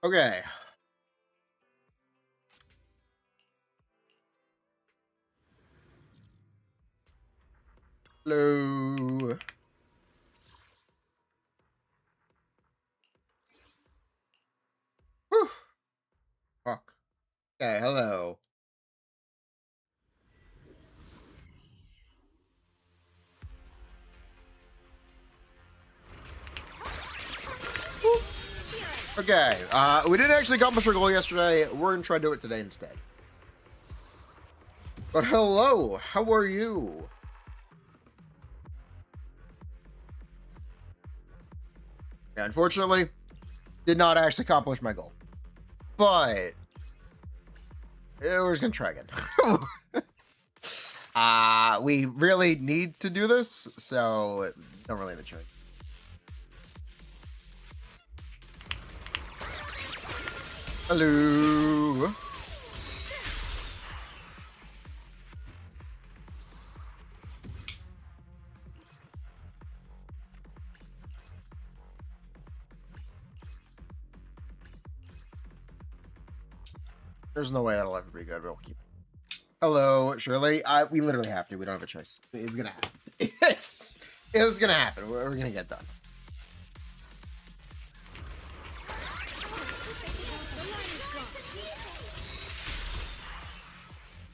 Okay. Hello. Whew. Fuck. Okay, hello. Okay, we didn't actually accomplish our goal yesterday. We're gonna try to do it today instead. But hello, how are you? Yeah, unfortunately, did not actually accomplish my goal. But we're just gonna try again. We really need to do this, so don't really have a choice. Hello. There's no way that'll ever be good. We'll keep it. Hello, Shirley. We literally have to. We don't have a choice. It's gonna happen. It's gonna happen. We're gonna get done.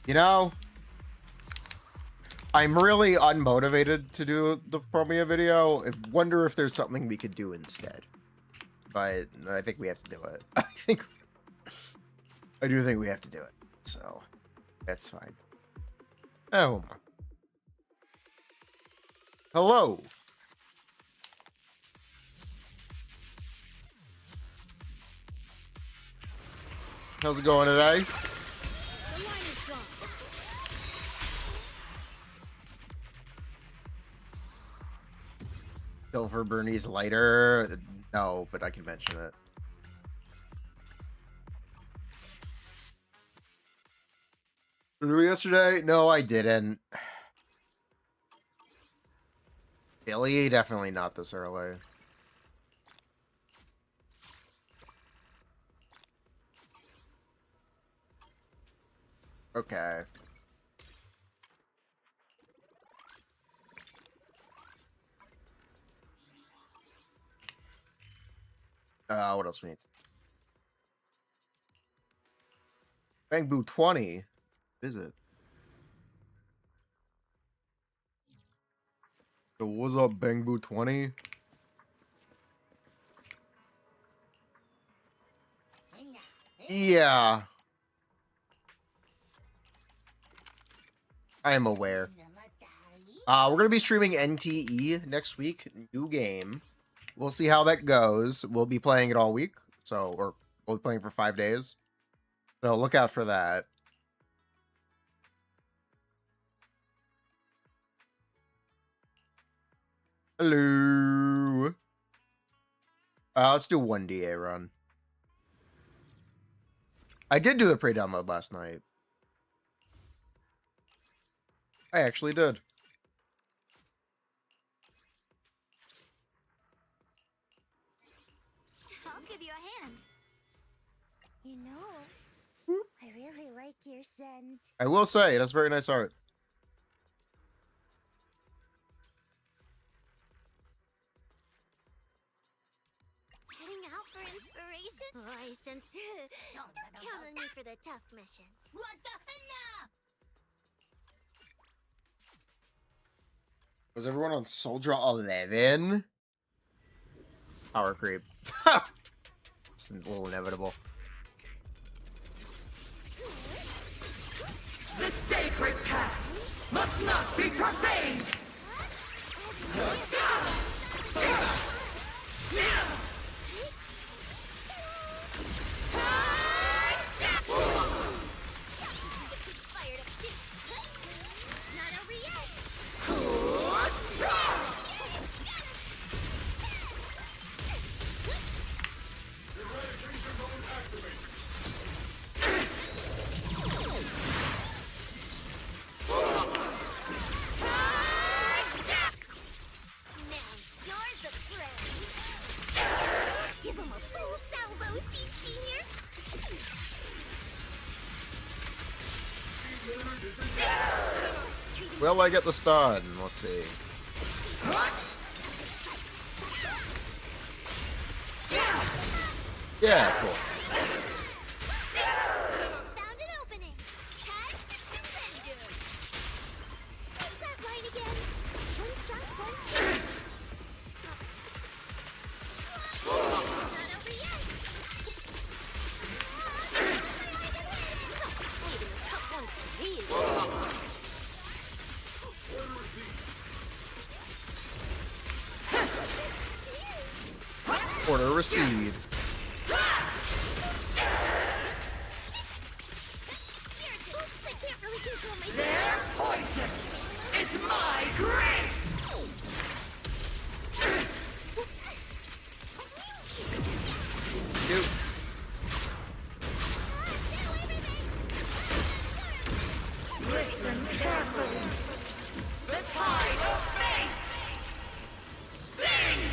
You know, I'm really unmotivated to do the Promia video. I wonder if there's something we could do instead. But I think we have to do it. I do think we have to do it. So that's fine. Oh. Hello. How's it going today? Silver Bernie's lighter? No, but I can mention it. Did we yesterday? No, I didn't. Billy, definitely not this early. Okay. What else we need? Bang Boo 20. Visit. So what's up, Bang Boo 20? Yeah. I am aware. We're gonna be streaming NTE next week. New game. We'll see how that goes. We'll be playing it all week. So, or we'll be playing for 5 days. So look out for that. Hello. Let's do 1 DA run. I did do the pre-download last night. I actually did. I'll give you a hand. You know, I really like your scent. I will say, it has very nice art. Heading out for inspiration? Oh, I sense. Don't count on me for the tough missions. What the hell? Was everyone on Soldier 11? Power creep. It's a little inevitable. The sacred path must not be profaned! Fired up too. Not over yet. Now yours the play. Give him a full salvo. Steve Senior. Will I get the stun? Let's see. Yeah, cool. Found an opening. Tag surrender. What's that line again? One shot, one kill. Not over yet. Leaving the top one for me. Order received. Oops, I can't really control my Their poison is my grace! Cute. Listen carefully. The tide of fate! Sink!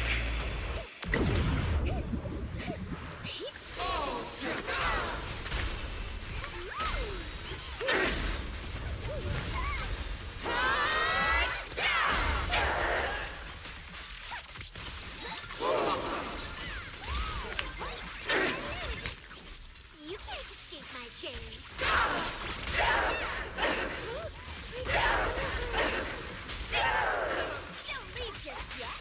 You can't escape my gaze. Don't leave just yet.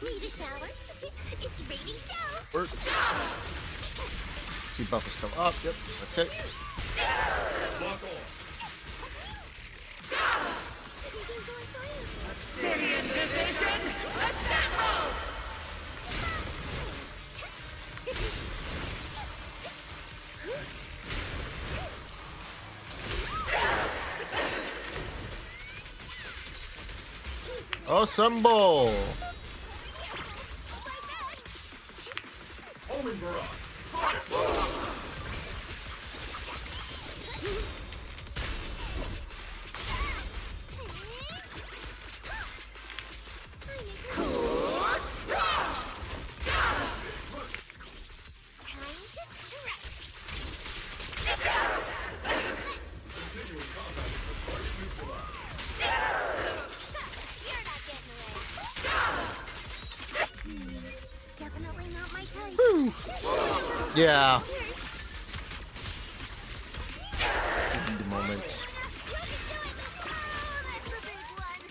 Need a shower? It's raining show. Works. See, buff is still up. Yep. Okay. Everything's going fine. Obsidian Division, assemble! Assemble! Time to strike. You're not getting away. Definitely not my type. Yeah. Seed moment. That's a big one.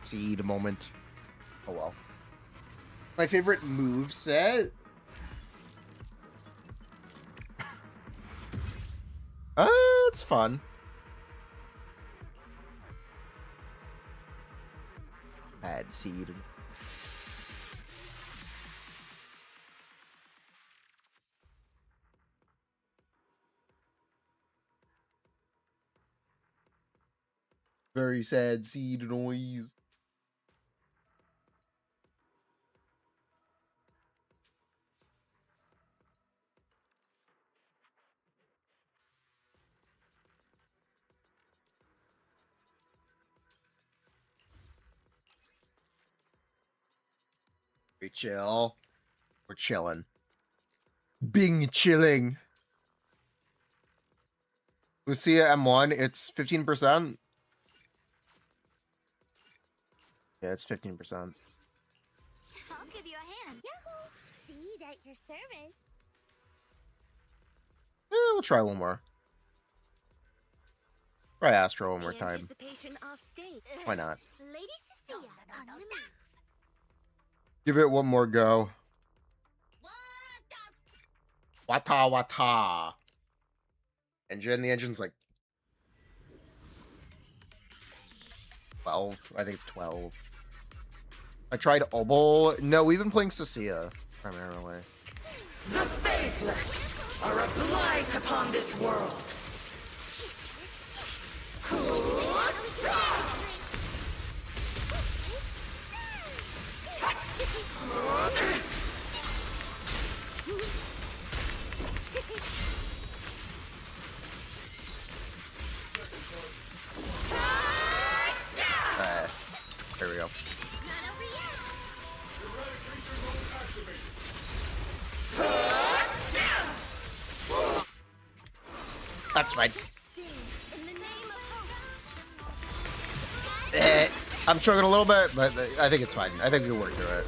Seed moment. Oh well. My favorite move set. It's fun. Add seed. Very sad seed noise. We chill. We're chilling. Bing chilling. Lucia M1, it's 15%. Yeah, it's 15%. I'll give you a hand. Yahoo! Seed at your service. We'll try one more. Try Astro one more time. Anticipation off state. Why not? Lady Cecilia on the move. Give it one more go. Wata wata. Engine, the engine's like 12. I think it's 12. I tried Obol. No, we've been playing Cecilia primarily. The faithless are a blight upon this world. There we go. Not over yet. That's fine. In the name of hope. I'm chugging a little bit, but I think it's fine. I think we can work through it.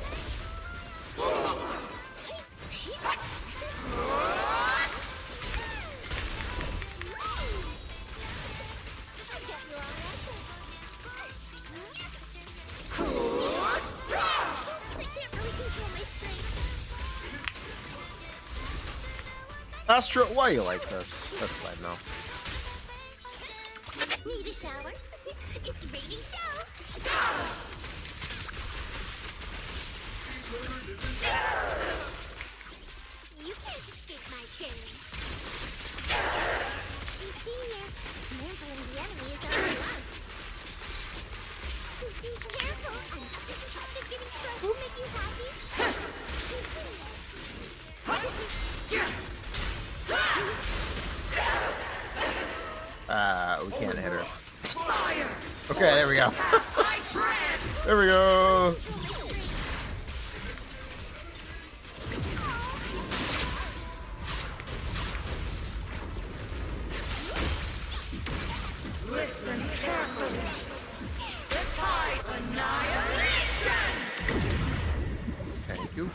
Astro, why you like this? That's fine now. Need a shower? It's raining show. You can't escape my gaze. You see here, mantling the enemy is our life. You be careful. This type of getting stressed will make you happy. We can't hit her. Fire! Okay, there we go. I tread! There we go. Listen carefully. Defy annihilation! Thank you.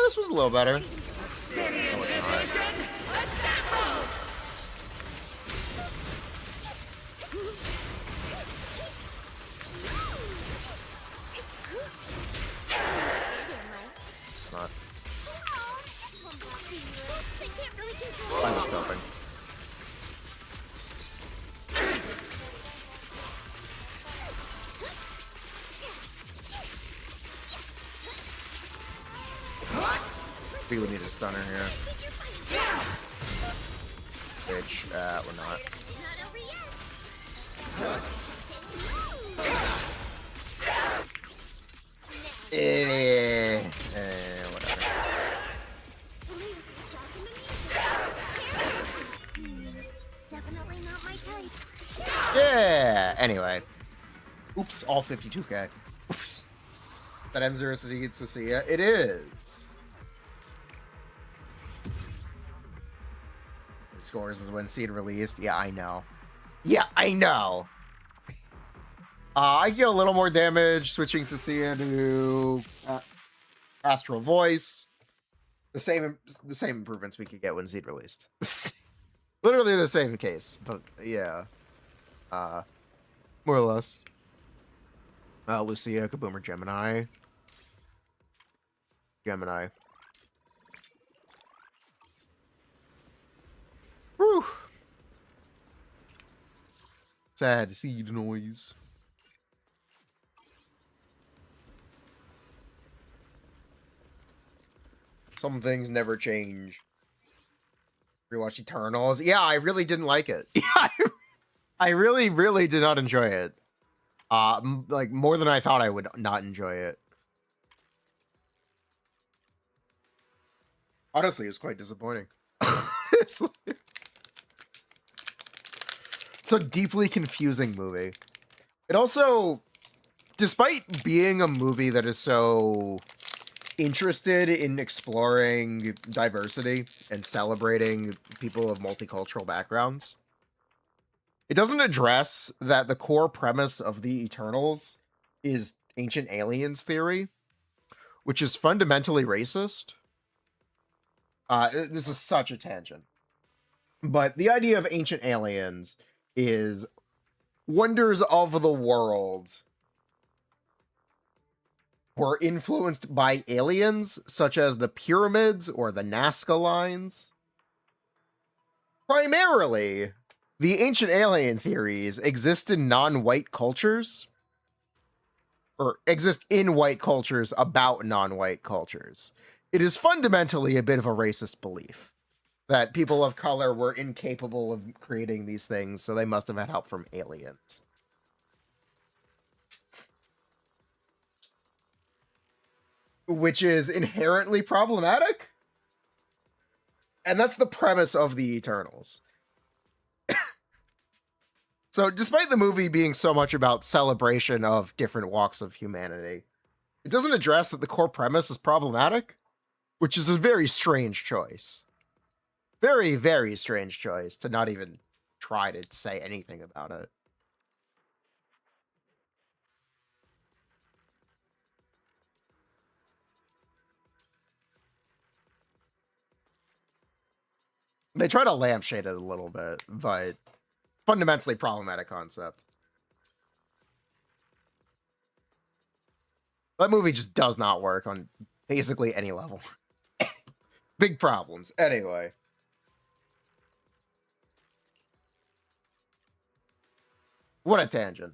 This was a little better. Obsidian No, it's not. division, assemble! It's not. I'm just coping. We would need a stunner here. Which, we're not. Whatever. Definitely not my type. Yeah! Anyway. Oops, all 52k. Oops. That M0 succeeds Cecilia. It is. Scores is when seed released. Yeah, I know. Yeah, I know. I get a little more damage switching Cecilia to Astral Voice. The same improvements we could get when seed released. Literally the same case, but yeah. More or less. Lucia, Kaboomer, Gemini. Gemini. Whew. Sad seed noise. Some things never change. Rewatch Eternals. Yeah, I really didn't like it. I really, really did not enjoy it. Like more than I thought I would not enjoy it. Honestly, it's quite disappointing. It's a deeply confusing movie. It also, despite being a movie that is so interested in exploring diversity and celebrating people of multicultural backgrounds, it doesn't address that the core premise of the Eternals is ancient aliens theory, which is fundamentally racist. This is such a tangent. But the idea of ancient aliens is wonders of the world were influenced by aliens, such as the pyramids or the Nazca lines. Primarily, the ancient alien theories exist in non-white cultures, or exist in white cultures about non-white cultures. It is fundamentally a bit of a racist belief that people of color were incapable of creating these things, so they must have had help from aliens. Which is inherently problematic. And that's the premise of the Eternals. So despite the movie being so much about celebration of different walks of humanity, it doesn't address that the core premise is problematic, which is a very strange choice. Very, very strange choice to not even try to say anything about it. They try to lampshade it a little bit, but fundamentally problematic concept. That movie just does not work on basically any level. Big problems. Anyway. What a tangent.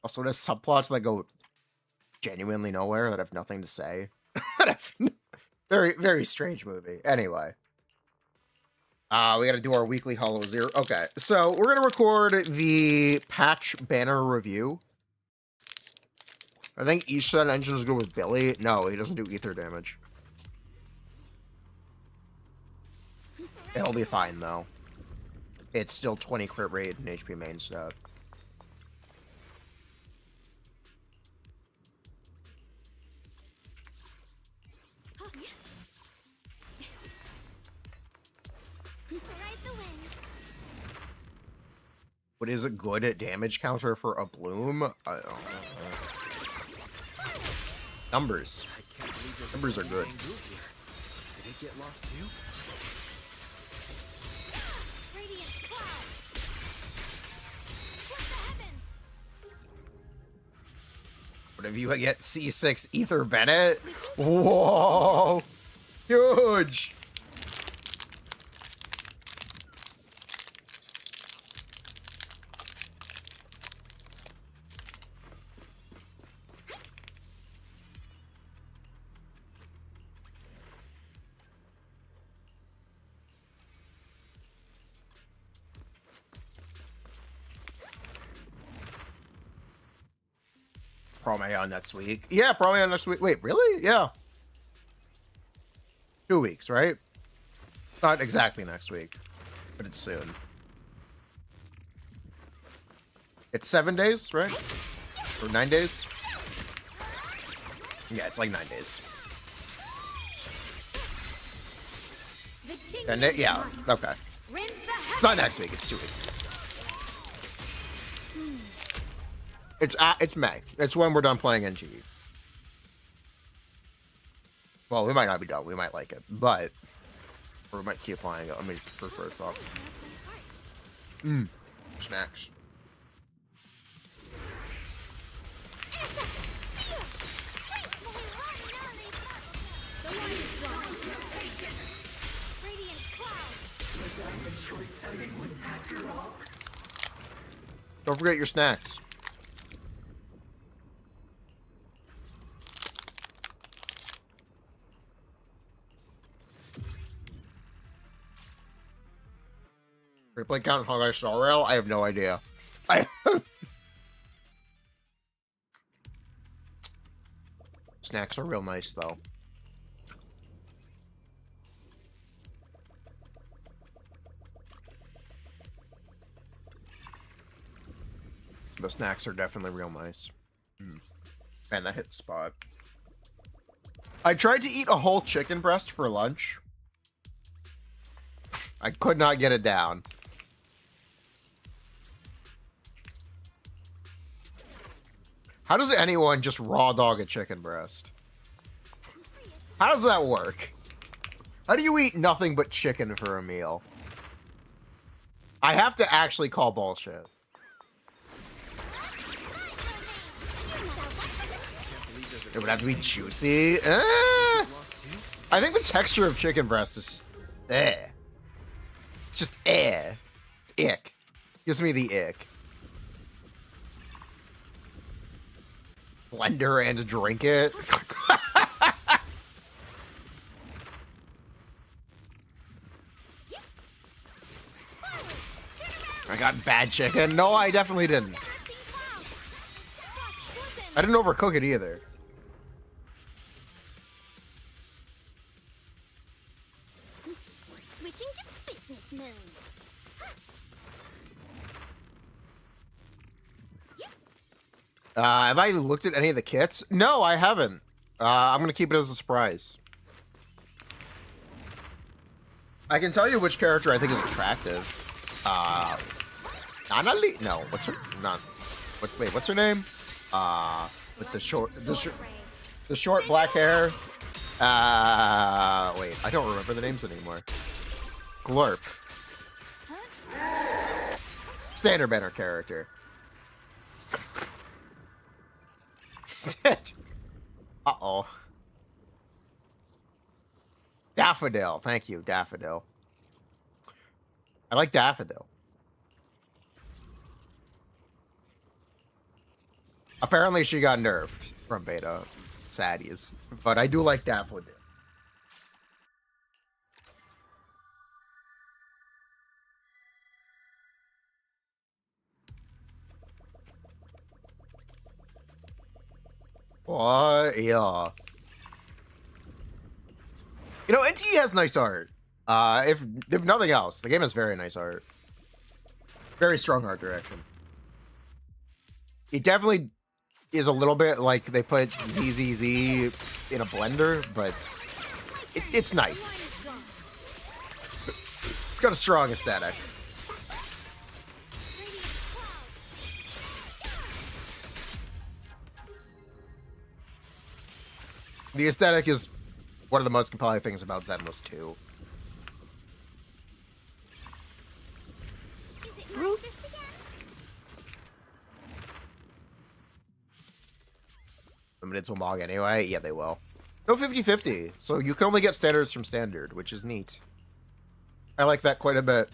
Also, there's subplots that go genuinely nowhere that have nothing to say. Very, very strange movie. Anyway. We gotta do our weekly Hollow Zero. Okay, so we're gonna record the patch banner review. I think each set engine is good with Billy. No, he doesn't do ether damage. It'll be fine, though. It's still 20 crit rate and HP main stat. But is it good at damage counter for a bloom? I don't know. Numbers. Numbers are good. Did it get lost too? What if you get C6 Ether Bennett? Whoa! Huge! Promeon next week. Yeah, Promeon next week. Wait, really? Yeah. 2 weeks, right? Not exactly next week, but it's soon. It's 7 days, right? Or 9 days? Yeah, it's like 9 days. And it, yeah, okay. It's not next week, it's 2 weeks. It's May. It's when we're done playing NGE. Well, we might not be done. We might like it, but or we might keep playing it. Let me first off. Snacks. Don't forget your snacks. Replay count Hog Star Rail? I have no idea. Snacks are real nice, though. The snacks are definitely real nice. Man, that hit the spot. I tried to eat a whole chicken breast for lunch. I could not get it down. How does anyone just raw dog a chicken breast? How does that work? How do you eat nothing but chicken for a meal? I have to actually call bullshit. It would have to be juicy. I think the texture of chicken breast is just eh. It's just eh. It's ick. Gives me the ick. Blender and drink it. I got bad chicken. No, I definitely didn't. I didn't overcook it either. Switching to business mode. Have I looked at any of the kits? No, I haven't. I'm gonna keep it as a surprise. I can tell you which character I think is attractive. Nanali? No, what's her? Not. What's her name? With the short black hair. Wait, I don't remember the names anymore. Glurp. Standard banner character. Uh-oh. Daffodil. Thank you, Daffodil. I like Daffodil. Apparently she got nerfed from beta. Saddies. But I do like Daffodil. What? Yeah. You know, NTE has nice art. If nothing else, the game has very nice art. Very strong art direction. It definitely is a little bit like they put ZZZ in a blender, but it's nice. It's got a strong aesthetic. The aesthetic is one of the most compelling things about Zenless 2. Limited to a Manga anyway? Yeah, they will. No 50-50, so you can only get standards from standard, which is neat. I like that quite a bit.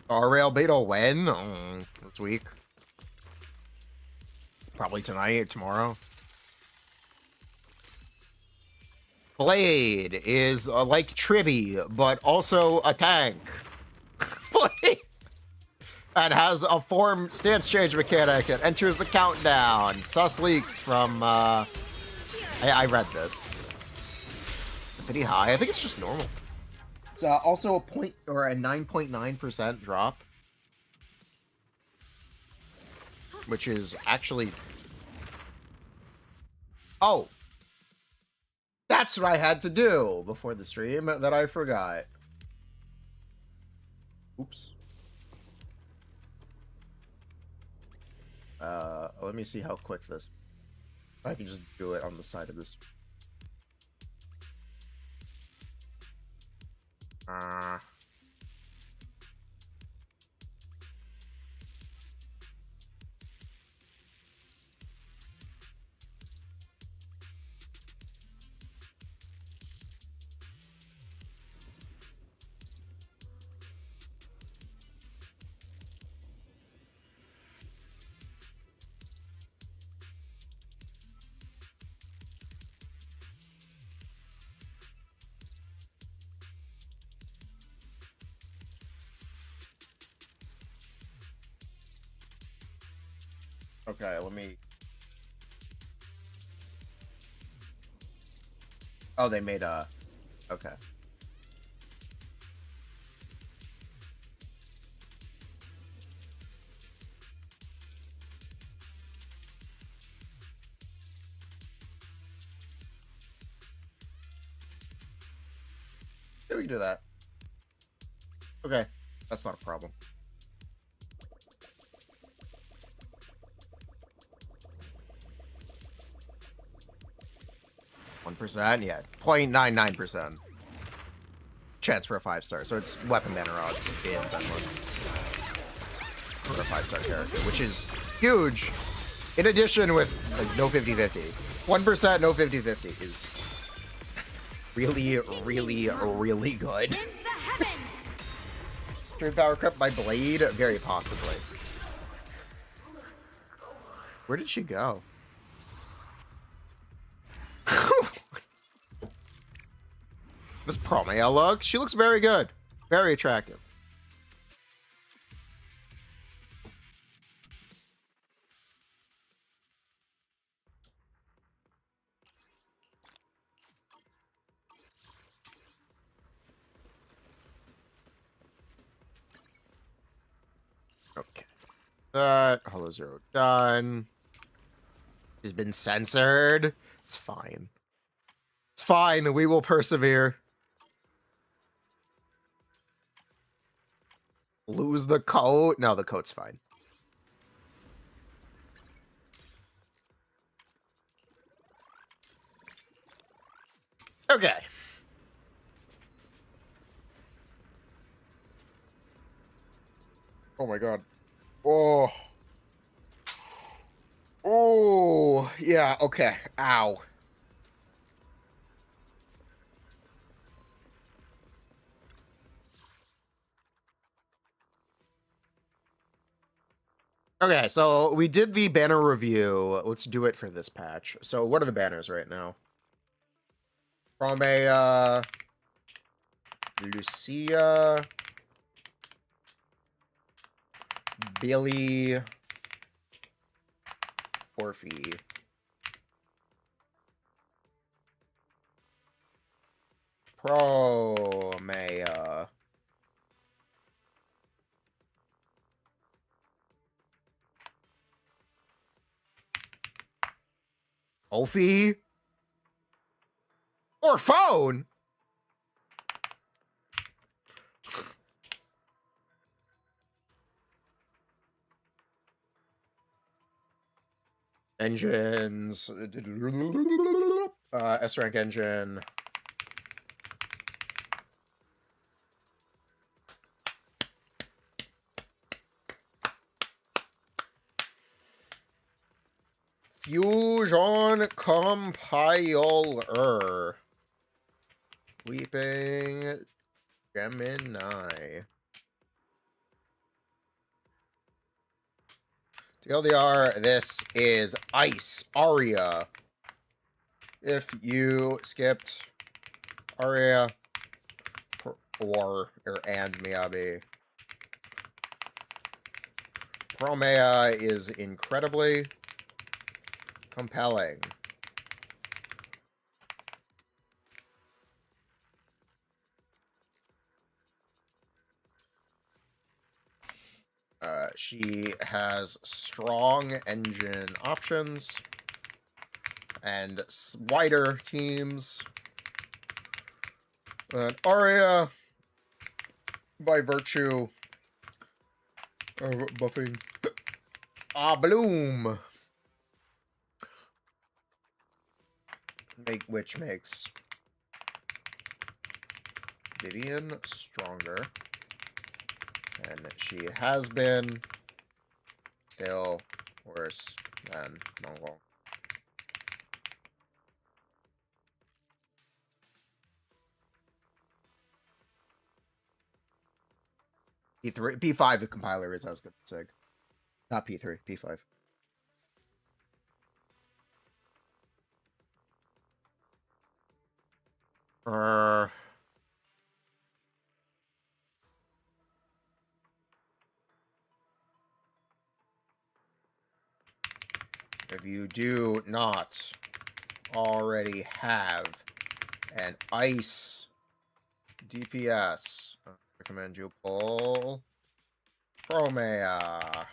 R-Rail beta when? That's weak. Probably tonight, tomorrow. Blade is like Tribby, but also a tank. Blade! And has a form stance change mechanic. It enters the countdown. Sus leaks from, I read this. Pretty high. I think it's just normal. It's also a 9.9% drop. Which is actually... Oh! That's what I had to do before the stream that I forgot. Oops. Let me see how quick this... I can just do it on the side of this. Okay, let me... Oh, they made a... Okay. Yeah, we can do that. Okay, that's not a problem. %, yeah, 0.99% chance for a 5-star. So it's weapon banner odds. Game's endless for a 5-star character, which is huge. In addition, with like no 50/50, 1% no 50/50 is really, really, really good. Stream power crept by Blade, very possibly. Where did she go? This Promea look, she looks very good, very attractive. Okay. That Hello Zero done. She's been censored. It's fine. It's fine. We will persevere. Lose the coat. No, the coat's fine. Okay. Oh my god. Oh. Oh, yeah, okay. Ow. Okay, so we did the banner review. Let's do it for this patch. So what are the banners right now? Promea, Lucia, Billy, Orphe. Promea. Orphe? Or phone? Engines. S-rank engine. Fusion compiler. Weeping Gemini. TLDR, this is Ice Aria. If you skipped Aria or and Miyabi. Promea is incredibly compelling. She has strong engine options and wider teams. And Aria, by virtue of buffing Bloom, which makes Vivian stronger. And she has been still worse than Mongol. P3, P5, the compiler is as good as SIG. Not P3, P5. If you do not already have an ice DPS, I recommend you pull Promea,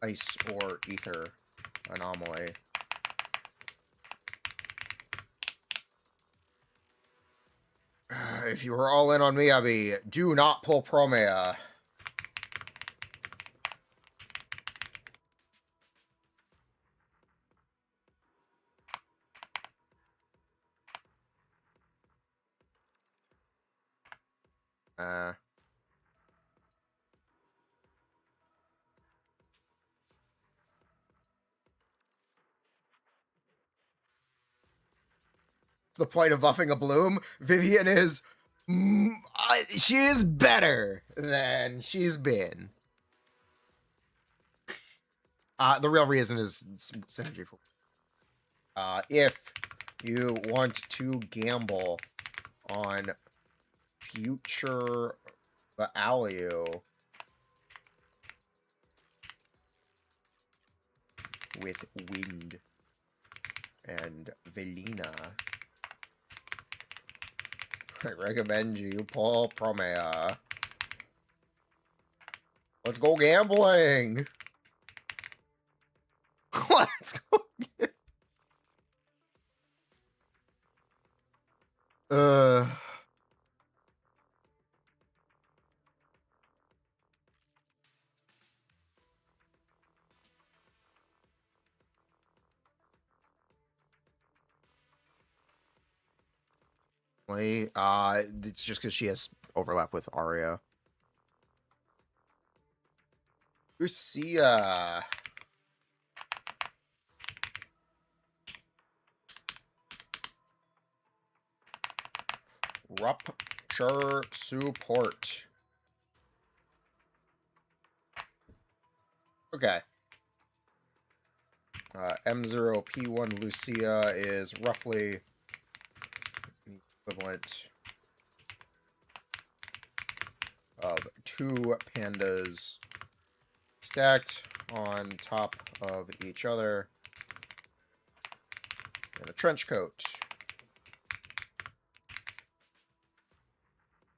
ice or ether anomaly. If you were all in on Miyabi, do not pull Promea. The point of buffing a Bloom. Vivian is... she is better than she's been. The real reason is synergy. If you want to gamble on future value with Wind and Velina, I recommend you pull Promea. Let's go gambling. Let's go. It's just because she has overlap with Arya. Lucia. Rupture support. Okay. M0P1 Lucia is roughly the equivalent of 2 pandas stacked on top of each other in a trench coat.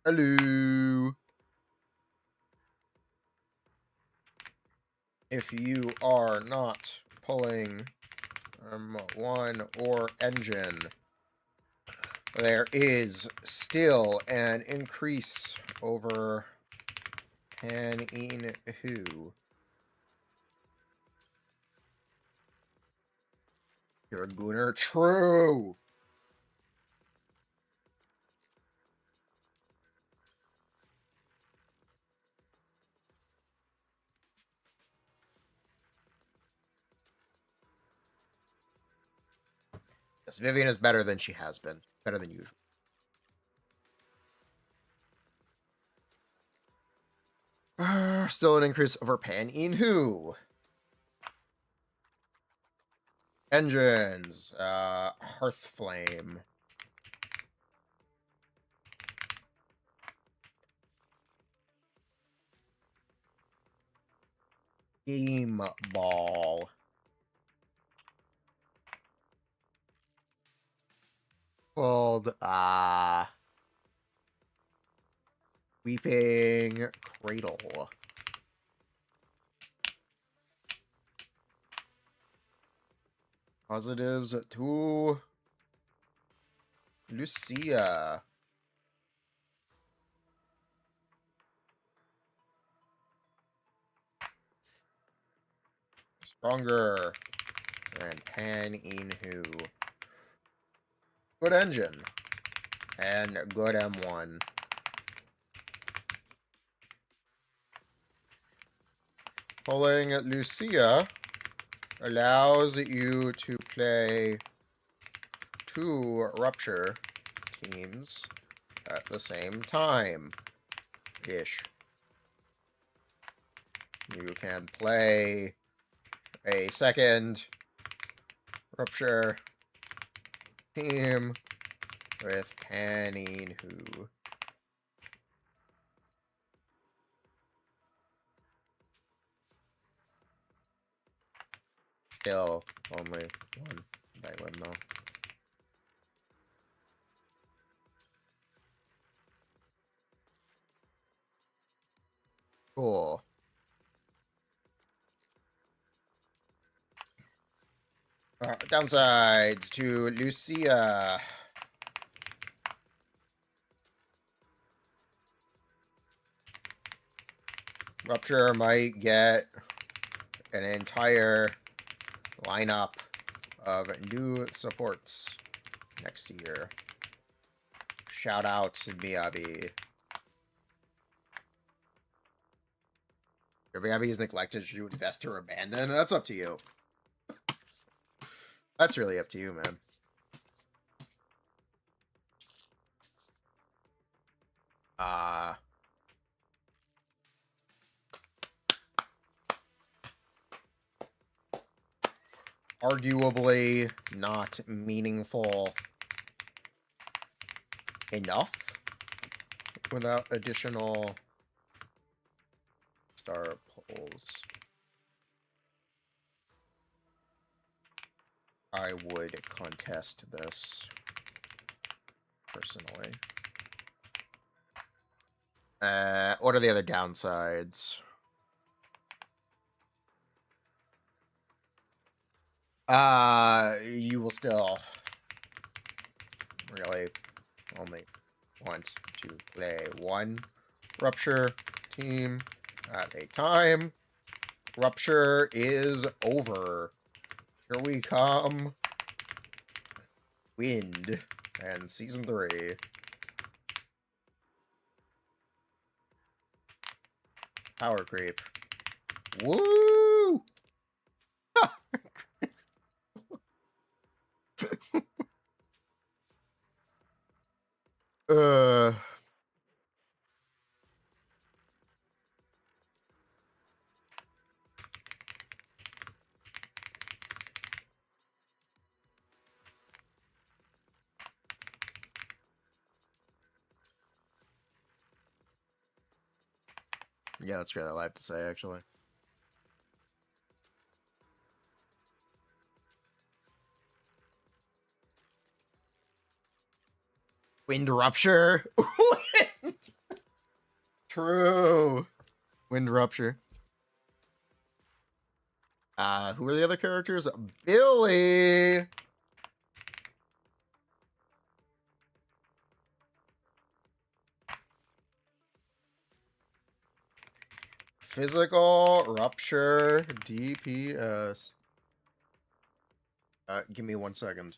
Hello. If you are not pulling M1 or engine, there is still an increase over Pan in who. You're a gooner. True. Yes, Vivian is better than she has been. Better than usual. Still an increase over Pan in who. Engines. Hearth Flame. Game Ball. Called, Weeping Cradle. Positives to Lucia. Stronger than Pan in who. Good engine. And good M1. Pulling Lucia allows you to play 2 Rupture teams at the same time. Ish. You can play a second Rupture team with Panning who. Still only 1 Violin though. Cool. Downsides to Lucia. Rupture might get an entire lineup of new supports next year. Shout out to Miyabi. If Miyabi is neglected, should you invest or abandon? That's up to you. That's really up to you, man. Arguably not meaningful enough without additional star polls. I would contest this personally. What are the other downsides? You will still really only want to play one Rupture team at a time. Rupture is over. Here we come. Wind and season 3. Power creep. Woo! uh Yeah, that's really all I have to say, actually. Wind Rupture. True. Wind Rupture. Who are the other characters? Billy. Physical Rupture DPS. Give me 1 second.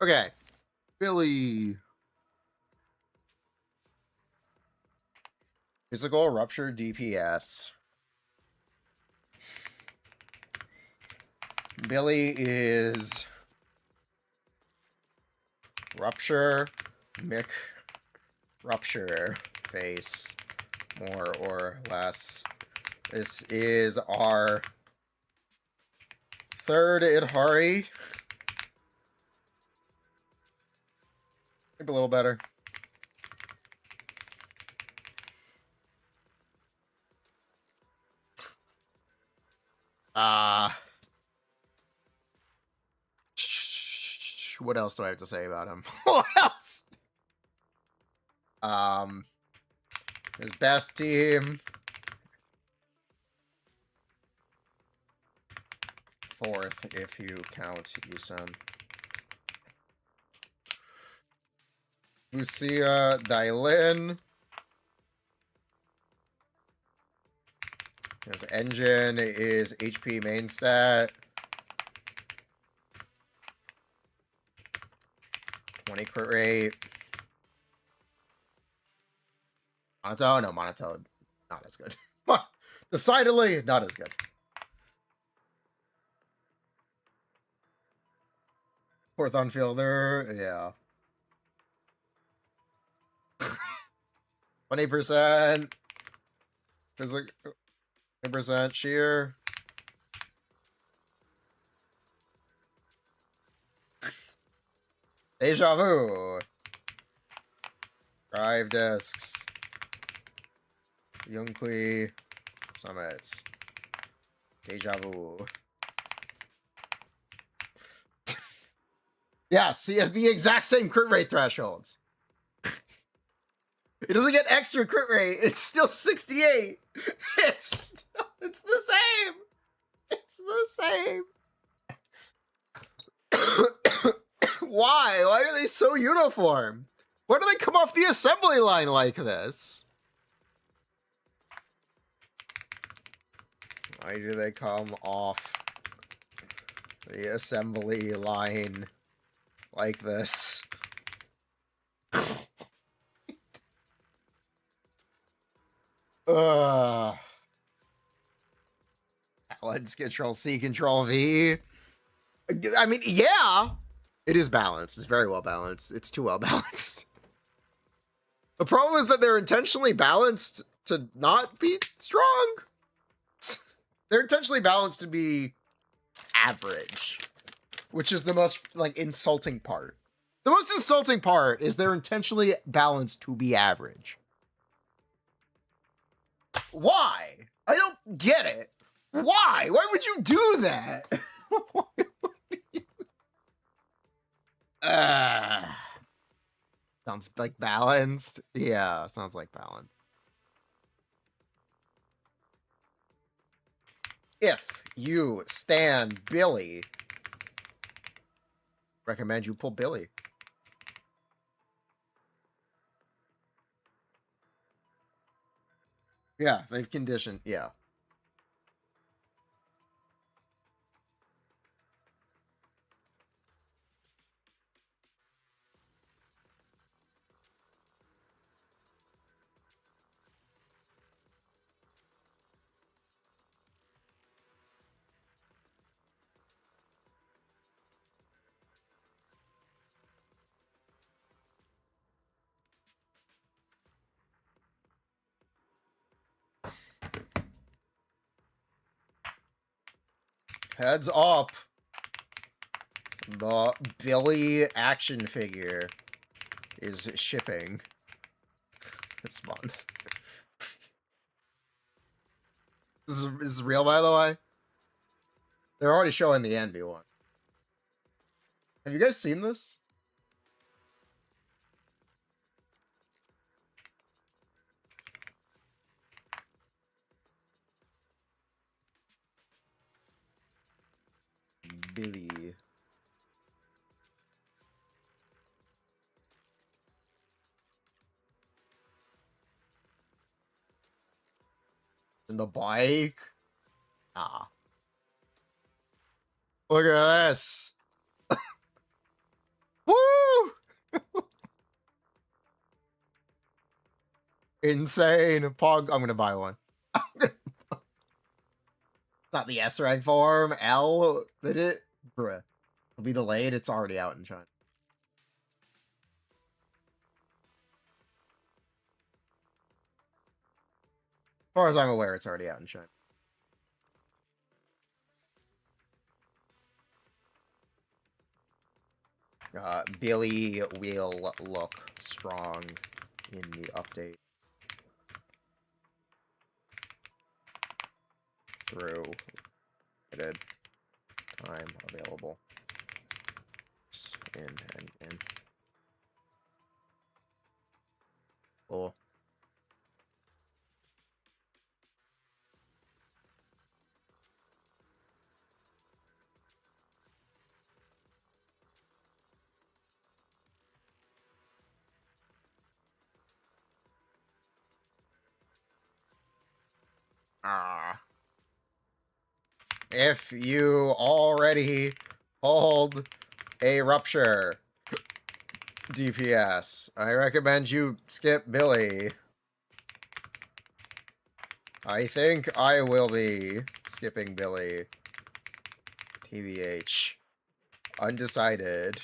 Okay. Billy. Physical Rupture DPS. Billy is Rupture, Mick, Rupture, face, more or less. This is our third Idhari. Maybe a little better. What else do I have to say about him? What else? His best team. 4th, if you count Isan. Lucia Dailin. His engine is HP main stat. 20 crit rate. Monotone? No, monotone. Not as good. Decidedly not as good. Fourth on fielder, yeah. 20%. Physical 20% sheer. Deja vu. Drive discs. Yunqui Summit. Deja vu. Yes, he has the exact same crit rate thresholds. It doesn't get extra crit rate. It's still 68. It's the same. It's the same. Why? Why are they so uniform? Why do they come off the assembly line like this? Why do they come off the assembly line like this? Balance, Control C, Control V. I mean, yeah, it is balanced. It's very well balanced. It's too well balanced. The problem is that they're intentionally balanced to not be strong. They're intentionally balanced to be average, which is the most, like, insulting part. The most insulting part is they're intentionally balanced to be average. Why? I don't get it. Why? Why would you do that? Sounds like balanced. Yeah, sounds like balanced. If you stand Billy, recommend you pull Billy. Yeah, they've conditioned. Yeah. Heads up. The Billy action figure is shipping this month. This is real, by the way. They're already showing the Envy one. Have you guys seen this? Billy. And the bike? Ah. Look at this. Woo! Insane. Pog. I'm gonna buy one. Not the S rank form. L. Did it? Bruh. It'll be delayed. It's already out in China. As far as I'm aware, it's already out in China. Billy will look strong in the update. Through limited time available. In. Cool. If you already hold a rupture DPS, I recommend you skip Billy. I think I will be skipping Billy. TBH. Undecided.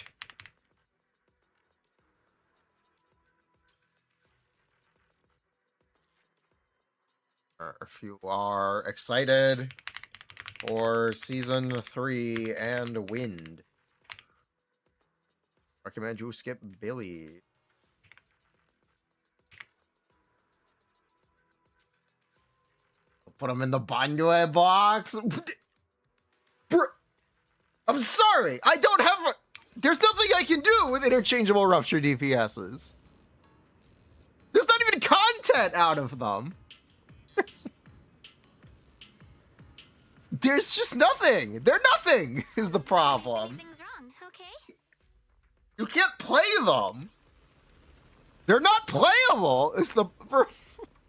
If you are excited for season 3 and Wind, recommend you skip Billy. Put him in the Banyo box. I'm sorry. I don't have a... There's nothing I can do with interchangeable rupture DPSs. There's not even content out of them. There's just nothing. They're nothing is the problem. Everything's wrong, okay? You can't play them. They're not playable. It's the for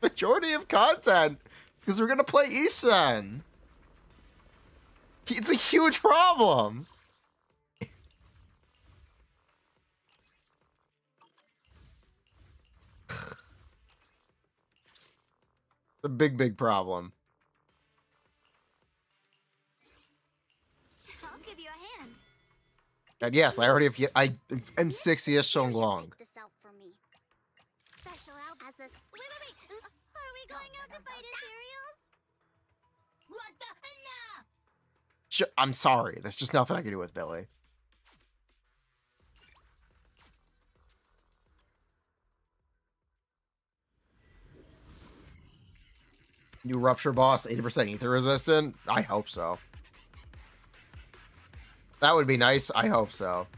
majority of content because we're gonna play Isan. It's a huge problem. It's a big problem. I'll give you a hand. And yes, I already have. I am 6 years so long. This out for me. Special out as a. Wait. Are we going out to fight Ethereals? What the hell? I'm sorry. There's just nothing I can do with Billy. New Rupture boss, 80% ether resistant? I hope so. That would be nice. I hope so.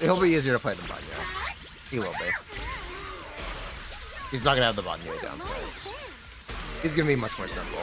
He'll be easier to play than Banyo. He will be. He's not gonna have the Banyo downsides. He's gonna be much more simple.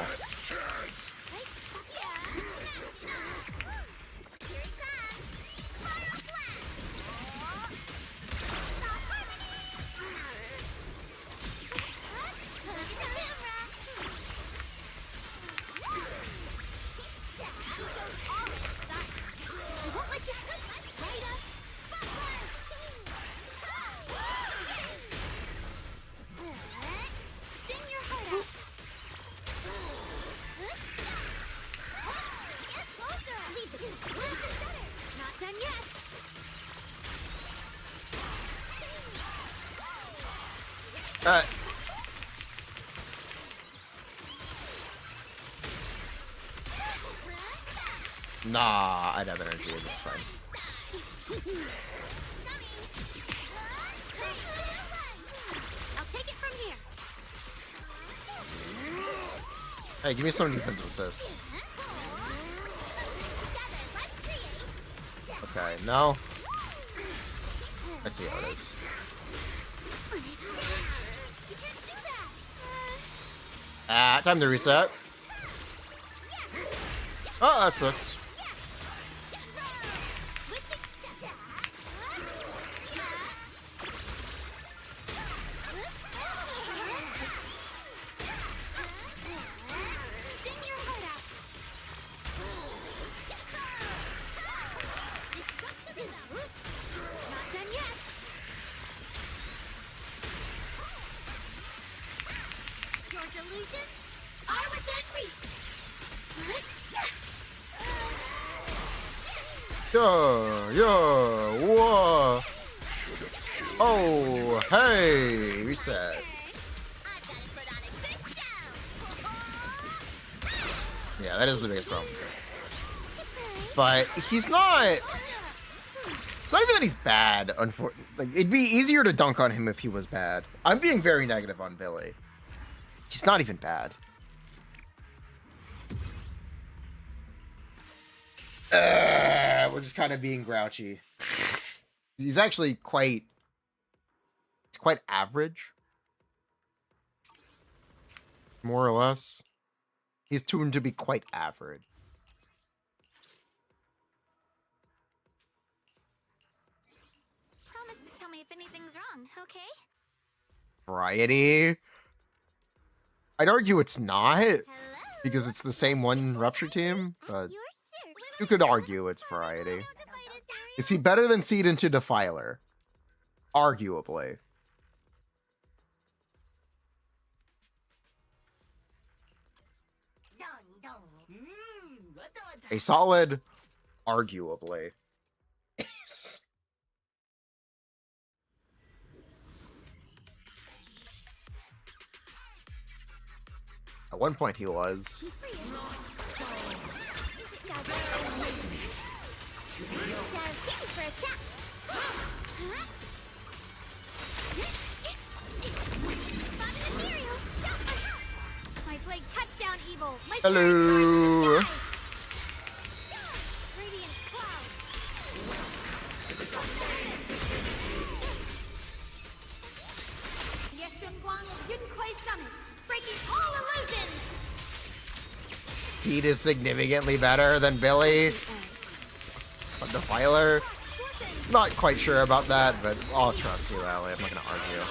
Nah, I'd have energy, that's fine. I'll take it from here. Hey, give me some defensive assist. Okay, no. I see how it is. Time to reset. Oh, that sucks. Whoa. Oh, hey, reset. Okay. I've got it put on it this down. Yeah, that is the biggest problem. But he's not. It's not even that he's bad, unfortunately. Like, it'd be easier to dunk on him if he was bad. I'm being very negative on Billy. He's not even bad. We're just kind of being grouchy. He's actually quite... He's quite average. More or less. He's tuned to be quite average. Promise to tell me if anything's wrong, okay? Variety. I'd argue it's not, Hello? because it's the same one Rupture team, but Your suit. you could argue it's variety. Going out to fight Ethereal? Is he better than Seed into Defiler? Arguably. A solid, arguably. At one point he was. For a chat. My blade cuts down evil. My Hello. Radiant cloud. Summit, breaking all illusions. Seed is significantly better than Billy. But Defiler, not quite sure about that, but I'll trust you, Allie. I'm not gonna argue.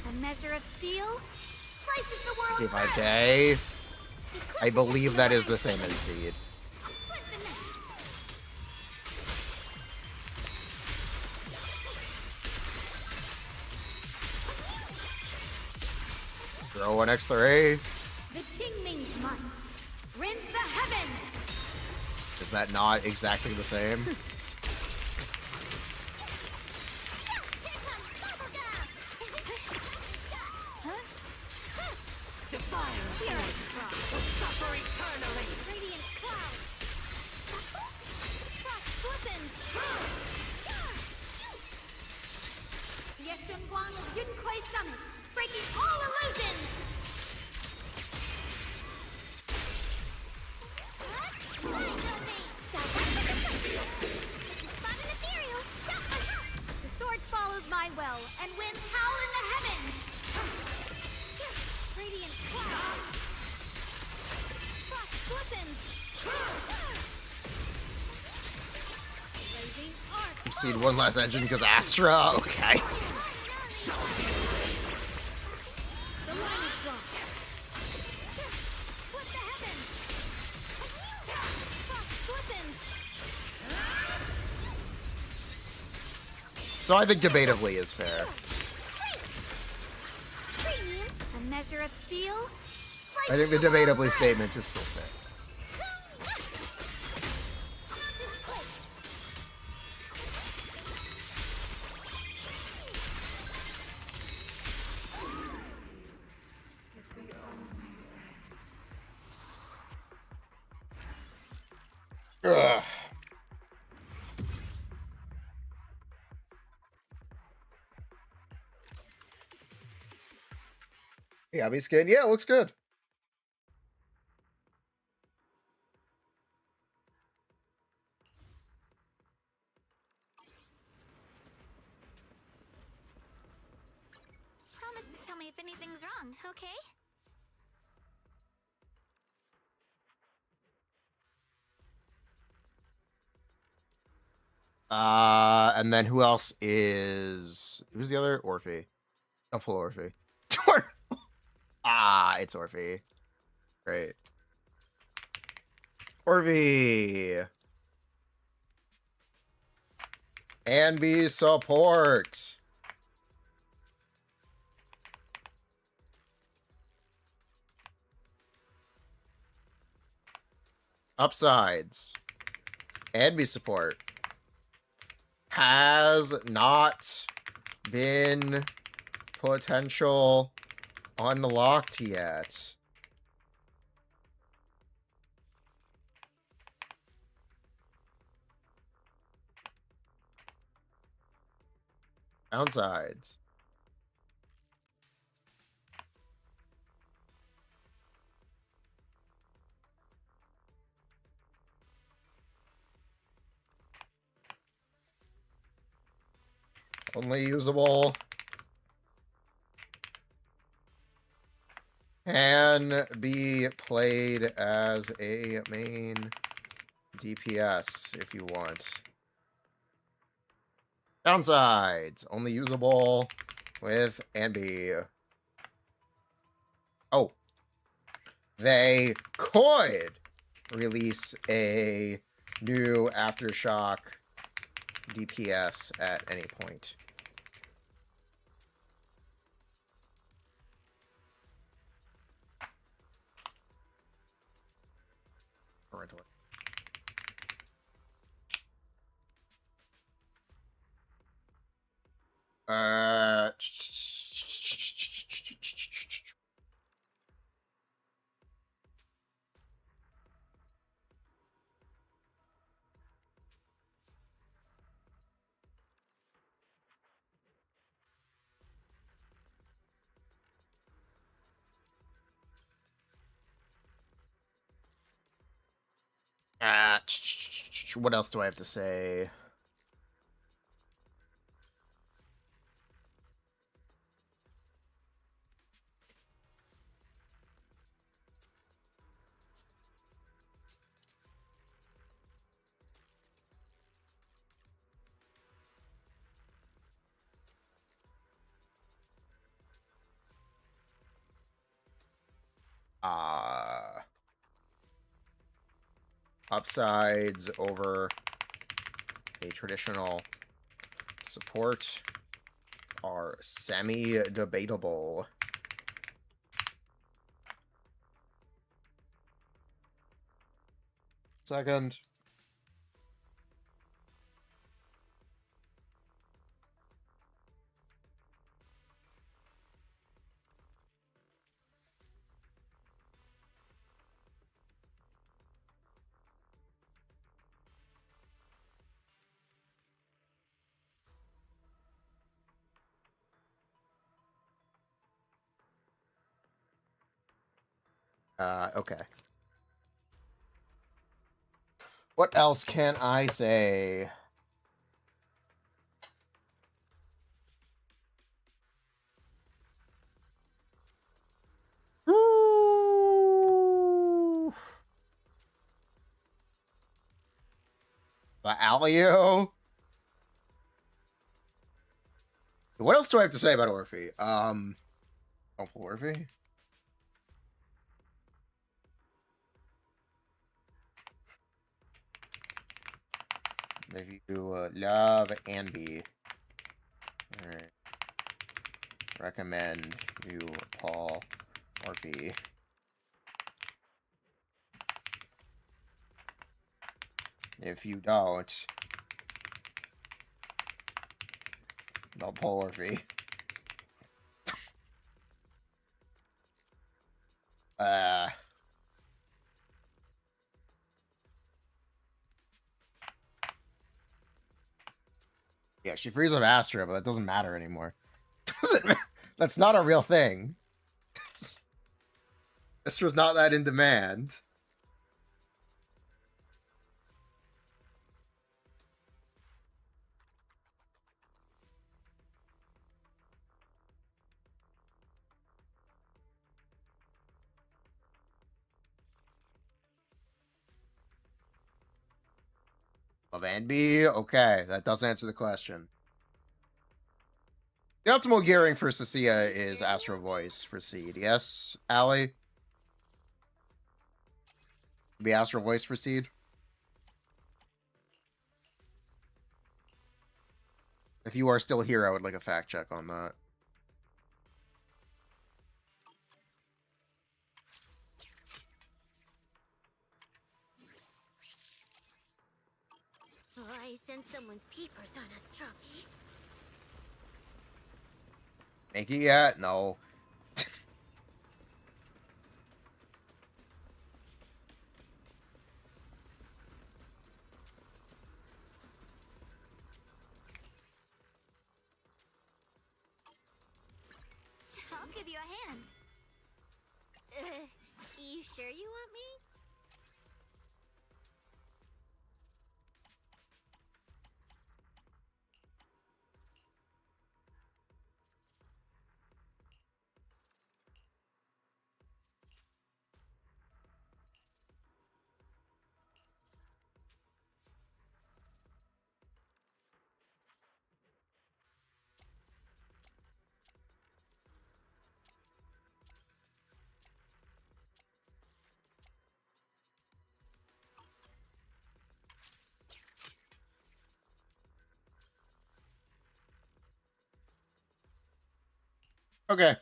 A measure of steel slices the world. Day by day. I believe that is the same as Seed. Throw an X3. The Qingming's might rends the heavens. Is that not exactly the same? Suffer eternally. Radiant cloud. Frost weapons. Yeshunguang of Yunquai Summit, breaking all illusions. The sword follows my will, and winds howl in the heavens. Radiant cloud. Frost weapons. Blazing arc. Seed one less engine because Astra. Okay. The line is blocked. What the heavens? Frost weapons. So I think debatably is fair. Premium. A measure of steel. I think the debatably statement is still fair. Ugh. Yeah, be skin. Yeah, it looks good. Promise to tell me if anything's wrong, okay? And then who else is... Who's the other? Orphe. Don't pull Orphe. Ah, it's Orphe. Great. Orphe. And be support. Upsides. And be support. Has not been potential unlocked yet. Downsides. Only usable. Can be played as a main DPS if you want. Downsides. Only usable with Anby. Oh. They could release a new Aftershock DPS at any point. Parental. What else do I have to say? Upsides over a traditional support are semi-debatable. Second. Okay. What else can I say? Ooh. The Alio. What else do I have to say about Orphe? Don't pull Orphe. If you love Anby, right. Recommend you Paul Orphe. If you don't pull Orphe. Yeah, she frees up Astra, but that doesn't matter anymore. That's not a real thing. Astra's not that in demand. Of Anby? Okay, that does answer the question. The optimal gearing for Cecilia is Astro Voice for Seed. Yes, Allie? Be Astro Voice for Seed? If you are still here, I would like a fact check on that. Oh, I sense someone's peepers on us, Trucky. Making it? No. I'll give you a hand. You sure you want me? Okay.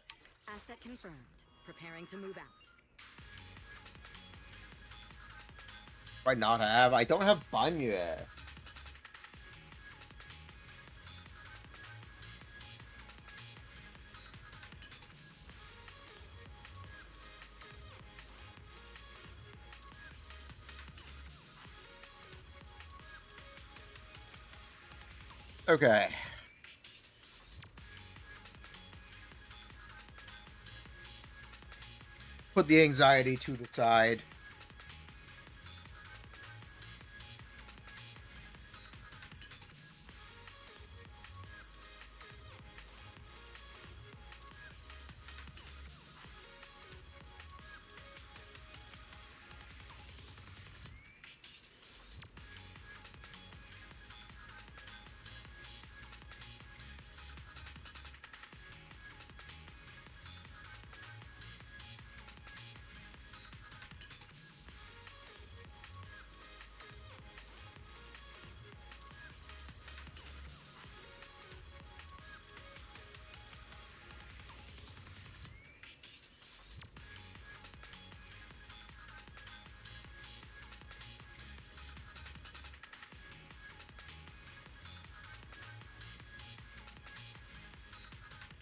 Asset confirmed. Preparing to move out. Do I not have? I don't have Banya. Okay. Put the anxiety to the side.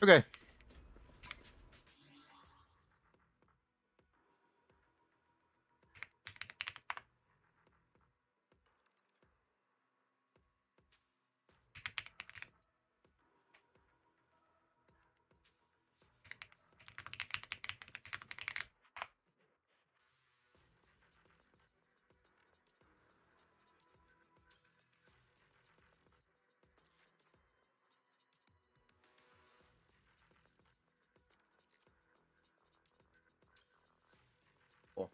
Okay. Cool.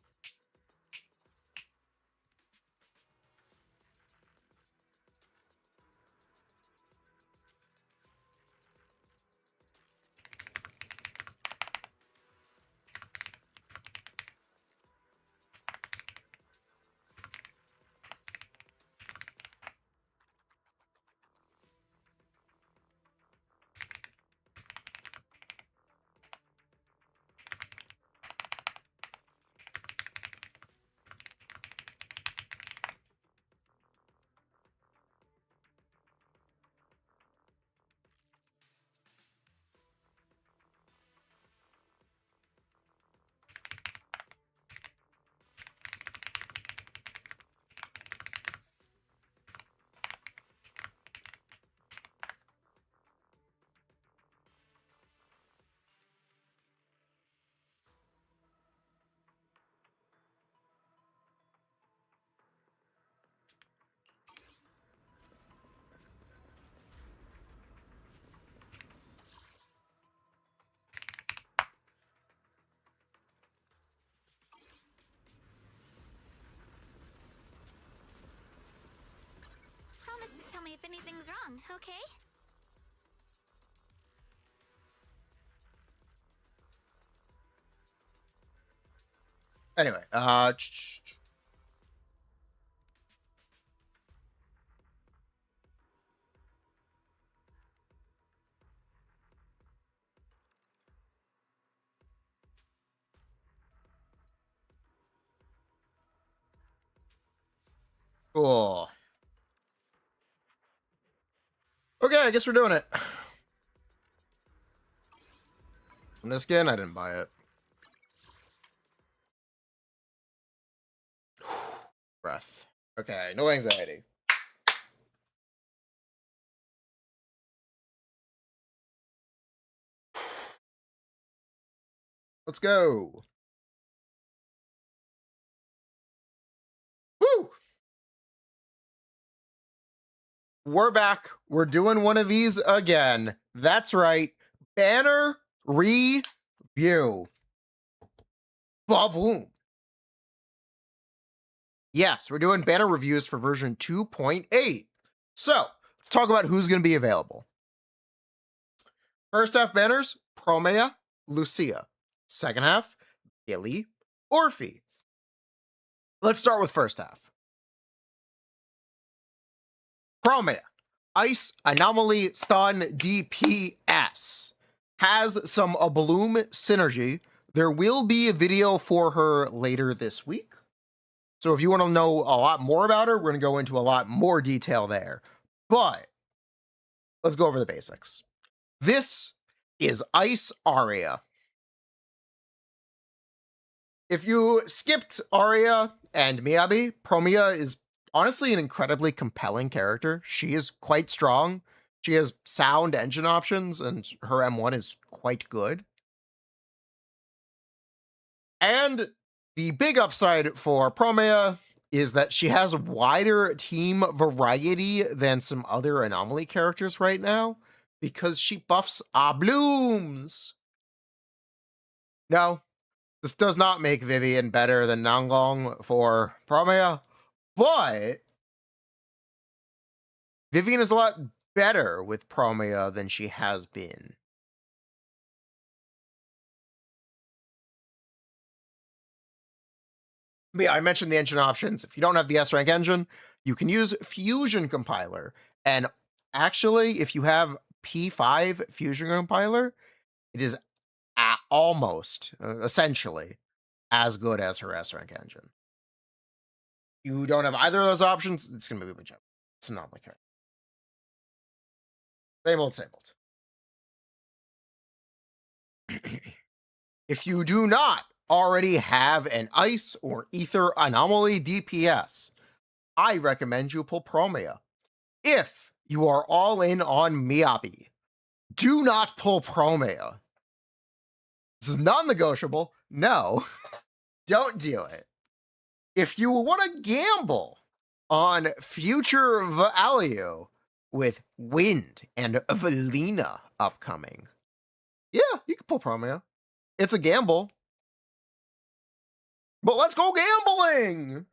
Promise to tell me if anything's wrong, okay? Anyway, Cool. Okay, I guess we're doing it. From this skin, I didn't buy it. Breath. Okay, no anxiety. Let's go. Woo! We're back. We're doing one of these again. That's right. Banner review. Ba-boom. Yes, we're doing banner reviews for version 2.8. So, let's talk about who's going to be available. First half banners, Promea, Lucia. Second half, Billy, Orphe. Let's start with first half. Promea, Ice Anomaly Stun DPS. Has some Bloom synergy. There will be a video for her later this week. So if you want to know a lot more about her, we're going to go into a lot more detail there. But let's go over the basics. This is Ice Aria. If you skipped Aria and Miyabi, Promea is honestly an incredibly compelling character. She is quite strong. She has sound engine options, and her M1 is quite good. And the big upside for Promea is that she has a wider team variety than some other Anomaly characters right now, because she buffs blooms. No, this does not make Vivian better than Nangong for Promea, but Vivian is a lot better with Promea than she has been. But yeah, I mentioned the engine options. If you don't have the S-Rank engine, you can use Fusion Compiler. And actually, if you have P5 Fusion Compiler, it is almost, essentially, as good as her S-Rank engine. You don't have either of those options, it's going to be a jump. It's not like her. Same old, same old. If you do not already have an Ice or Ether Anomaly DPS, I recommend you pull Promea. If you are all in on Miyabi, do not pull Promea. This is non-negotiable. No, don't do it. If you want to gamble on future value with Wind and Valina upcoming, yeah, you can pull Promea. It's a gamble. But let's go gambling!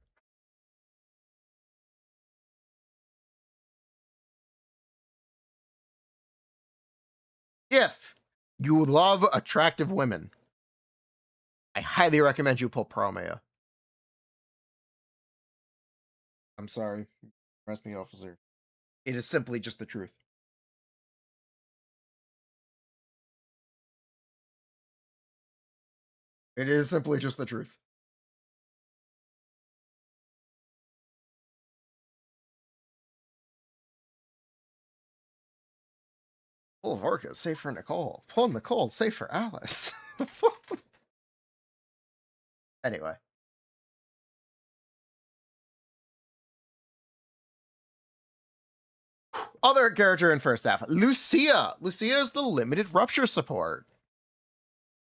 If you love attractive women, I highly recommend you pull Promea. I'm sorry. Arrest me, officer. It is simply just the truth. It is simply just the truth. Pull Vorka, save for Nicole. Pull Nicole, save for Alice. Anyway. Other character in first half, Lucia. Lucia is the limited rupture support.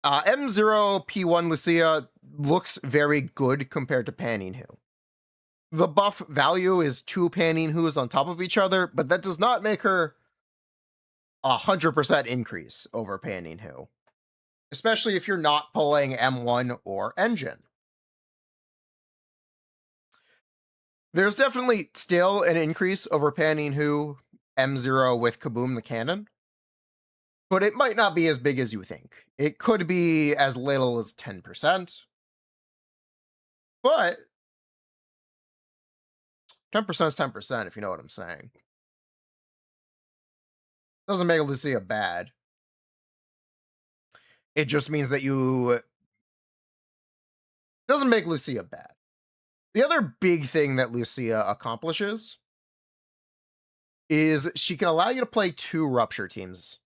M0 P1 Lucia looks very good compared to Panin Hu. The buff value is 2 Panin Hus on top of each other, but that does not make her 100% increase over Panin Hu. Especially if you're not pulling M1 or Engine. There's definitely still an increase over Panin Hu M0 with Kaboom the Cannon. But it might not be as big as you think. It could be as little as 10%. But 10% is 10%, if you know what I'm saying. Doesn't make Lucia bad. It just means that you... Doesn't make Lucia bad. The other big thing that Lucia accomplishes is she can allow you to play 2 Rupture teams,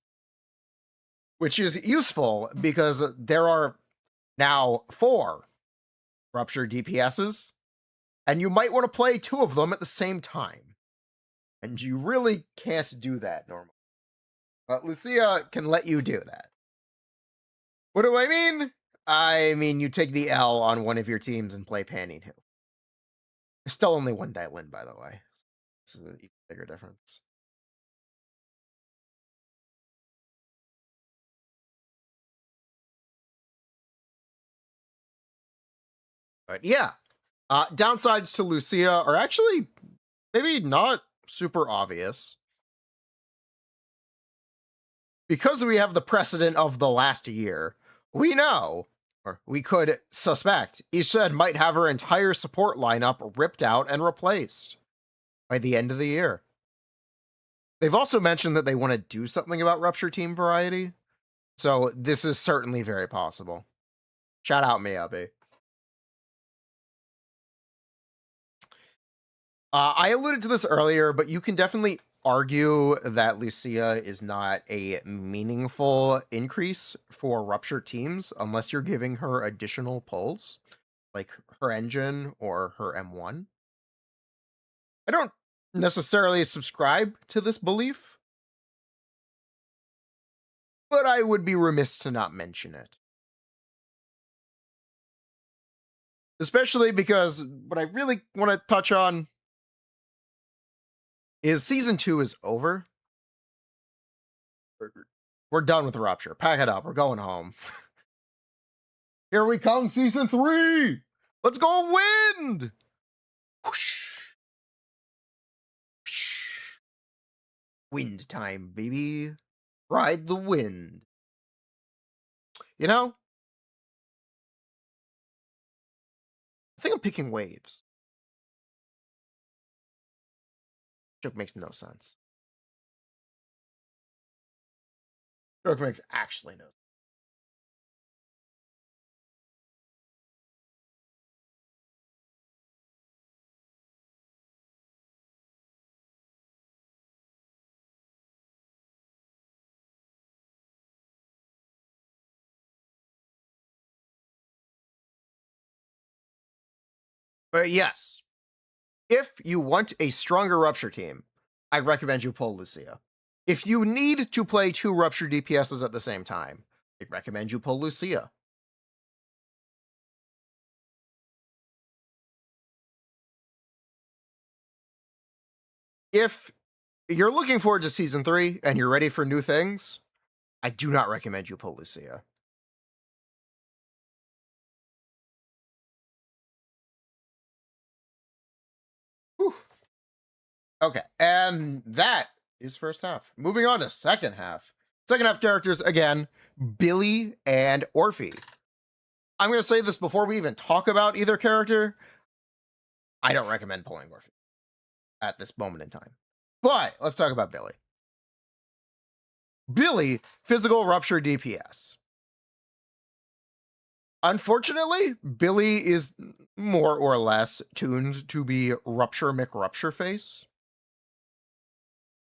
which is useful because there are now 4 Rupture DPSs, and you might want to play 2 of them at the same time. And you really can't do that normally. But Lucia can let you do that. What do I mean? I mean, you take the L on one of your teams and play Panning Who. Still only 1 die win, by the way. It's an even bigger difference. But yeah, downsides to Lucia are actually maybe not super obvious. Because we have the precedent of the last year, we know, or we could suspect, Ished might have her entire support lineup ripped out and replaced by the end of the year. They've also mentioned that they want to do something about Rupture team variety, so this is certainly very possible. Shout out Miyabi. I alluded to this earlier, but you can definitely argue that Lucia is not a meaningful increase for Rupture teams unless you're giving her additional pulls, like her engine or her M1. I don't necessarily subscribe to this belief, but I would be remiss to not mention it. Especially because what I really want to touch on is Season 2 is over. We're done with Rupture. Pack it up. We're going home. Here we come, Season 3! Let's go wind! Whoosh. Whoosh. Wind time, baby. Ride the wind. You know, I think I'm picking waves. Joke makes no sense. Joke makes actually no sense. But yes, if you want a stronger Rupture team, I recommend you pull Lucia. If you need to play 2 Rupture DPSs at the same time, I recommend you pull Lucia. If you're looking forward to Season 3 and you're ready for new things, I do not recommend you pull Lucia. Whew. Okay, and that is first half. Moving on to second half. Second half characters, again, Billy and Orphe. I'm going to say this before we even talk about either character. I don't recommend pulling Orphe at this moment in time. But let's talk about Billy. Billy, physical Rupture DPS. Unfortunately, Billy is more or less tuned to be Rupture McRupture face.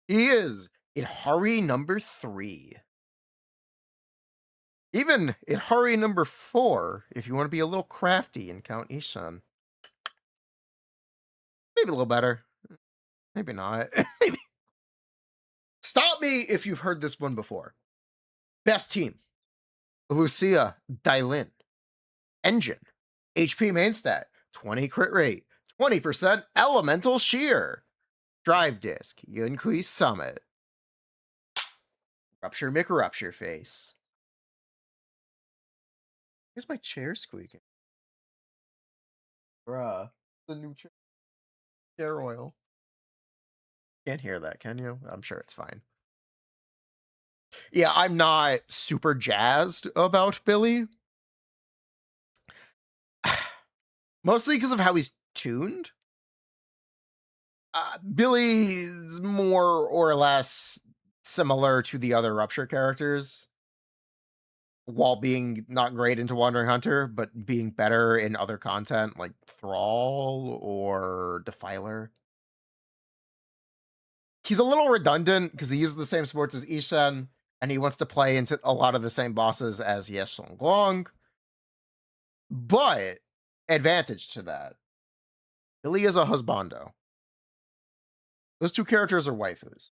He is Ihari number 3. Even Ihari number 4, if you want to be a little crafty and count Ishan. Maybe a little better. Maybe not. Maybe. Stop me if you've heard this one before. Best team. Lucia Dailin. Engine. HP main stat. 20 crit rate. 20% elemental shear. Drive disc. Yunkui summit. Rupture McRupture face. Here's my chair squeaking. Bruh. The new chair oil. Can't hear that, can you? I'm sure it's fine. Yeah, I'm not super jazzed about Billy. Mostly because of how he's tuned. Billy's more or less similar to the other Rupture characters, while being not great into Wandering Hunter, but being better in other content like Thrall or Defiler. He's a little redundant because he uses the same sports as Ishan, and he wants to play into a lot of the same bosses as Ye Guang. But advantage to that, Billy is a husbando. Those two characters are waifus.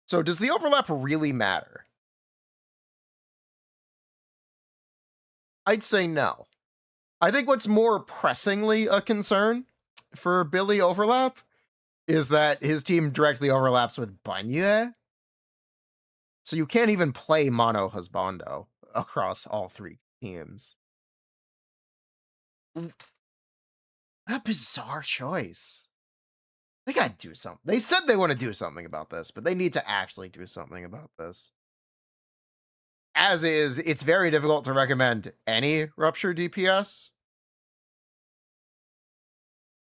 So does the overlap really matter? I'd say no. I think what's more pressingly a concern for Billy overlap is that his team directly overlaps with Banye. So you can't even play mono husbando across all three teams. What a bizarre choice. They gotta do something. They said they want to do something about this, but they need to actually do something about this. As is, it's very difficult to recommend any Rupture DPS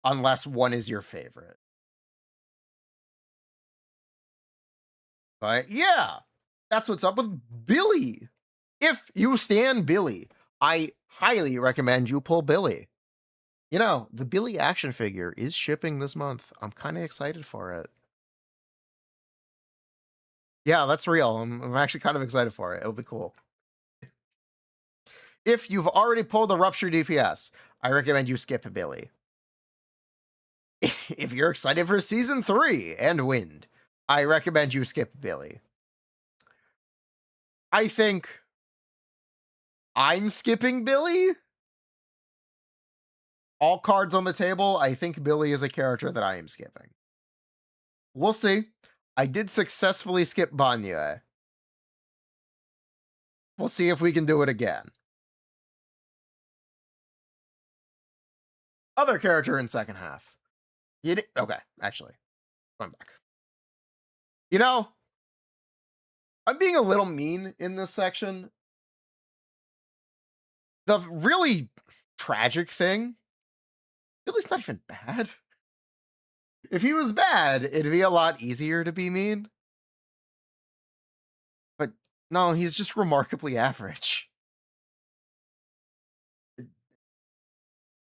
unless one is your favorite. But yeah, that's what's up with Billy. If you stand Billy, I highly recommend you pull Billy. You know, the Billy action figure is shipping this month. I'm kind of excited for it. Yeah, that's real. I'm actually kind of excited for it. It'll be cool. If you've already pulled the Rupture DPS, I recommend you skip Billy. If you're excited for Season 3 and Wind, I recommend you skip Billy. I think I'm skipping Billy. All cards on the table, I think Billy is a character that I am skipping. We'll see. I did successfully skip Banye. We'll see if we can do it again. Other character in second half. Okay, actually, going back. You know, I'm being a little mean in this section. The really tragic thing, Billy's not even bad. If he was bad, it'd be a lot easier to be mean. But no, he's just remarkably average.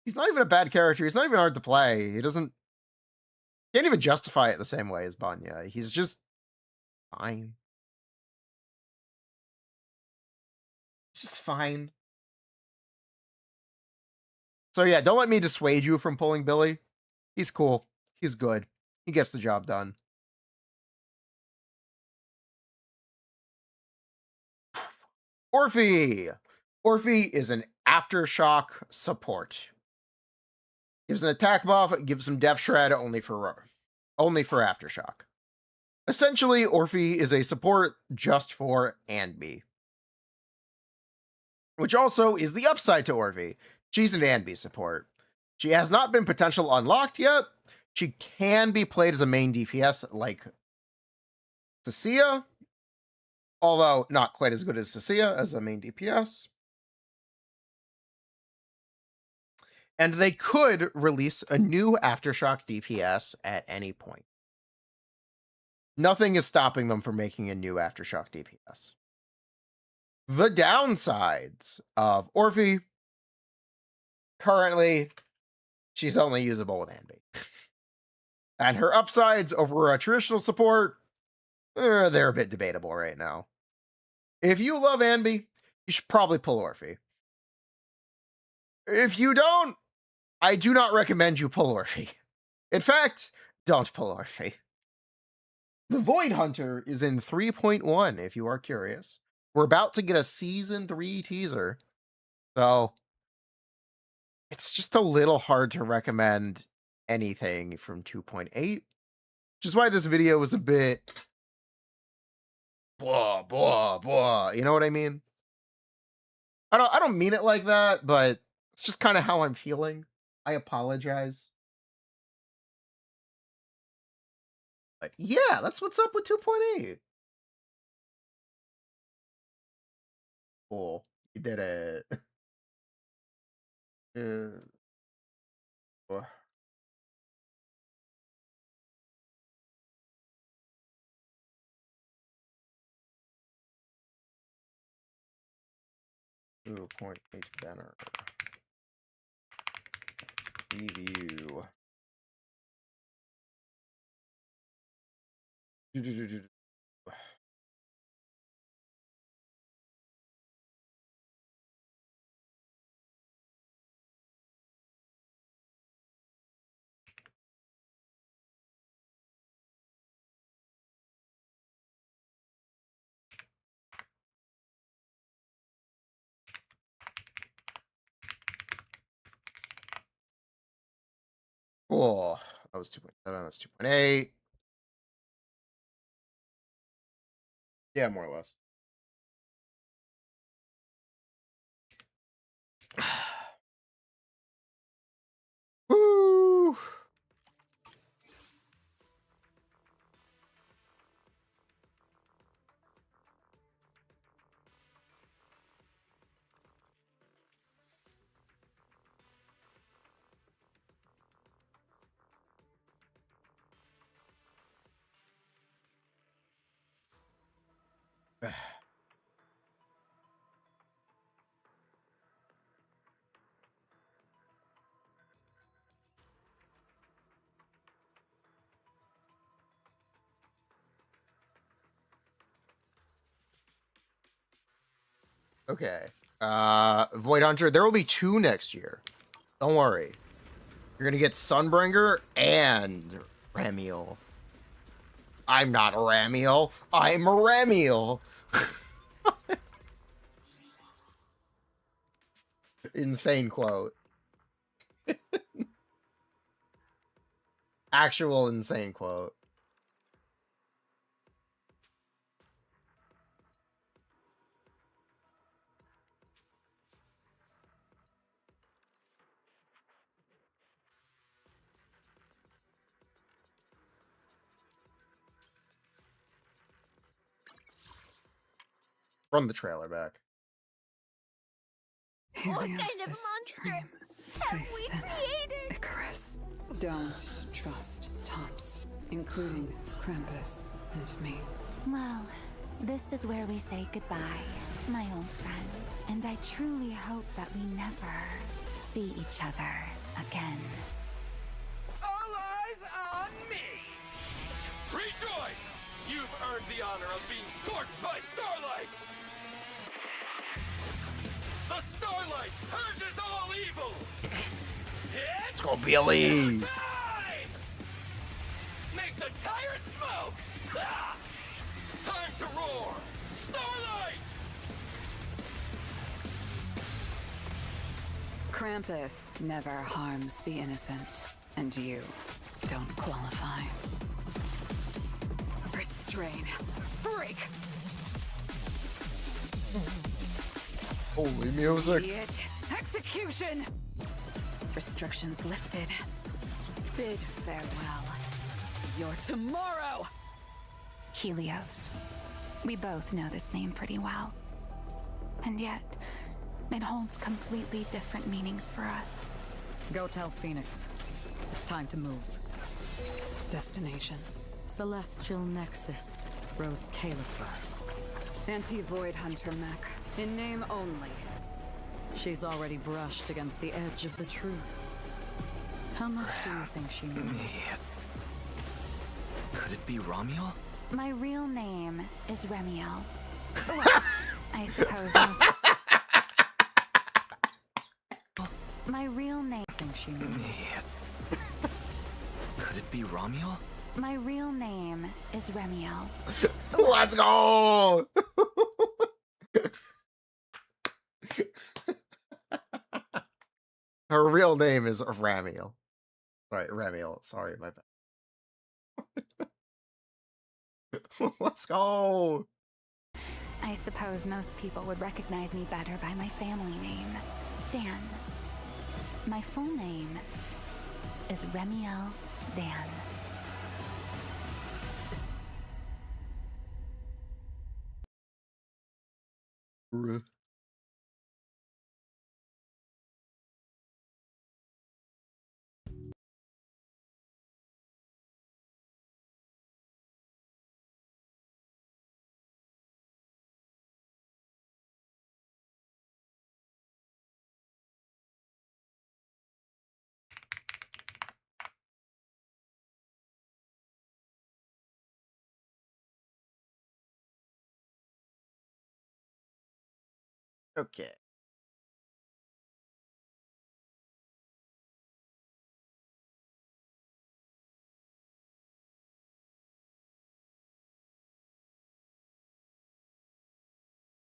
He's not even a bad character. He's not even hard to play. He can't even justify it the same way as Banya. He's just fine. It's just fine. So yeah, don't let me dissuade you from pulling Billy. He's cool. He's good. He gets the job done. Orphe. Orphe is an aftershock support. Gives an attack buff, gives some def shred only for aftershock. Essentially, Orphe is a support just for Anby. Which also is the upside to Orphe. She's an Anby support. She has not been potential unlocked yet. She can be played as a main DPS like Cecilia, although not quite as good as Cecilia as a main DPS. And they could release a new Aftershock DPS at any point. Nothing is stopping them from making a new Aftershock DPS. The downsides of Orphe. Currently, she's only usable with Anby. And her upsides over a traditional support, they're a bit debatable right now. If you love Anby, you should probably pull Orphe. If you don't, I do not recommend you pull Orphe. In fact, don't pull Orphe. The Void Hunter is in 3.1, if you are curious. We're about to get a Season 3 teaser. So, it's just a little hard to recommend anything from 2.8. Which is why this video was a bit blah, blah, blah. You know what I mean? I don't mean it like that, but it's just kind of how I'm feeling. I apologize. But yeah, that's what's up with 2.8. Cool. You did it. Uh, 2.8 banner. Review. Cool. That was 2.7. That's 2.8. Yeah, more or less. Woo! Okay. Void Hunter, there will be 2 next year. Don't worry. You're gonna get Sunbringer and Ramiel. I'm not Ramiel. I'm Ramiel. Insane quote. Actual insane quote. Run the trailer back. What kind of Helios's monster dream, have faith we in created? Icarus. Don't trust tops, including Krampus and me. Well, this is where we say goodbye, my old friend. And I truly hope that we never see each other again. All eyes on me! Rejoice! You've earned the honor of being scorched by starlight! The starlight purges all evil! Let's go, Billy! Time! Make the tires smoke! Ah! Time to roar! Starlight! Krampus never harms the innocent, and you don't qualify. Restrain. Freak! Holy music. Idiot. Execution! Restrictions lifted. Bid farewell to your tomorrow! Helios. We both know this name pretty well. And yet, it holds completely different meanings for us. Go tell Phoenix. It's time to move. Destination. Celestial Nexus. Rose Califer. Anti-Void Hunter mech. In name only. She's already brushed against the edge of the truth. How much do you think she knows? Could it be Ramiel? My real name is Ramiel. Well, I suppose most... My real name... Think she knows? Could it be Ramiel? My real name is Ramiel. Let's go! Her real name is Ramiel. Sorry, Ramiel. Sorry, my bad. Let's go! I suppose most people would recognize me better by my family name, Dan. My full name is Ramiel Dan. Bruh. Okay.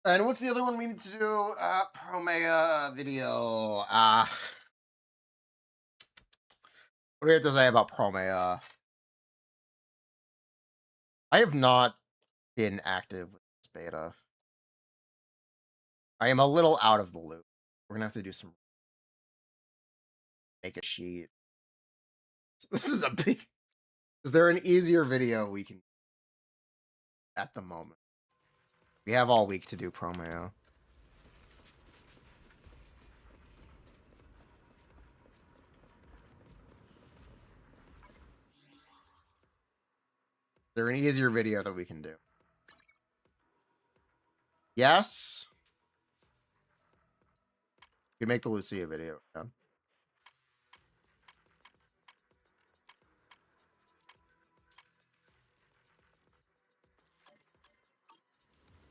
And what's the other one we need to do? Promea video. What do we have to say about Promea? I have not been active with this beta. I am a little out of the loop. We're gonna have to do some make a sheet. This is a big. Is there an easier video we can at the moment? We have all week to do Promeo. Is there an easier video that we can do? Yes. We can make the Lucia video. Yeah.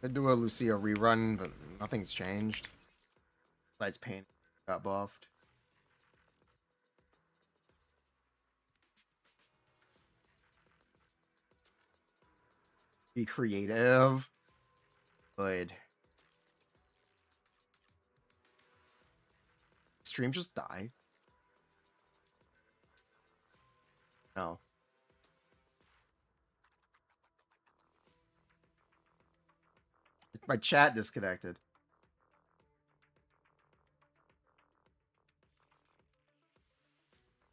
Could do a Lucia rerun, but nothing's changed. Besides paint got buffed. Be creative. Good. Stream just die? No. My chat disconnected.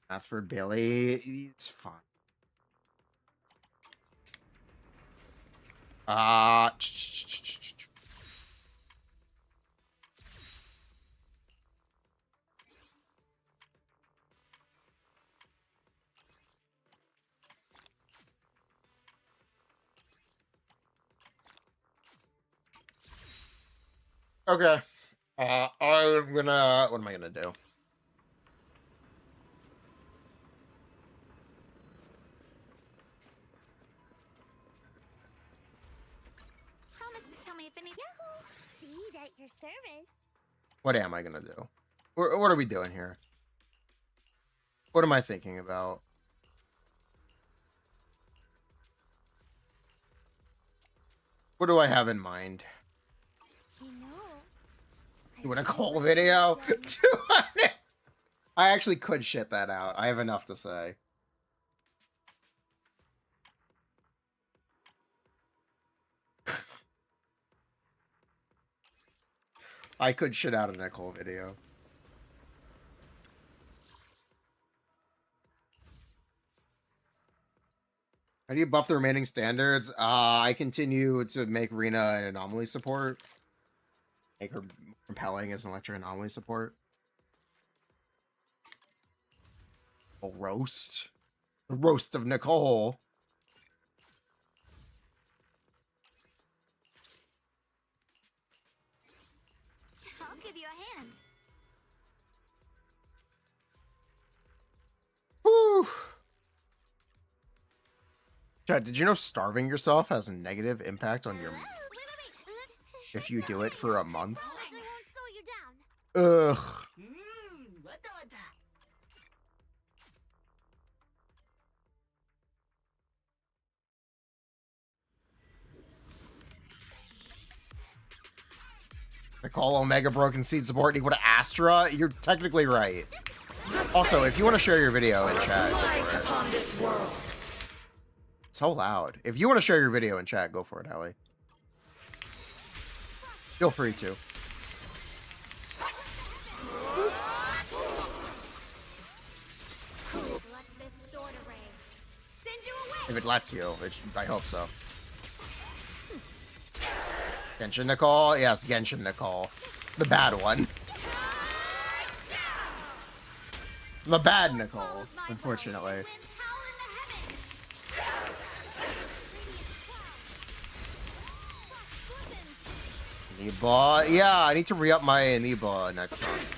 Math for Billy. It's fine. Okay. I'm gonna. What am I gonna do? Promise to tell me if any. Yahoo! See at your service. What am I gonna do? What are we doing here? What am I thinking about? What do I have in mind? You know. You want a call video? 200. I actually could shit that out. I have enough to say. I could shit out a Nicole video. How do you buff the remaining standards? I continue to make Rena an anomaly support. Make her compelling as an electric anomaly support. A roast. The roast of Nicole. I'll give you a hand. Whew. Chad, did you know starving yourself has a negative impact on your... Wait. If you do it for a month? Promise I won't slow you down. Ugh. I call Omega Broken Seed support equal to Astra? You're technically right. Also, if you want to share your video in chat, go for it. Upon this world. So loud. If you want to share your video in chat, go for it, Ellie. Feel free to. Let this sword array send you away. If it lets you, I hope so. Genshin Nicole? Yes, Genshin Nicole. The bad one. The bad Nicole, unfortunately. Niba? Yeah, I need to re-up my Niba next month.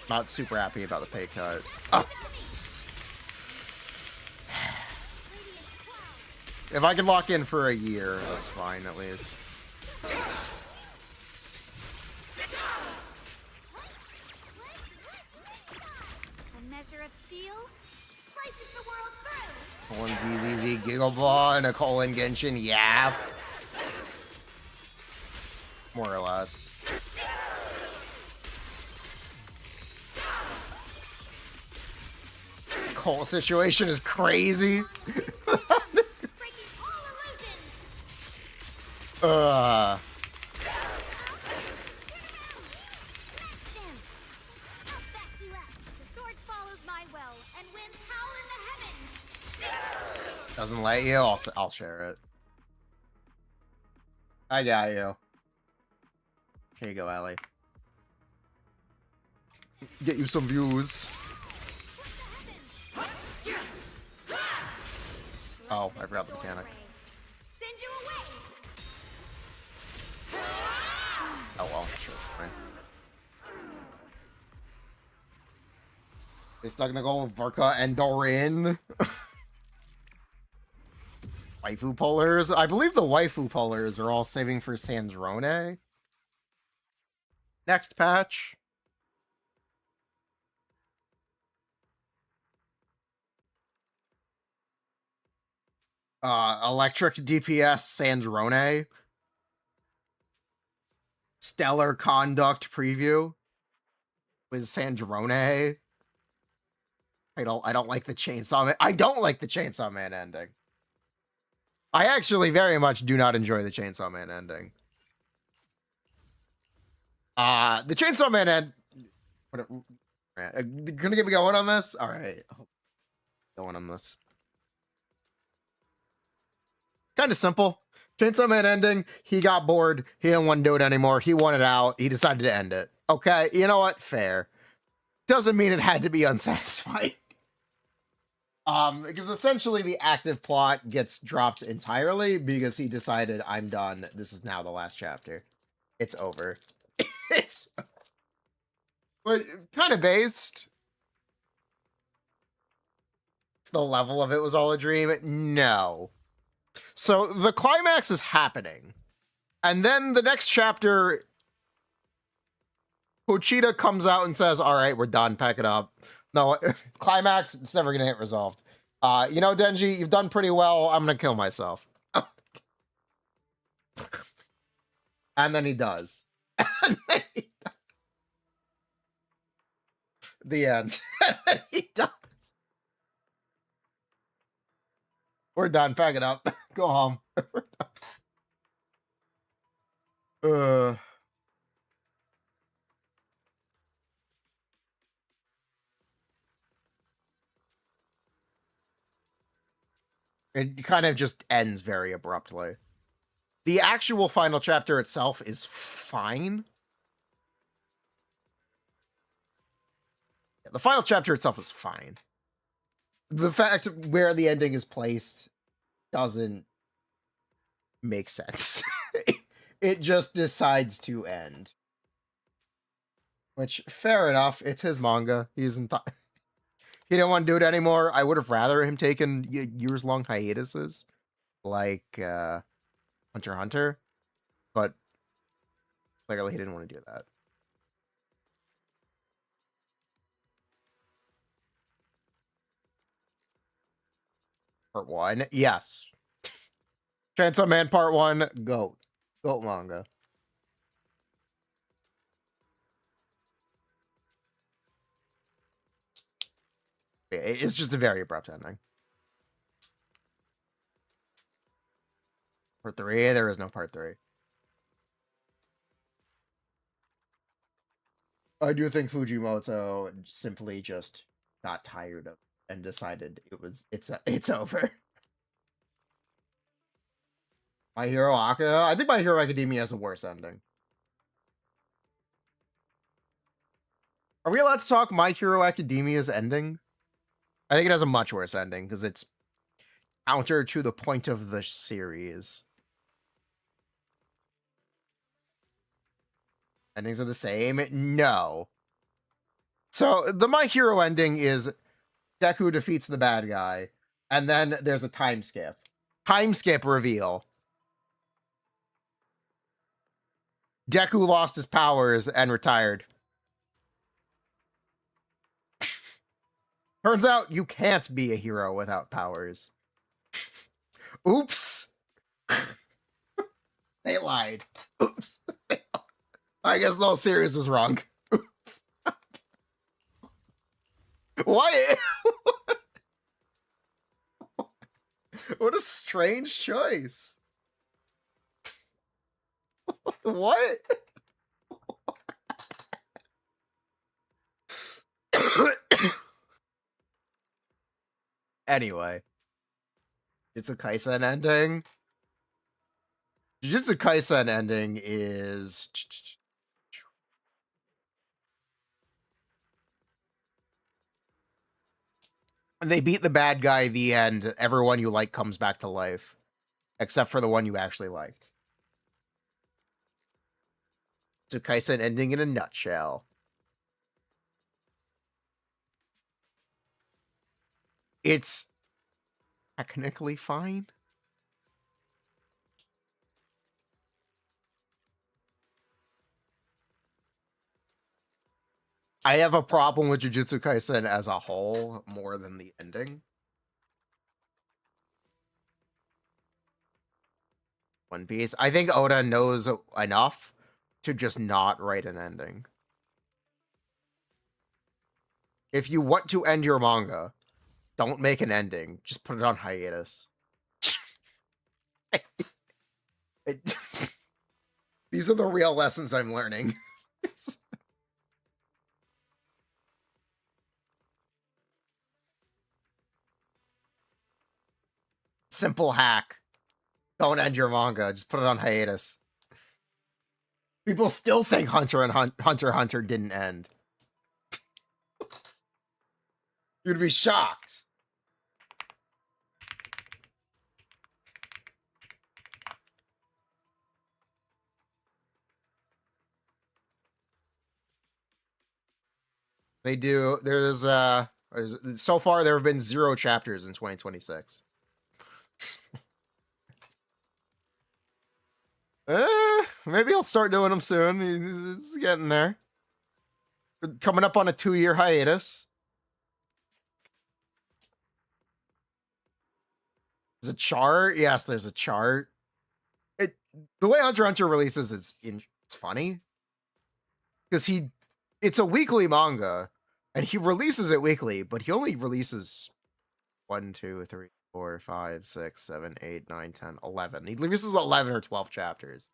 Not super happy about the pay cut. Oh. If I can lock in for a year, that's fine at least. A measure of steel slices the world through. One ZZZ Giggleball and a colon Genshin, yeah. More or less. The whole situation is crazy. Breaking all illusions. I'll back you up. The sword follows my will, and winds howl in the heavens. Doesn't let you? I'll share it. I got you. Here you go, Allie. Get you some views. Oh, I forgot the mechanic. Send you away. Oh well, sure, it's fine. They stuck in the goal with Varka and Dorin. Waifu pullers? I believe the waifu pullers are all saving for Sandrone. Next patch. Electric DPS Sandrone. Stellar Conduct preview with Sandrone. I don't like the Chainsaw Man. I don't like the Chainsaw Man ending. I actually very much do not enjoy the Chainsaw Man ending. The Chainsaw Man end. Gonna get me going on this? All right, going on this. Kind of simple. Chainsaw Man ending. He got bored. He didn't want to do it anymore. He wanted out. He decided to end it. Okay, you know what? Fair. Doesn't mean it had to be unsatisfying. Because essentially the active plot gets dropped entirely because he decided, I'm done. This is now the last chapter. It's over. It's but kind of based. The level of it was all a dream. No. So the climax is happening. And then the next chapter, Pochita comes out and says, all right, we're done. Pack it up. No, climax, it's never going to hit resolved. You know, Denji, you've done pretty well. I'm going to kill myself. And then he does. And then he does. The end. And then he does. We're done. Pack it up. Go home. It kind of just ends very abruptly. The actual final chapter itself is fine. The final chapter itself is fine. The fact where the ending is placed doesn't make sense. It just decides to end. Which, fair enough. It's his manga. He isn't. He didn't want to do it anymore. I would have rather him taken years-long hiatuses, like Hunter x Hunter, but clearly he didn't want to do that. Part 1, yes. Chainsaw Man Part 1, GOAT. GOAT manga. It's just a very abrupt ending. Part 3, there is no part 3. I do think Fujimoto simply just got tired of and decided it's over. My Hero Academia? I think My Hero Academia has a worse ending. Are we allowed to talk My Hero Academia's ending? I think it has a much worse ending because it's counter to the point of the series. Endings are the same? No. So the My Hero ending is Deku defeats the bad guy, and then there's a time skip reveal. Time skip reveal. Deku lost his powers and retired. Turns out you can't be a hero without powers. Oops. They lied. Oops. I guess the whole series was wrong. Oops. What? What a strange choice. What? Anyway. Jujutsu Kaisen ending. Jujutsu Kaisen ending is... They beat the bad guy, the end. Everyone you like comes back to life. Except for the one you actually liked. Jujutsu Kaisen ending in a nutshell. It's technically fine. I have a problem with Jujutsu Kaisen as a whole more than the ending. One Piece. I think Oda knows enough to just not write an ending. If you want to end your manga, don't make an ending. Just put it on hiatus. These are the real lessons I'm learning. Simple hack. Don't end your manga. Just put it on hiatus. People still think Hunter x Hunter didn't end. You'd be shocked. They do. So far there have been 0 chapters in 2026. Maybe I'll start doing them soon. It's getting there. Coming up on a 2-year hiatus. There's a chart. Yes, there's a chart. The way Hunter x Hunter releases, it's funny because it's a weekly manga, and he releases it weekly, but he only releases 1, 2, 3, 4, 5, 6, 7, 8, 9, 10, 11. He releases 11 or 12 chapters.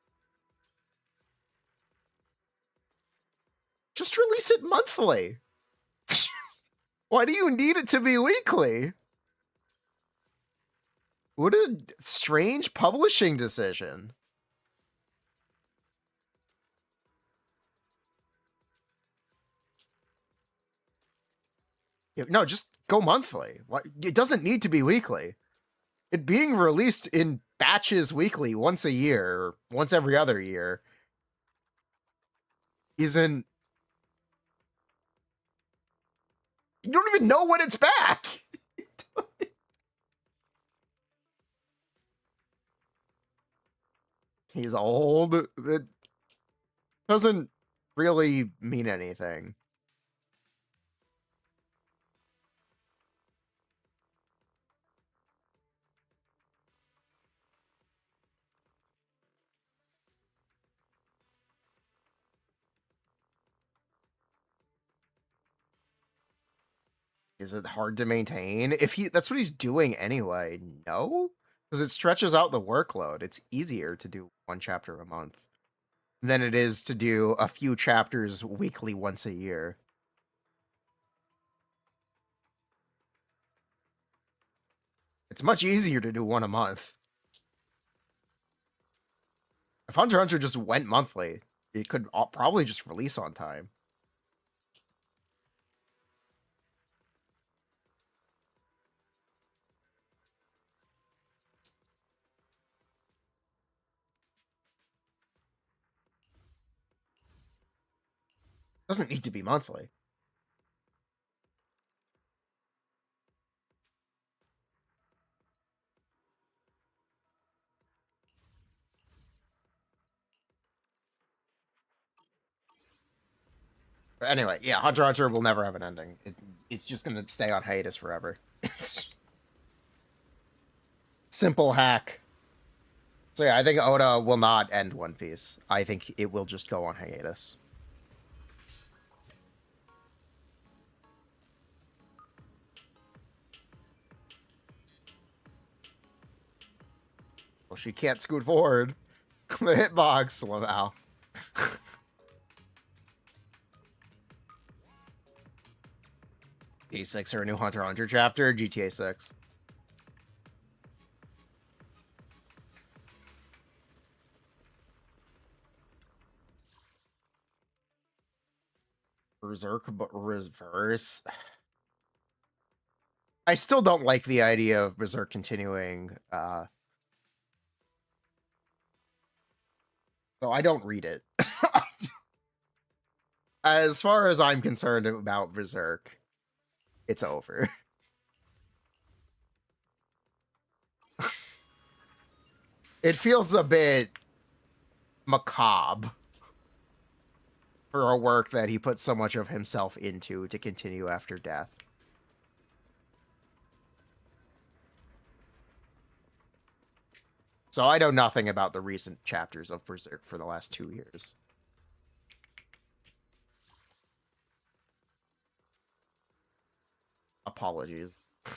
Just release it monthly. Why do you need it to be weekly? What a strange publishing decision. No, just go monthly. It doesn't need to be weekly. It being released in batches weekly once a year, or once every other year, isn't... You don't even know when it's back! He's old. It doesn't really mean anything. Is it hard to maintain? That's what he's doing anyway, no? Because it stretches out the workload. It's easier to do 1 chapter a month than it is to do a few chapters weekly once a year. It's much easier to do 1 a month. If Hunter x Hunter just went monthly, it could probably just release on time. Doesn't need to be monthly. But anyway, yeah, Hunter x Hunter will never have an ending. It's just gonna stay on hiatus forever. Simple hack. So yeah, I think Oda will not end One Piece. I think it will just go on hiatus. Well, she can't scoot forward. The hitbox somehow. P6 or a new Hunter x Hunter chapter, GTA 6. Berserk, but reverse. I still don't like the idea of Berserk continuing. So I don't read it. As far as I'm concerned about Berserk, it's over. It feels a bit macabre for a work that he put so much of himself into to continue after death. So I know nothing about the recent chapters of Berserk for the last 2 years. Apologies. Oh,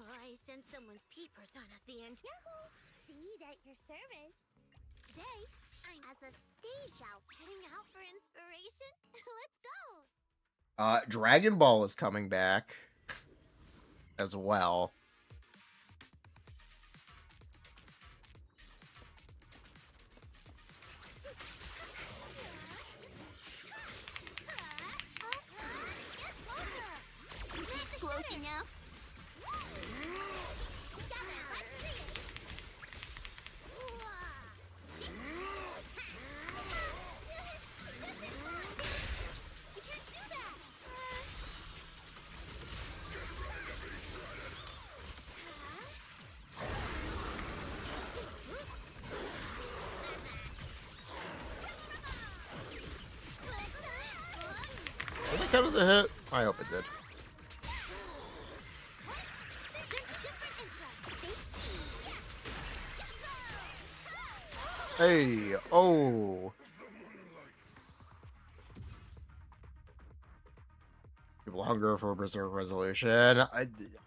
I sense someone's peepers on us. The end. Yahoo! See that your service. Today, I'm as a stage out, heading out for inspiration. Let's go. Dragon Ball is coming back as well. Close enough. Did that count as a hit? I hope it did. Hey, oh. People hunger for a Berserk resolution.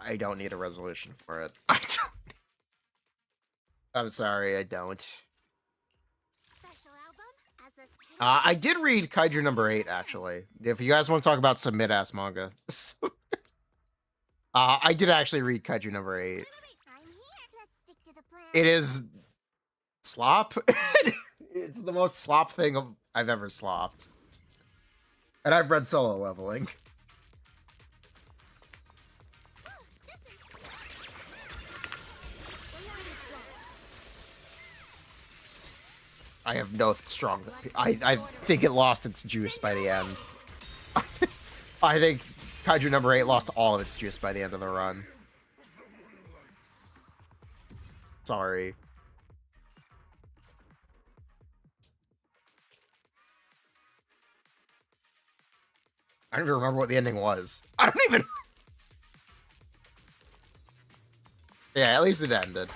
I don't need a resolution for it. I don't. I'm sorry, I don't. I did read Kaiju number 8, actually. If you guys want to talk about some mid-ass manga. I did actually read Kaiju number 8. It is slop. It's the most slop thing I've ever slopped. And I've read Solo Leveling. I have no strong... I think it lost its juice by the end. I think Kaiju number 8 lost all of its juice by the end of the run. Sorry. I don't even remember what the ending was. I don't even... Yeah, at least it ended.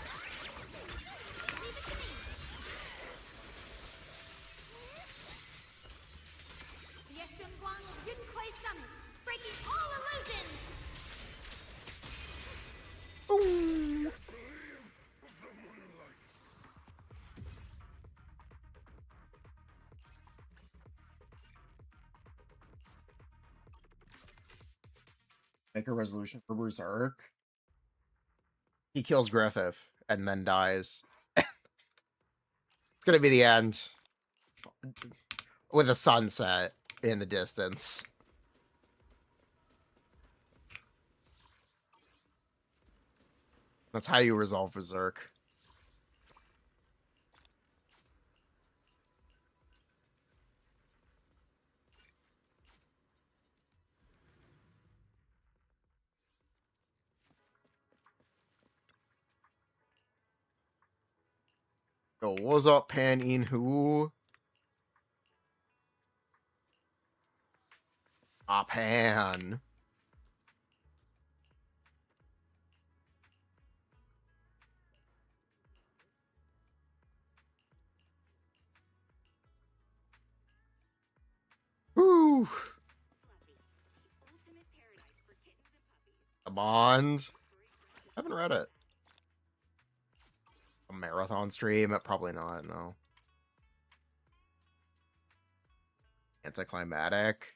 Boom. Make a resolution for Berserk. He kills Griffith and then dies. It's gonna be the end. With a sunset in the distance. That's how you resolve Berserk. Yo, what's up, Pan In Who? Ah, Pan. Whew. A Bond. I haven't read it. A marathon stream? Probably not, no. Anticlimactic.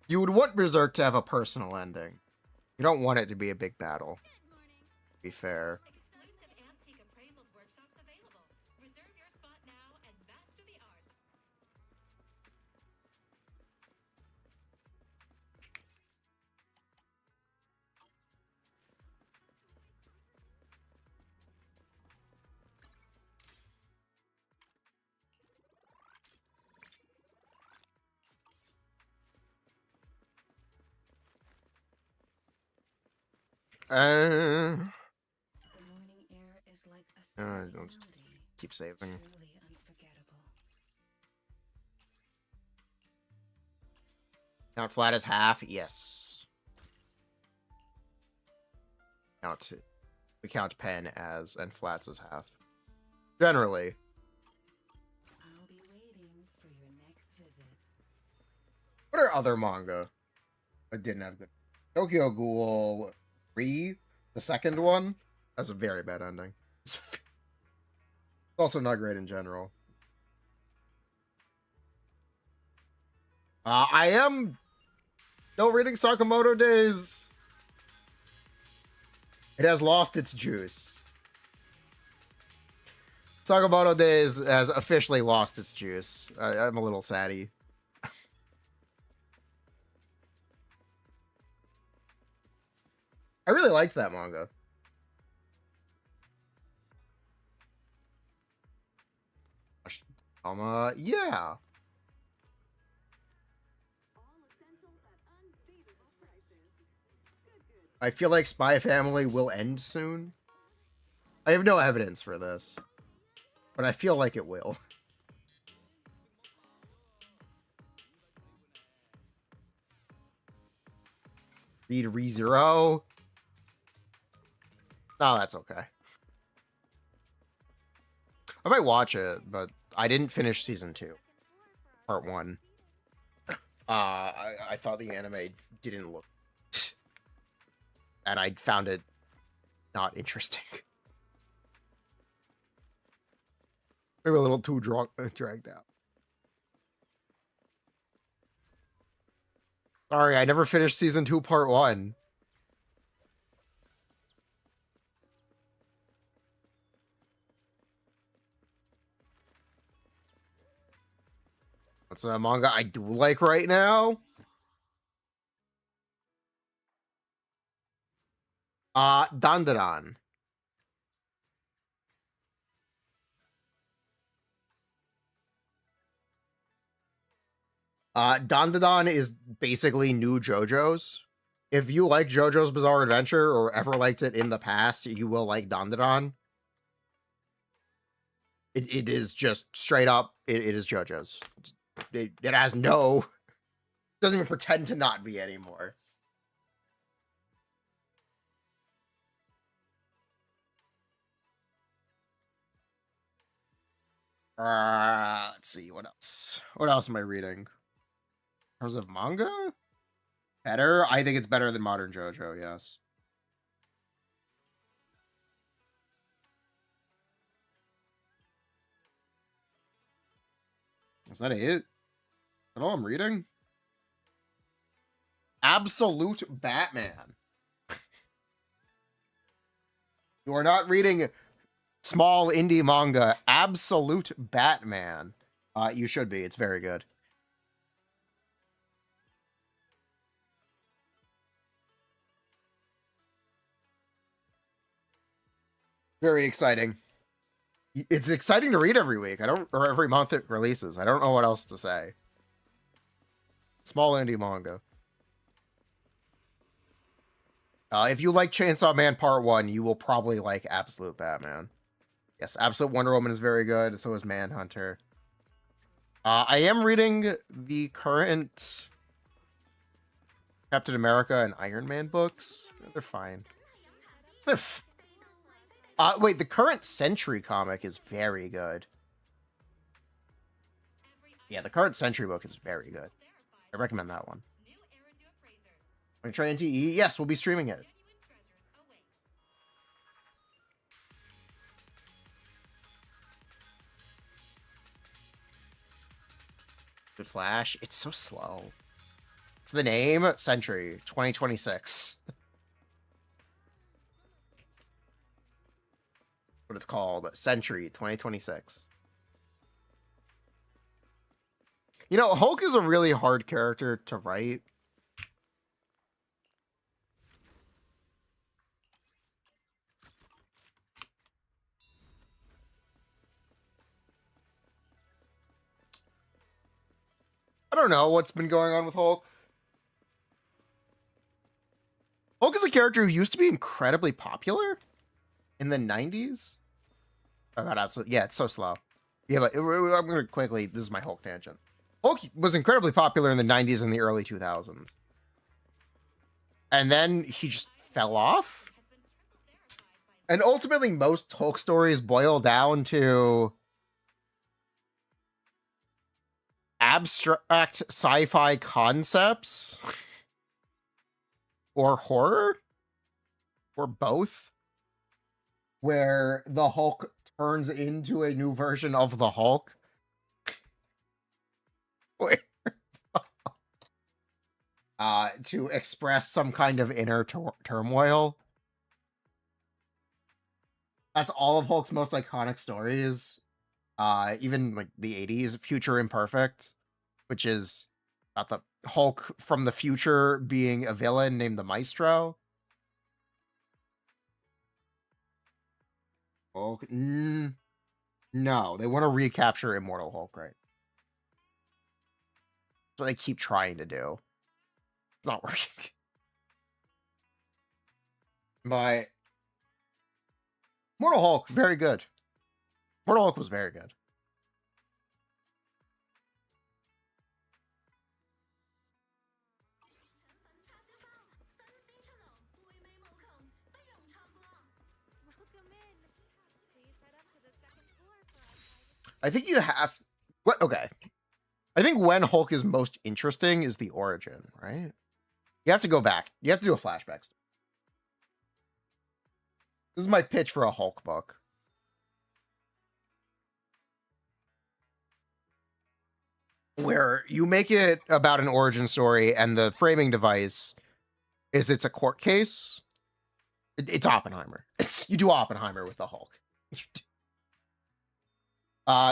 You would want Berserk to have a personal ending. You don't want it to be a big battle. To be fair. Exclusive antique appraisals workshops available. Reserve your spot now and master the art. Uh, The morning air is like a don't melody, keep saving. truly unforgettable. Count flat as half? Yes. We count pen as and flats as half. Generally. I'll be waiting for your next visit. What are other manga I didn't have good? Tokyo Ghoul 3, the second one, has a very bad ending. It's also not great in general. I am still reading Sakamoto Days. It has lost its juice. Sakamoto Days has officially lost its juice. I'm a little saddy. I really liked that manga. Yeah. I feel like Spy Family will end soon. I have no evidence for this, but I feel like it will. Read ReZero. No, that's okay. I might watch it, but I didn't finish season 2, part 1. I thought the anime didn't look, and I found it not interesting. Maybe a little too dragged out. Sorry, I never finished season 2, part 1. What's a manga I do like right now? Dandadan. Dandadan is basically new JoJo's. If you like JoJo's Bizarre Adventure or ever liked it in the past, you will like Dandadan. It is just straight up, it is JoJo's. It has no, doesn't even pretend to not be anymore. Let's see, what else? What else am I reading? In terms of manga? Better? I think it's better than Modern JoJo, yes. Is that it? Is that all I'm reading? Absolute Batman. You are not reading small indie manga. Absolute Batman. You should be. It's very good. Very exciting. It's exciting to read every week. Or every month it releases. I don't know what else to say. Small indie manga. If you like Chainsaw Man Part 1, you will probably like Absolute Batman. Yes, Absolute Wonder Woman is very good. So is Manhunter. I am reading the current Captain America and Iron Man books. They're fine. Wait, the current Sentry comic is very good. Yeah, the current Sentry book is very good. I recommend that one. Want to try NTE? Yes, we'll be streaming it. Good Flash. It's so slow. It's the name Sentry 2026. What it's called, Sentry 2026. You know, Hulk is a really hard character to write. I don't know what's been going on with Hulk. Hulk is a character who used to be incredibly popular in the 90s. Oh god, absolutely. Yeah, it's so slow. Yeah, but I'm gonna quickly. This is my Hulk tangent. Hulk was incredibly popular in the 90s and the early 2000s. And then he just fell off. And ultimately, most Hulk stories boil down to abstract sci-fi concepts or horror or both, where the Hulk turns into a new version of the Hulk. To express some kind of inner turmoil. That's all of Hulk's most iconic stories. Even like the 80s, Future Imperfect, which is about the Hulk from the future being a villain named the Maestro. Hulk? No, they want to recapture Immortal Hulk, right? That's what they keep trying to do. It's not working. But Immortal Hulk, very good. Immortal Hulk was very good. I think you have. What? Okay. I think when Hulk is most interesting is the origin, right? You have to go back. You have to do a flashback. This is my pitch for a Hulk book. Where you make it about an origin story, and the framing device is it's a court case. It's Oppenheimer. You do Oppenheimer with the Hulk.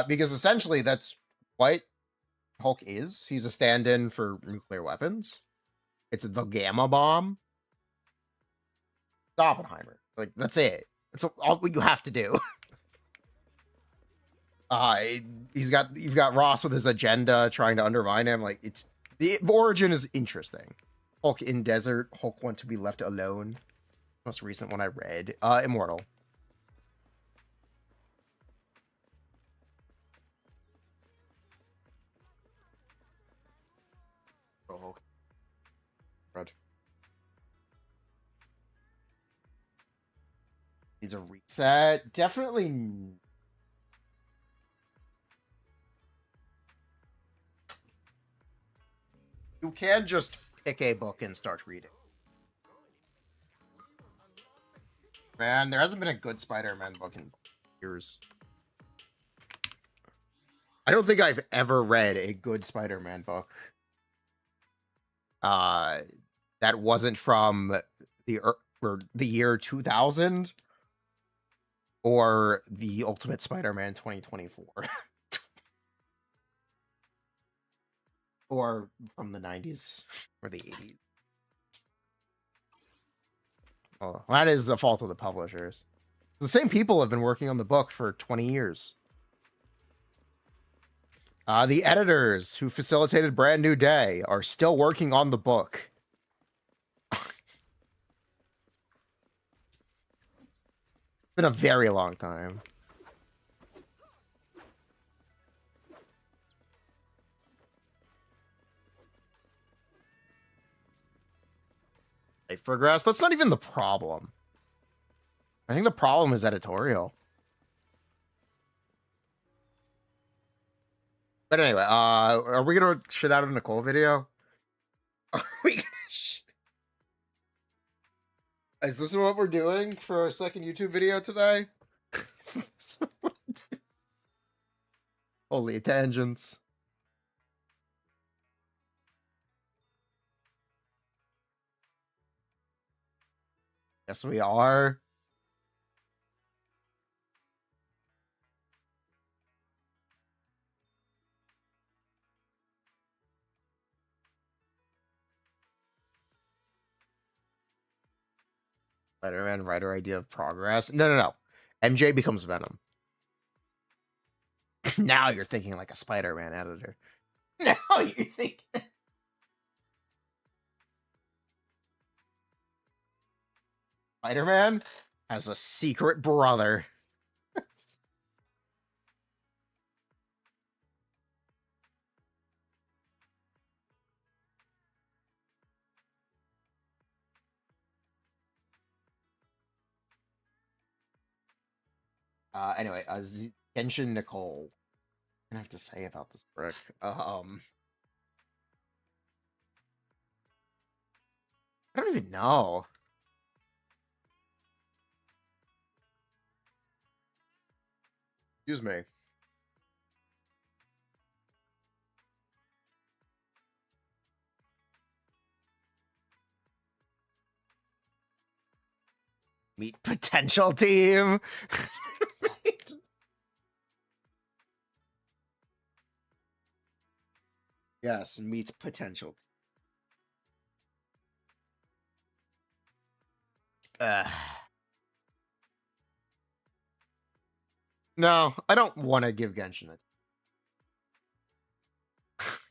Because essentially that's what Hulk is. He's a stand-in for nuclear weapons. It's the gamma bomb. It's Oppenheimer. Like, that's it. That's all you have to do. You've got Ross with his agenda trying to undermine him. Like, it's the origin is interesting. Hulk in desert. Hulk want to be left alone. Most recent one I read. Immortal. Oh, Red. Needs a reset. Definitely. You can just pick a book and start reading. Man, there hasn't been a good Spider-Man book in years. I don't think I've ever read a good Spider-Man book. That wasn't from the year 2000 or the Ultimate Spider-Man 2024. Or from the 90s or the 80s. Oh, that is a fault of the publishers. The same people have been working on the book for 20 years. The editors who facilitated Brand New Day are still working on the book. Been a very long time. Fight for grass. That's not even the problem. I think the problem is editorial. But anyway, are we gonna shit out a Nicole video? Are we gonna Is this what we're doing for our second YouTube video today? Is this what we're doing? Holy tangents. Yes, we are. Spider-Man writer idea of progress. No. MJ becomes Venom. Now you're thinking like a Spider-Man editor. Now you're thinking. Spider-Man has a secret brother. Anyway, Genshin Nicole. What do I have to say about this brick? I don't even know. Excuse me. Meet potential team. Yes, meet potential. No, I don't want to give Genshin it.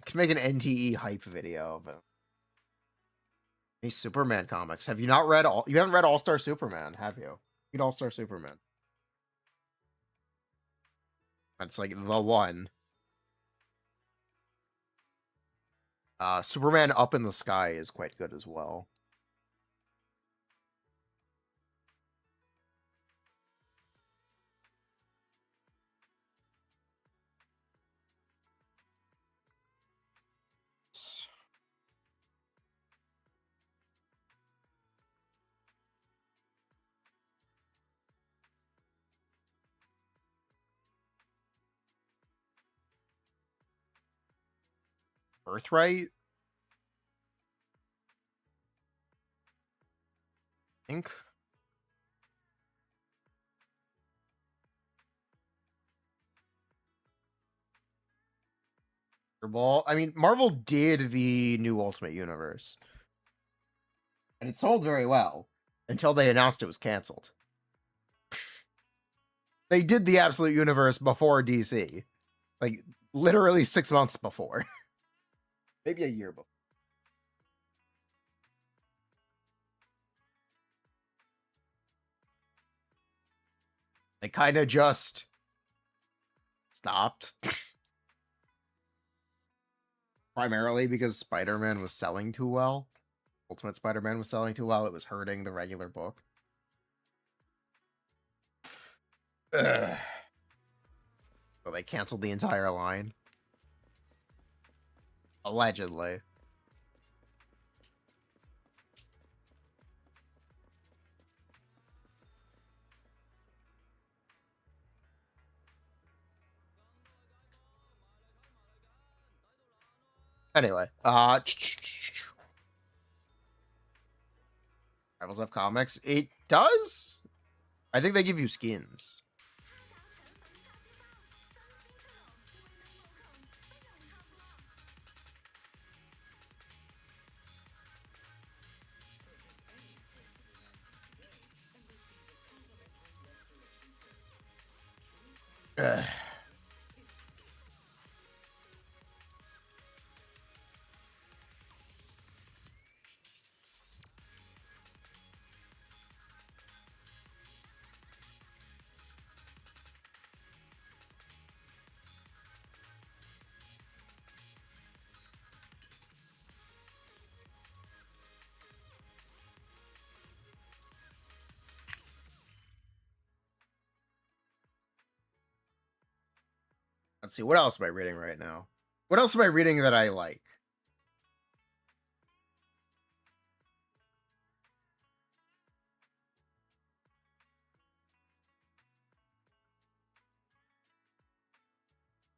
Could make an NTE hype video, but these Superman comics. Have you not read all? You haven't read All Star Superman, have you? Read All Star Superman. That's like the one. Superman Up in the Sky is quite good as well. Birthright? I think. Ball. I mean, Marvel did the new Ultimate Universe. And it sold very well until they announced it was canceled. They did the Absolute Universe before DC. Like, literally 6 months before. Maybe a year before. They kind of just stopped. Primarily because Spider-Man was selling too well. Ultimate Spider-Man was selling too well. It was hurting the regular book. Ugh. So they canceled the entire line. Allegedly. Anyway, Rivals of Comics. It does? I think they give you skins. Ugh. Let's see, what else am I reading right now? What else am I reading that I like?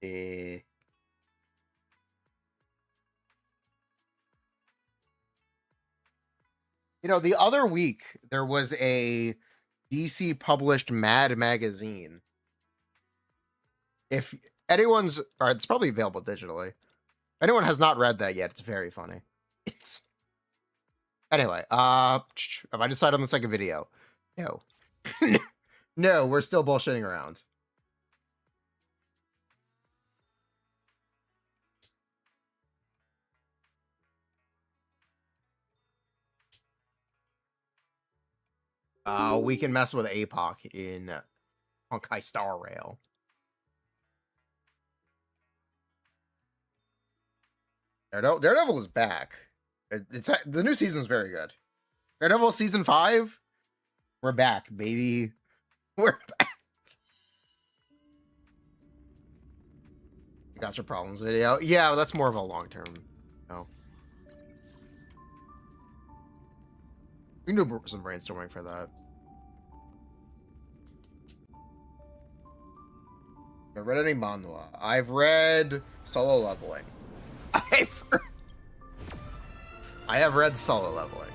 You know, the other week there was a DC published Mad magazine. If anyone's, all right, it's probably available digitally. If anyone has not read that yet, it's very funny. It's anyway. Have I decided on the second video? No, no, we're still bullshitting around. We can mess with APOC in Honkai Star Rail. Daredevil is back. It's the new season's very good. Daredevil season 5. We're back, baby. We're back. Gotcha problems video. Yeah, that's more of a long term. No. We can do some brainstorming for that. Have read any manhwa? I've read Solo Leveling. I have read Solo Leveling.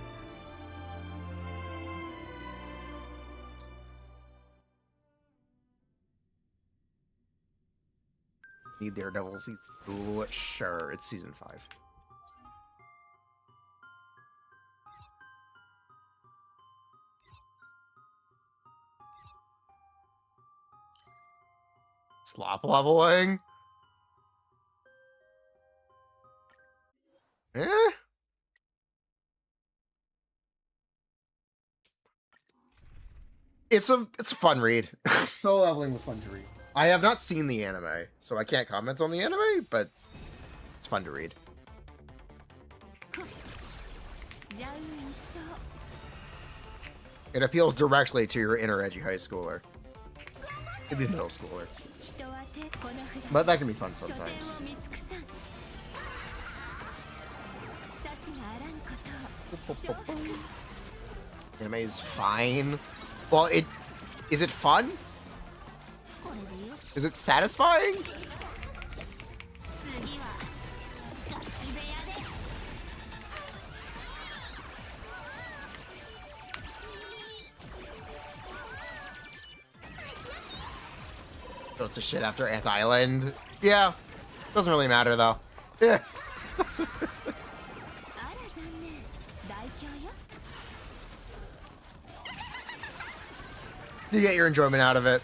Need Daredevil season? Ooh, sure. It's season 5. Slop leveling? Eh? It's a fun read. Solo Leveling was fun to read. I have not seen the anime, so I can't comment on the anime, but it's fun to read. It appeals directly to your inner edgy high schooler. Maybe middle schooler. But that can be fun sometimes. Anime is fine. Well, is it fun? Is it satisfying? Goes to shit after Ant Island. Yeah. Doesn't really matter though. Yeah. You get your enjoyment out of it.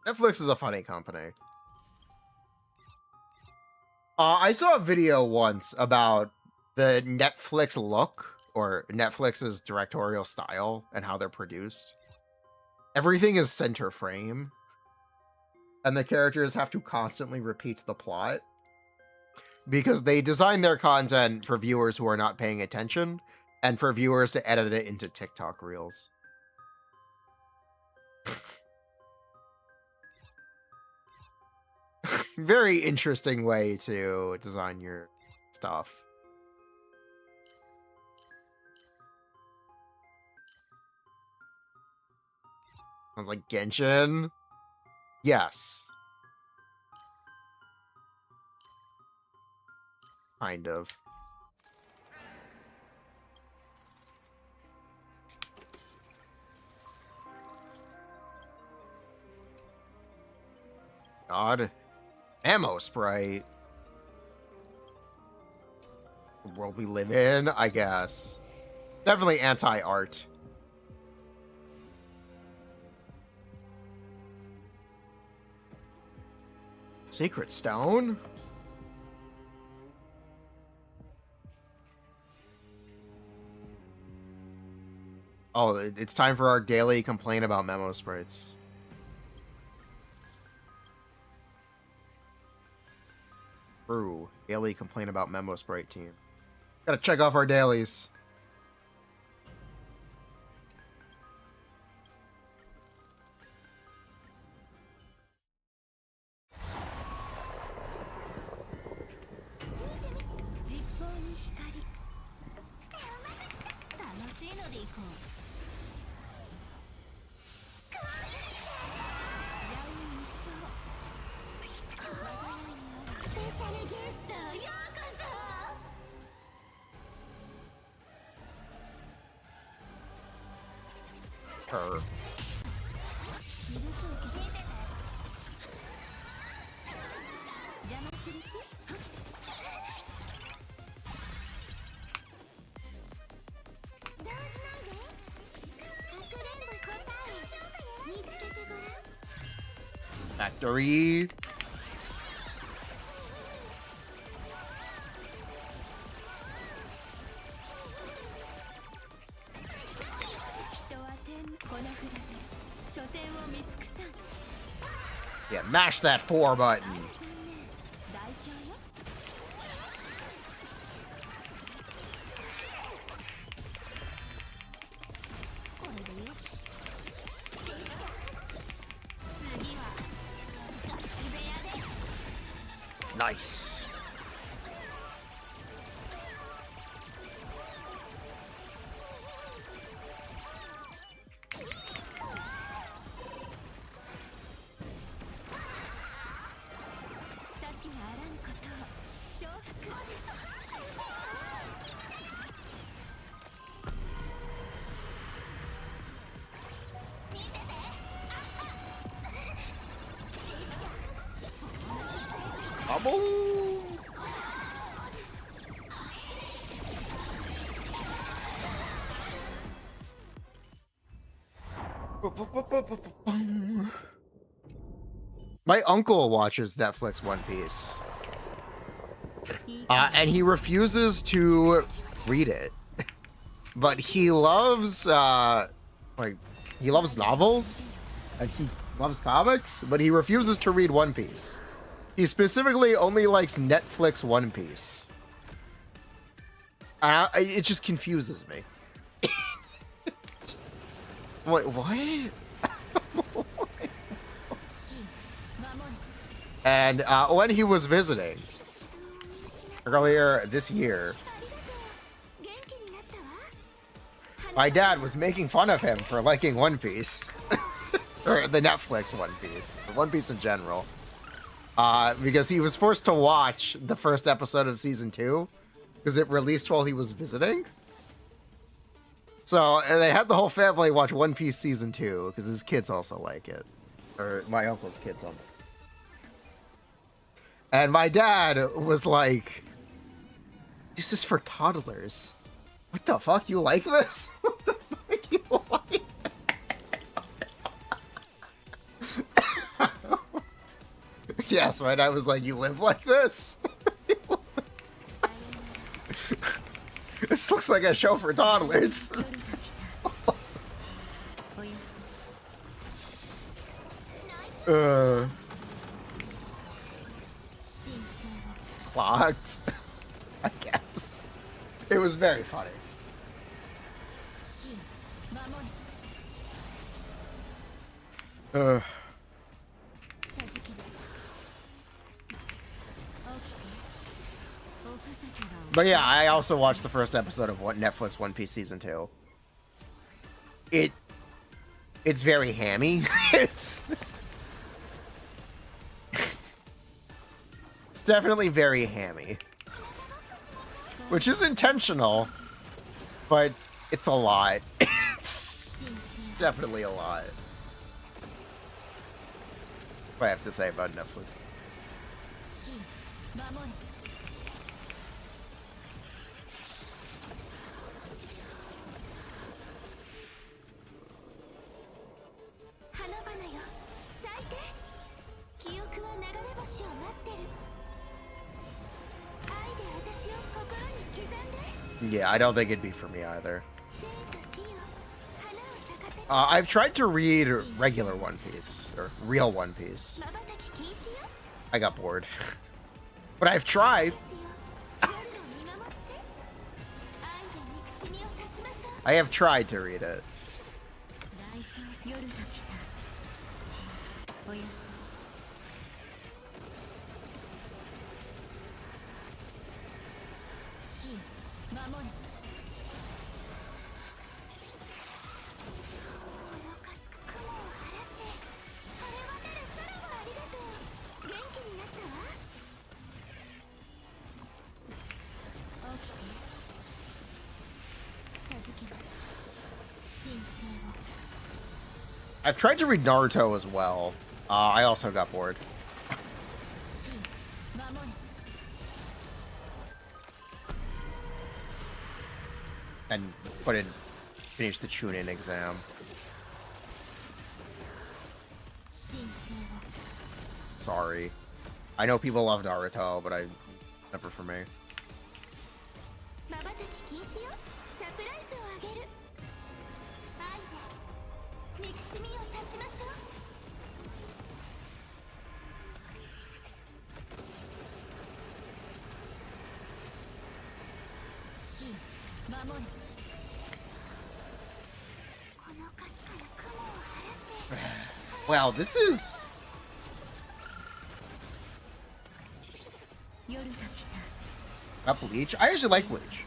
Netflix is a funny company. I saw a video once about the Netflix look, or Netflix's directorial style, and how they're produced. Everything is center frame, and the characters have to constantly repeat the plot, because they design their content for viewers who are not paying attention, and for viewers to edit it into TikTok reels. Very interesting way to design your stuff. Sounds like Genshin. Yes. Kind of. God. Ammo sprite. The world we live in, I guess. Definitely anti-art. Secret Stone? Oh, it's time for our daily complaint about memo sprites. True. Daily complaint about memo sprite team. Gotta check off our dailies. Her. Factory. Yeah, mash that 4 button. Nice. Bubble. My uncle watches Netflix One Piece. And he refuses to read it. But he loves, he loves novels. And he loves comics. But he refuses to read One Piece. He specifically only likes Netflix One Piece. It just confuses me. Wait, what? And when he was visiting earlier this year, my dad was making fun of him for liking One Piece. Or the Netflix One Piece. Or One Piece in general. Because he was forced to watch the first episode of season 2 because it released while he was visiting. So they had the whole family watch One Piece season 2 because his kids also like it, or my uncle's kids also. And my dad was like, "This is for toddlers. What the fuck? You like this? What the fuck you like?" Yes, my dad was like, "You live like this? This looks like a show for toddlers." Locked, I guess. It was very funny. But yeah, I also watched the first episode of Netflix One Piece season 2. It's very hammy. It's definitely very hammy, which is intentional, but it's a lot. It's definitely a lot. What I have to say about Netflix. Yeah, I don't think it'd be for me either. I've tried to read regular One Piece, or real One Piece. I got bored. But I've tried. I have tried to read it. I've tried to read Naruto as well. I also got bored. And finish the Chunin exam. Sorry. I know people love Naruto, but never for me. Wow, this is... Not Bleach? I actually like Bleach.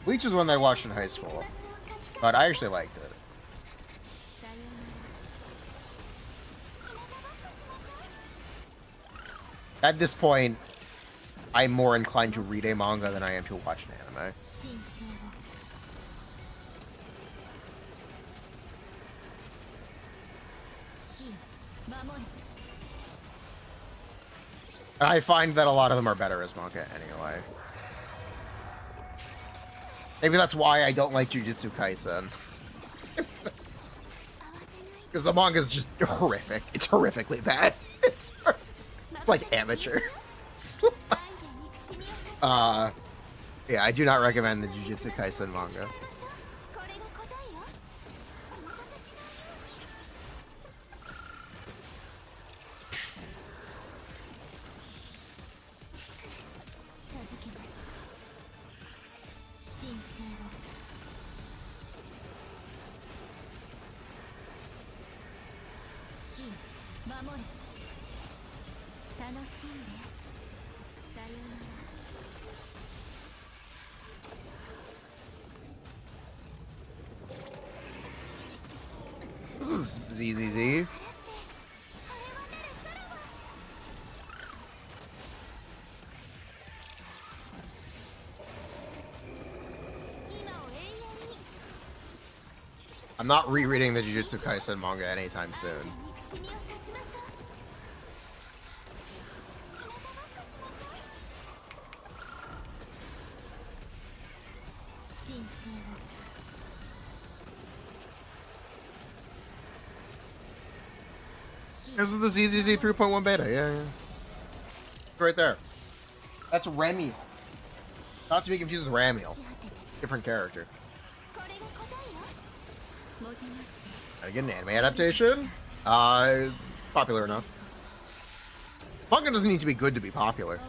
Bleach is one that I watched in high school. But I actually liked it. At this point, I'm more inclined to read a manga than I am to watch an anime. And I find that a lot of them are better as manga anyway. Maybe that's why I don't like Jujutsu Kaisen. Because the manga is just horrific. It's horrifically bad. It's like amateur. Yeah, I do not recommend the Jujutsu Kaisen manga. This is ZZZ. I'm not rereading the Jujutsu Kaisen manga anytime soon. This is the ZZZ 3.1 beta, yeah. Right there. That's Remy. Not to be confused with Ramiel. Different character. Gotta get an anime adaptation. Popular enough. Manga doesn't need to be good to be popular.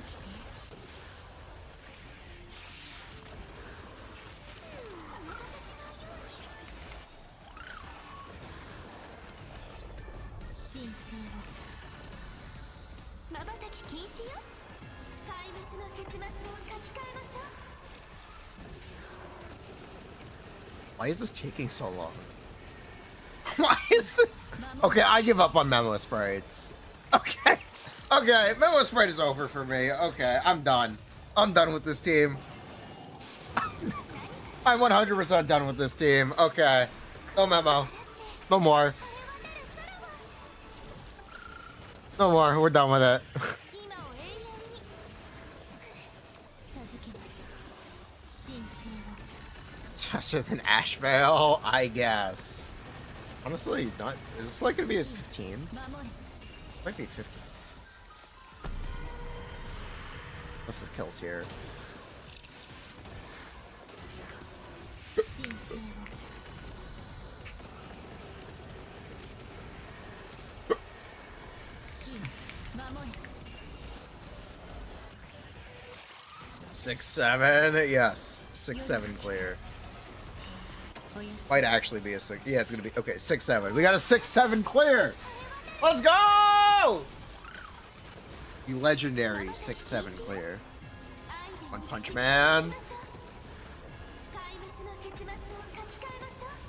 Why is this taking so long? Why is this? Okay, I give up on Memo Sprites. Okay. Okay, Memo Sprite is over for me. Okay, I'm done. I'm done with this team. I'm 100% done with this team. Okay. No Memo. No more. No more. We're done with it. Faster than Ashvale, I guess. Honestly, not. Is this like gonna be a 15? Might be 15. This is kills here. Six, 7, yes. 6, 7 clear. Might actually be a 6. Yeah, it's gonna be okay. 6, 7. We got a 6, 7 clear. Let's go! The legendary 6, 7 clear. One Punch Man.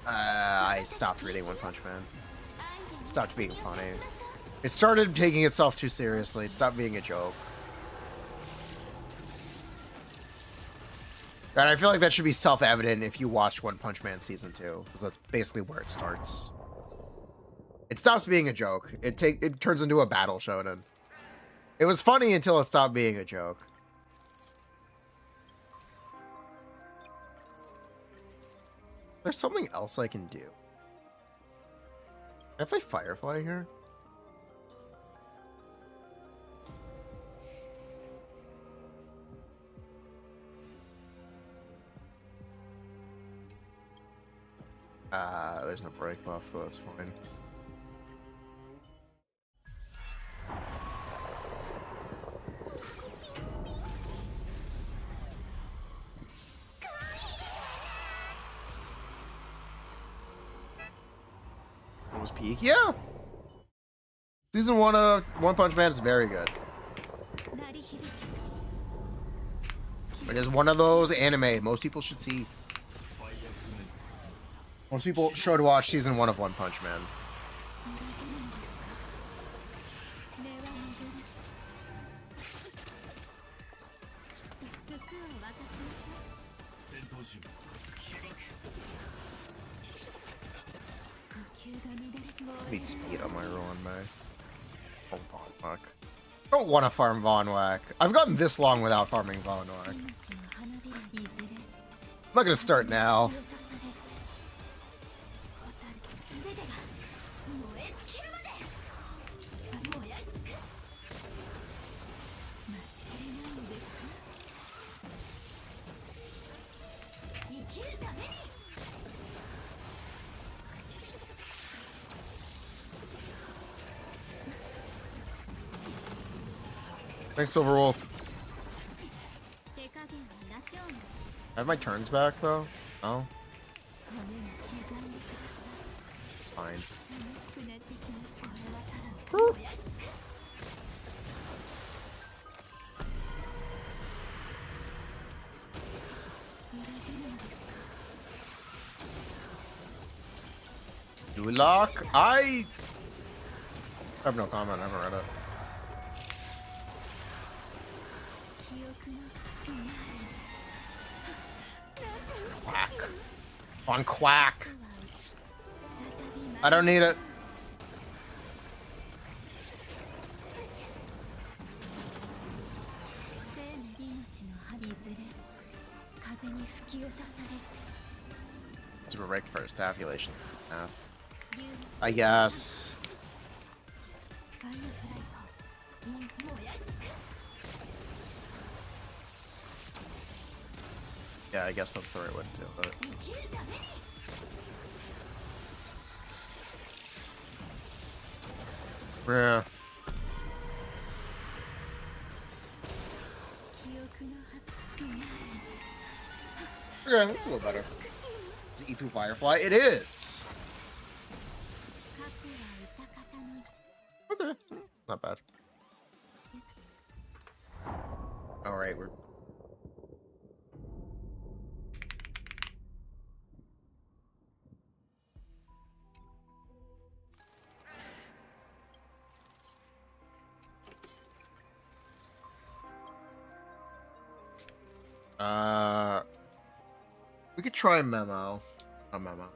I stopped reading One Punch Man. It stopped being funny. It started taking itself too seriously. It stopped being a joke. And I feel like that should be self-evident if you watch One Punch Man Season 2, because that's basically where it starts. It stops being a joke. It turns into a battle shonen. It was funny until it stopped being a joke. There's something else I can do. Can I play Firefly here? There's no break buff, but that's fine. Almost peak? Yeah! Season 1 of One Punch Man is very good. It is one of those anime most people should see. Most people should watch Season 1 of One Punch Man. I need speed on my run, man. Oh, Von Wack. I don't want to farm Von Wack. I've gotten this long without farming Von Wack. I'm not gonna start now. Thanks, Silver Wolf. I have my turns back, though? Oh. Fine. Woo. Duloc? I have no comment. I haven't read it. Quack. On Quack. I don't need it. Super break first. Tabulations. I guess. Yeah, I guess that's the right way to do it. Yeah. Okay, that's a little better. Is it E2 Firefly? It is! Okay, not bad. Alright, we're... we could try Memo. A Memo.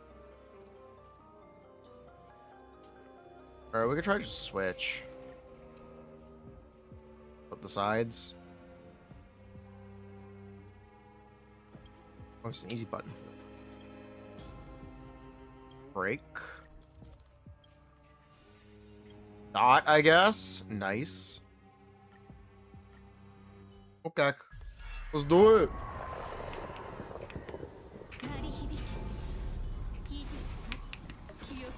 Alright, we could try just switch. Flip the sides. Oh, it's an easy button. Break. Dot, I guess. Nice. Okay. Let's do it. 鳴り響け技術か記憶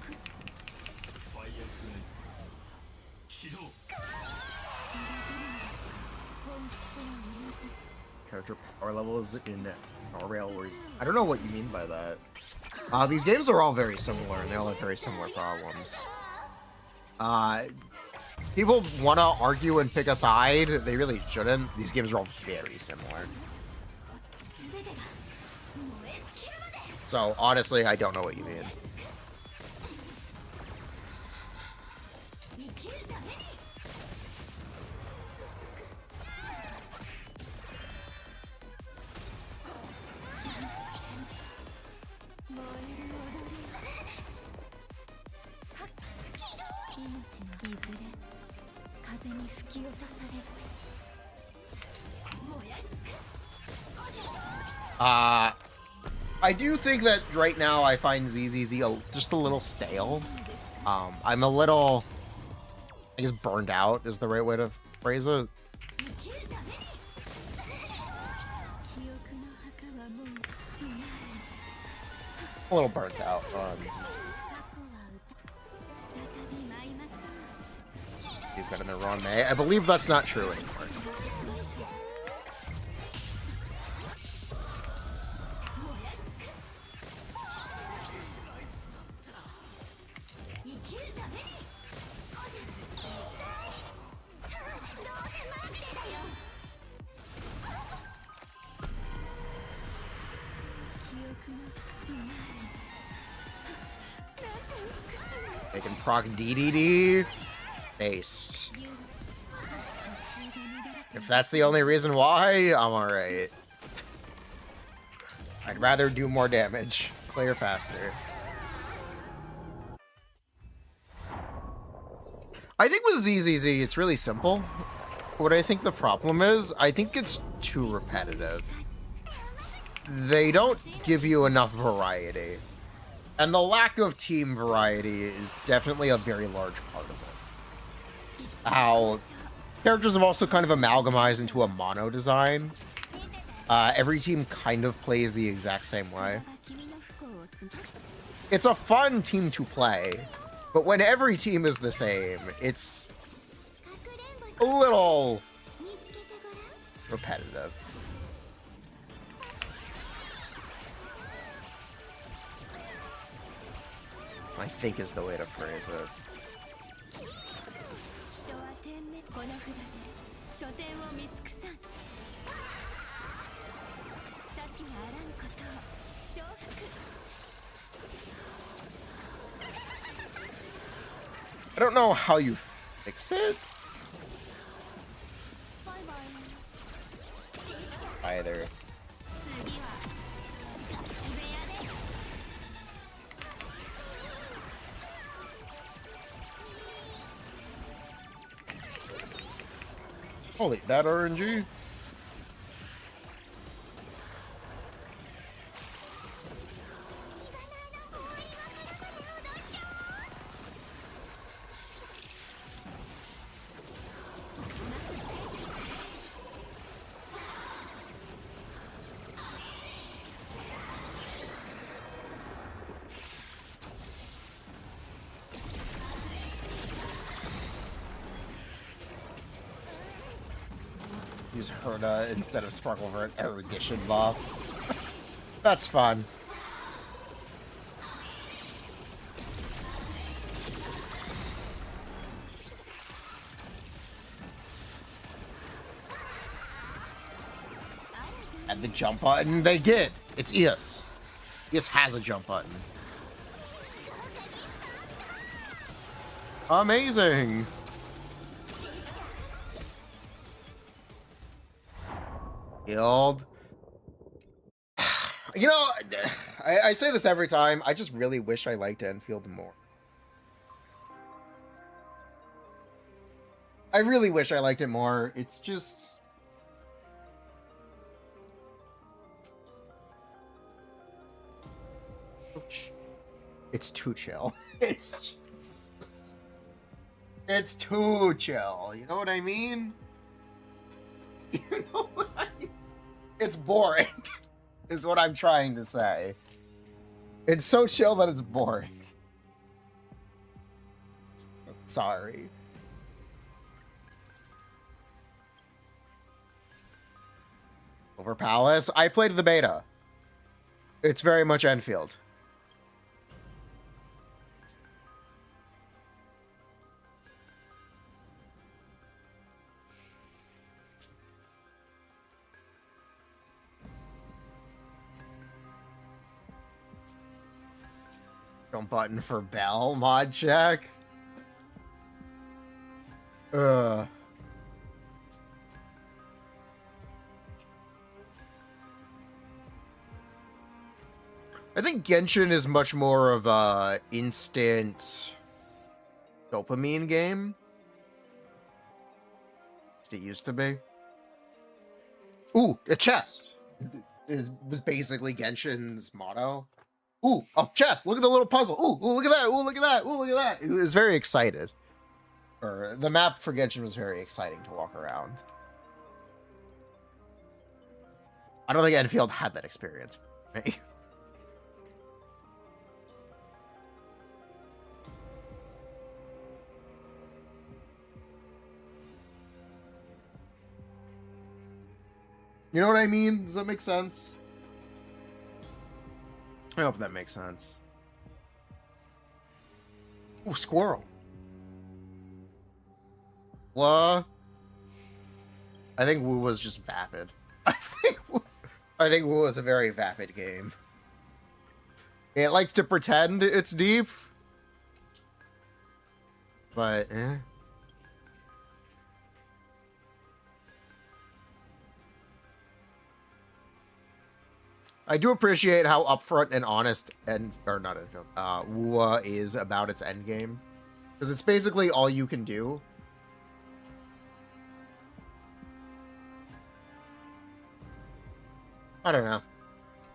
Character power levels in Railways. I don't know what you mean by that. These games are all very similar, and they all have very similar problems. People want to argue and pick a side. They really shouldn't. These games are all very similar. So, honestly, I don't know what you mean. I do think that right now I find ZZZ just a little stale. I'm a little, I guess, burned out is the right way to phrase it. A little burnt out on he's better than Ron May. I believe that's not true anymore. They can proc DDD. Based. If that's the only reason why, I'm alright. I'd rather do more damage. Clear faster. I think with ZZZ, it's really simple. What I think the problem is, I think it's too repetitive. They don't give you enough variety. And the lack of team variety is definitely a very large part of it. How characters have also kind of amalgamized into a mono design. Every team kind of plays the exact same way. It's a fun team to play, but when every team is the same, it's a little repetitive. I think is the way to phrase it. I don't know how you fix it. Either. Holy, that RNG? Use Herda instead of Sparkle for an erudition buff. That's fun. And the jump button, they did. It's Eos. Eos has a jump button. Amazing. Guild. You know, I say this every time. I just really wish I liked Enfield more. I really wish I liked it more. It's just... It's too chill. It's just... It's too chill. You know what I mean? You know what It's boring, is what I'm trying to say. It's so chill that it's boring. Sorry. Over Palace. I played the beta. It's very much Enfield. Jump button for Bell mod check. I think Genshin is much more of a instant dopamine game. It used to be. Ooh, a chest was basically Genshin's motto. Ooh, a chest. Look at the little puzzle. Ooh, look at that. Ooh, look at that. Ooh, look at that. It was very excited. Or the map for Genshin was very exciting to walk around. I don't think Enfield had that experience. Right? You know what I mean? Does that make sense? I hope that makes sense. Ooh, squirrel. What? I think Wu was just vapid. I think Wu was a very vapid game. It likes to pretend it's deep. But, eh. I do appreciate how upfront and honest Wu is about its endgame. Because it's basically all you can do. I don't know.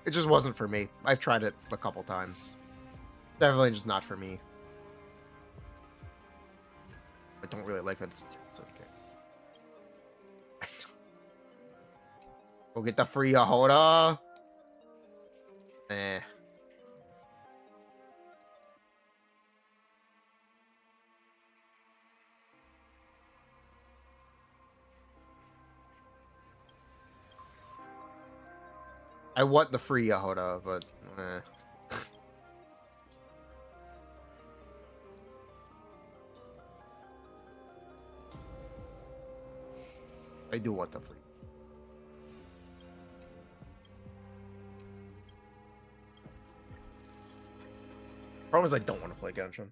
It just wasn't for me. I've tried it a couple times. Definitely just not for me. I don't really like that it's okay. Go get the free Ahoda. Eh. I want the free Yahoda, but eh. I do want the free. Problem is I don't want to play Genshin.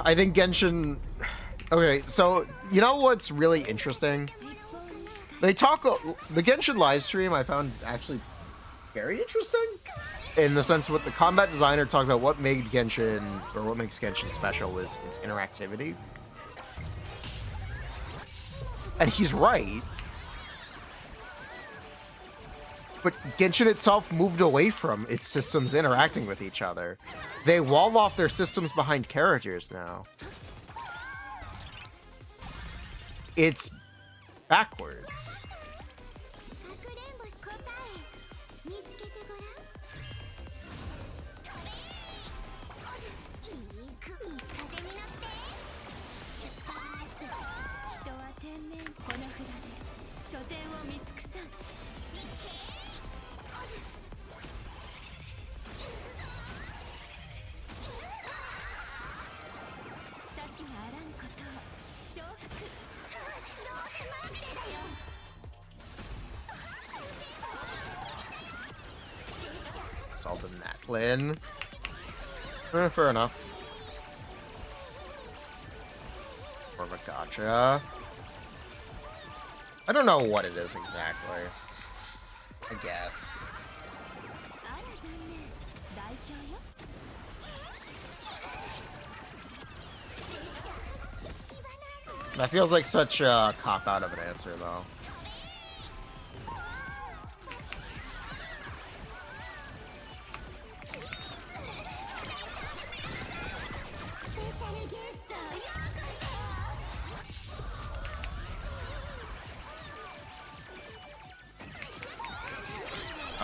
I think Genshin... Okay, so, you know what's really interesting? They talk... The Genshin live stream I found actually very interesting. In the sense what the combat designer talked about what made Genshin, or what makes Genshin special is its interactivity. And he's right. But Genshin itself moved away from its systems interacting with each other. They wall off their systems behind characters now. It's backwards. Solved in that Lin. Fair enough. More of a gotcha. I don't know what it is exactly. I guess. That feels like such a cop-out of an answer, though.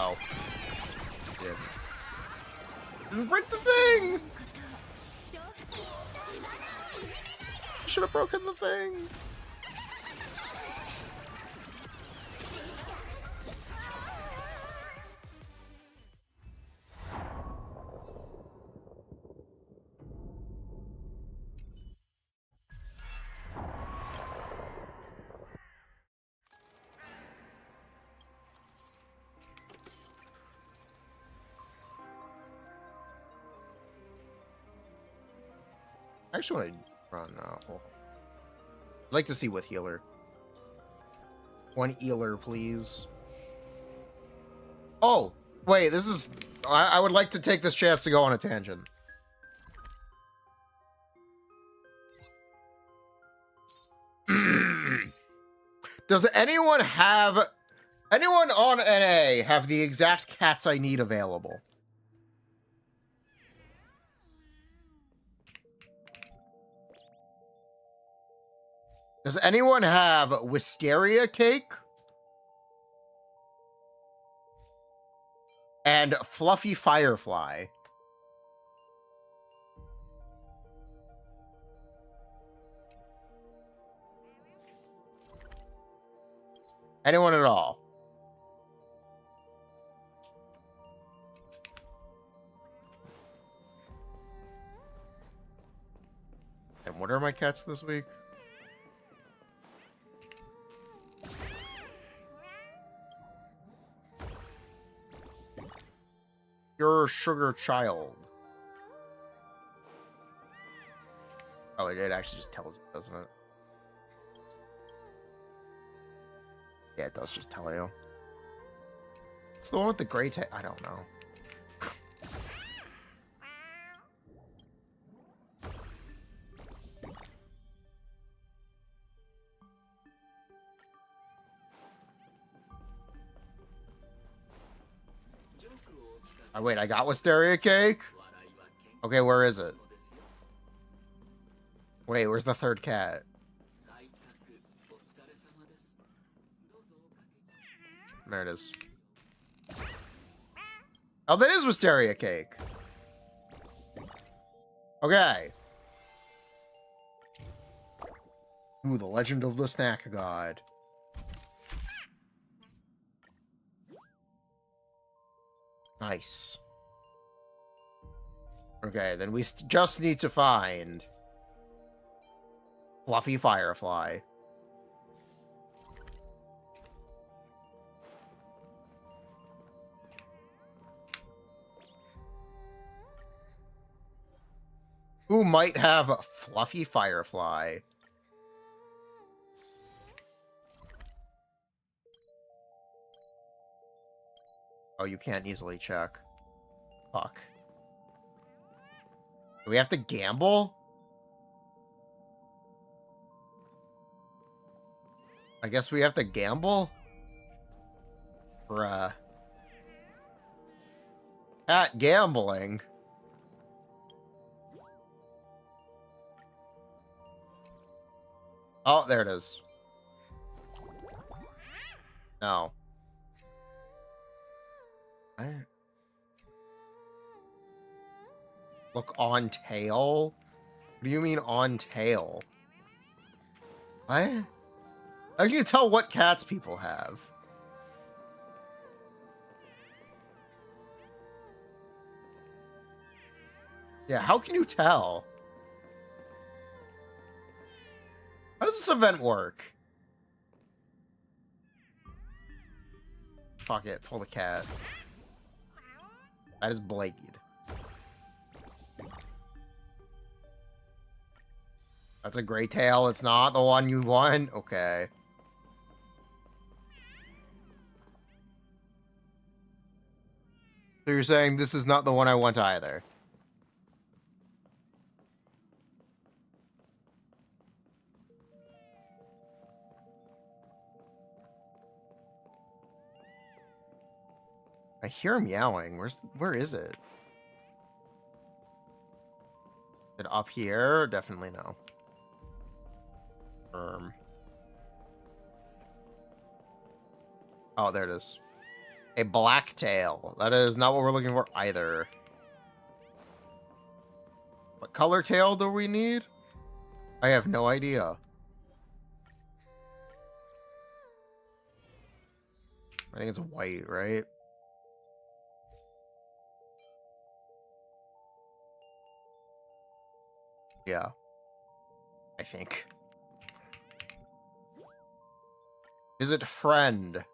Oh. Did. Didn't break the thing! Should have broken the thing. I actually want to run now. I'd like to see with healer. One healer, please. Oh, wait, this is... I would like to take this chance to go on a tangent. Does anyone have... Anyone on NA have the exact cats I need available? Does anyone have Wisteria Cake? And Fluffy Firefly? Anyone at all? And what are my cats this week? Your sugar child. Oh, it actually just tells you, doesn't it? Yeah, it does just tell you. It's the one with the gray tail. I don't know. Oh, wait, I got Wisteria Cake? Okay, where is it? Wait, where's the third cat? There it is. Oh, that is Wisteria Cake. Okay. Ooh, the Legend of the Snack God. Nice. Okay, then we just need to find Fluffy Firefly. Who might have Fluffy Firefly? Oh, you can't easily check. Fuck. Do we have to gamble? I guess we have to gamble? Bruh. At gambling. Oh, there it is. No. Look on tail? What do you mean on tail? What? How can you tell what cats people have? Yeah, how can you tell? How does this event work? Fuck it, pull the cat. That is Blade. That's a gray tail. It's not the one you want? Okay. So you're saying this is not the one I want either? I hear meowing. Where is it? Is it up here? Definitely no. Oh, there it is. A black tail. That is not what we're looking for either. What color tail do we need? I have no idea. I think it's white, right? Yeah. I think. Is it friend?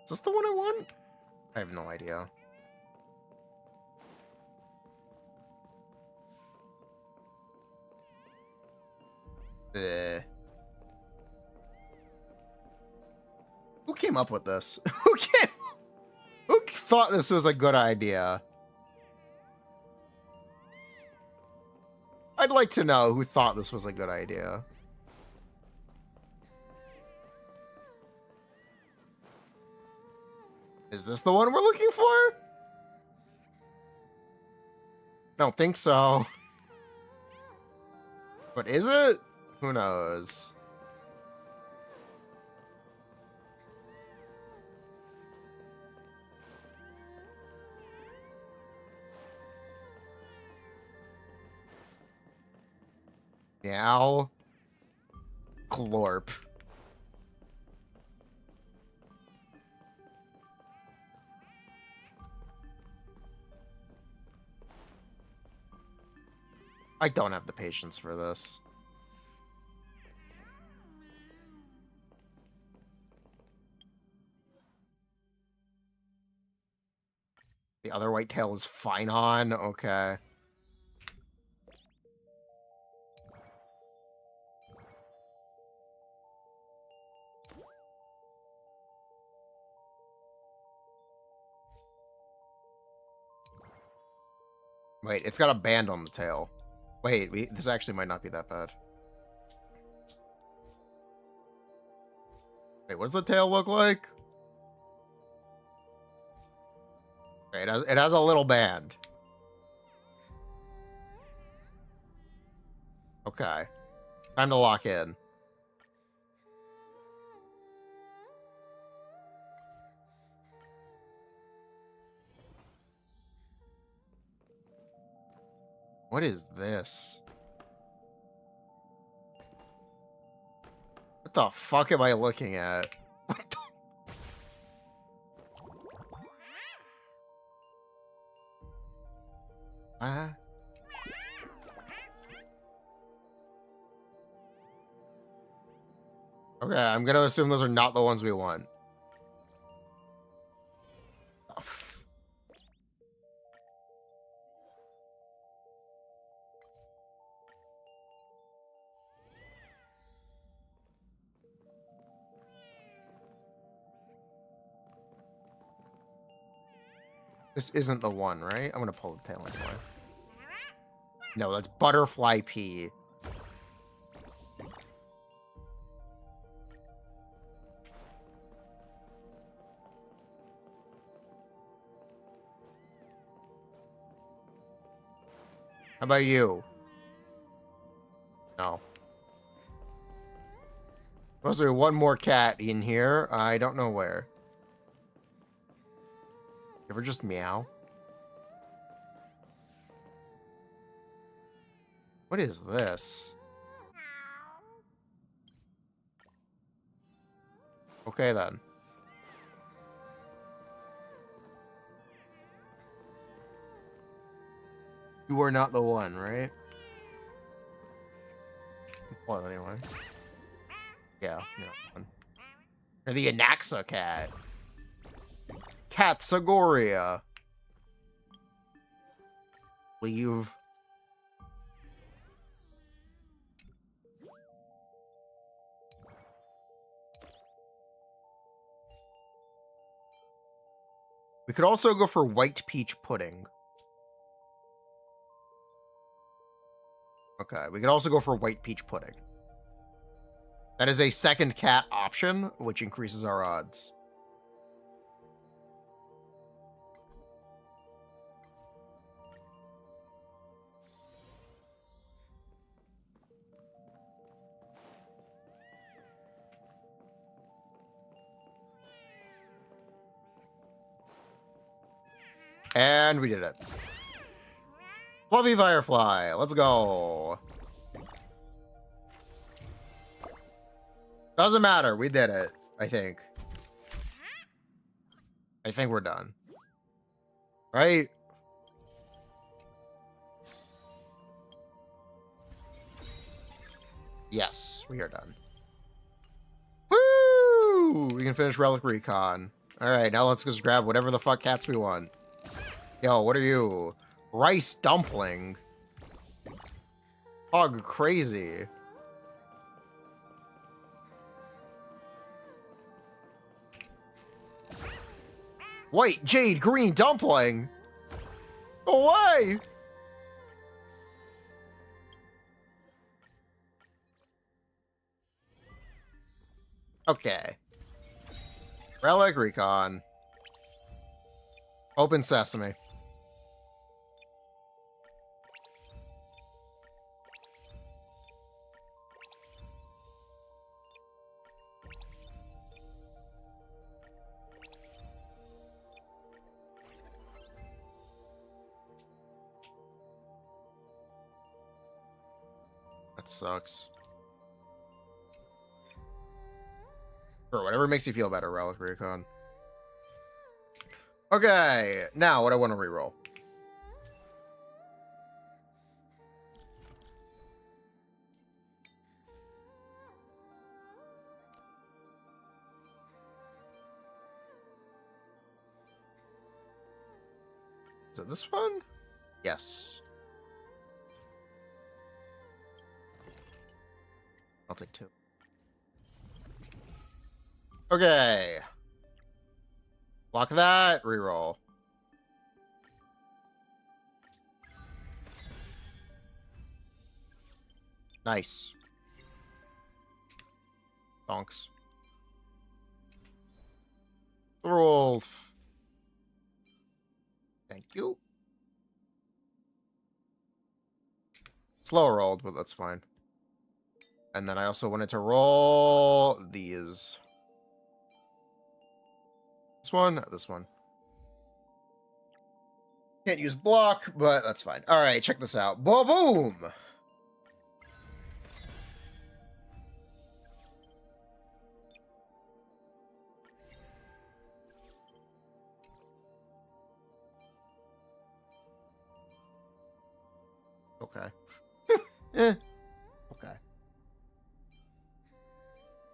Is this the one I want? I have no idea. Who came up with this? Who thought this was a good idea? I'd like to know who thought this was a good idea. Is this the one we're looking for? Don't think so. But is it? Who knows? Meow. Glorp. I don't have the patience for this. The other white tail is fine on. Okay. Wait, it's got a band on the tail. Wait, this actually might not be that bad. Wait, what does the tail look like? Okay, it has a little band. Okay. Time to lock in. What is this? What the fuck am I looking at? What the... Okay, I'm gonna assume those are not the ones we want. This isn't the one, right? I'm gonna pull the tail anyway. No, that's butterfly pea. How about you? No. Supposed to be one more cat in here. I don't know where. Ever just meow? What is this? Okay then. You are not the one, right? Well, anyway. Yeah, you're not the one. You're the Anaxa cat. Catsagoria. Leave. We could also go for white peach pudding. Okay, we could also go for white peach pudding. That is a second cat option, which increases our odds. And we did it. Fluffy Firefly. Let's go. Doesn't matter. We did it, I think. I think we're done. Right? Yes, we are done. Woo! We can finish Relic Recon. Alright, now let's just grab whatever the fuck cats we want. Yo, what are you? Rice dumpling. Hog crazy. White jade green dumpling. Go away. Okay. Relic Recon. Open sesame. That sucks. Sure, whatever makes you feel better, Relic Recon. Okay, now what I want to reroll. Is it this one? Yes. I'll take 2. Okay. Block that, reroll. Nice. Donks. Rolf. Thank you. Slow rolled, but that's fine. And then I also wanted to roll these. This one, this one. Can't use block, but that's fine. All right, check this out. Boom! Okay. Okay.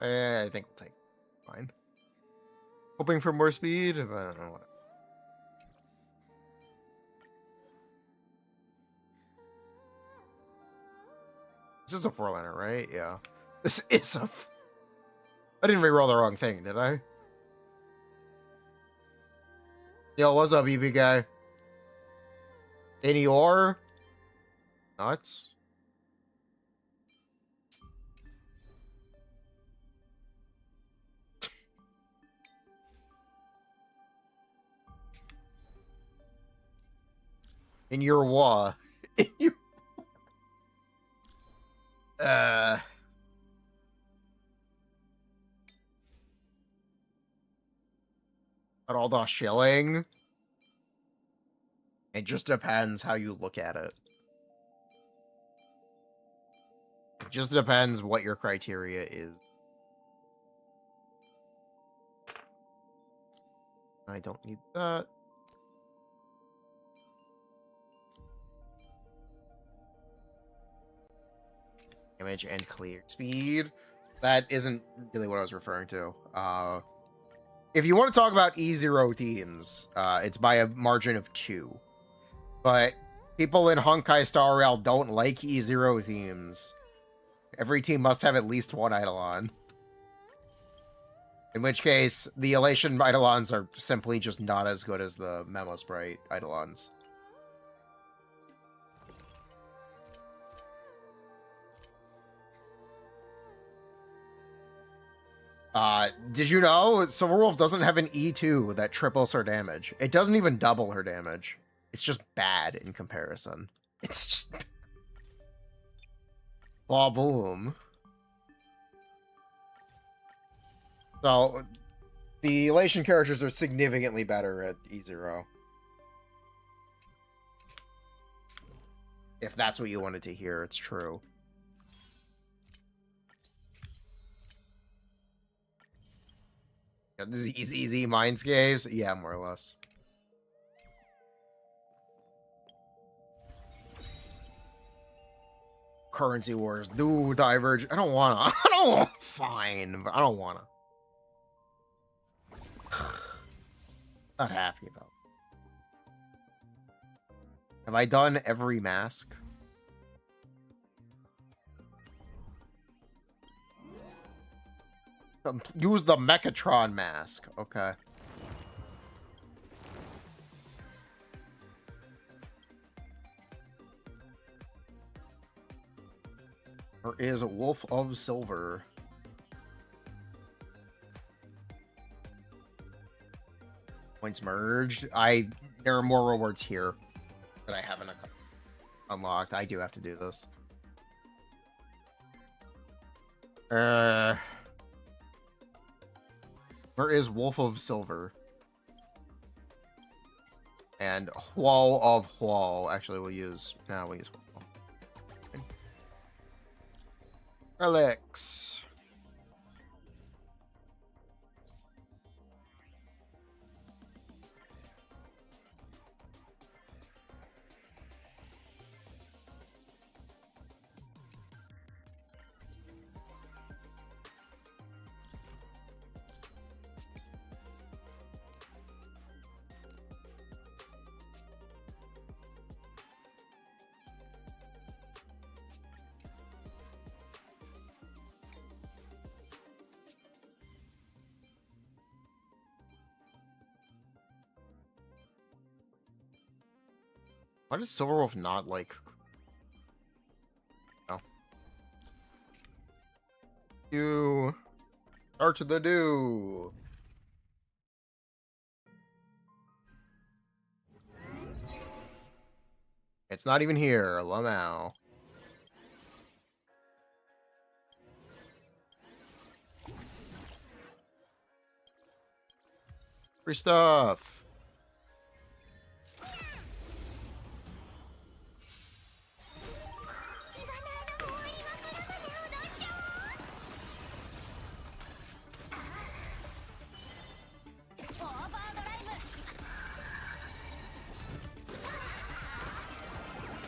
I think we'll take fine. Hoping for more speed, but I don't know what. This is a 4-liner, right? Yeah. This is a. I didn't re-roll the wrong thing, did I? Yo, what's up, EB guy? Any ore? Nuts. In your wa. In your... At all the shilling. It just depends how you look at it. It just depends what your criteria is. I don't need that. Damage and clear speed. That isn't really what I was referring to. If you want to talk about E0 teams, it's by a margin of 2. But people in Honkai Star Rail don't like E0 teams. Every team must have at least one Eidolon. In which case, the Elation Eidolons are simply just not as good as the Memo Sprite Eidolons. Did you know Silverwolf doesn't have an E2 that triples her damage? It doesn't even double her damage. It's just bad in comparison. It's just... Blah boom. So, the Elation characters are significantly better at E0. If that's what you wanted to hear, it's true. Yeah, this is easy Mindscapes? Yeah, more or less. Currency Wars. Do Diverge. I don't wanna. I don't. Fine, but I don't wanna. Not happy about it. Have I done every mask? Use the Mechatron mask. Okay. There is a Wolf of Silver. Points merged. There are more rewards here that I haven't unlocked. I do have to do this. There is Wolf of Silver. And Huo of Huo. Actually, we'll use Huo. Relics. Why does Silverwolf not like... No. You... Start to the do! It's not even here, Lamau. Free stuff!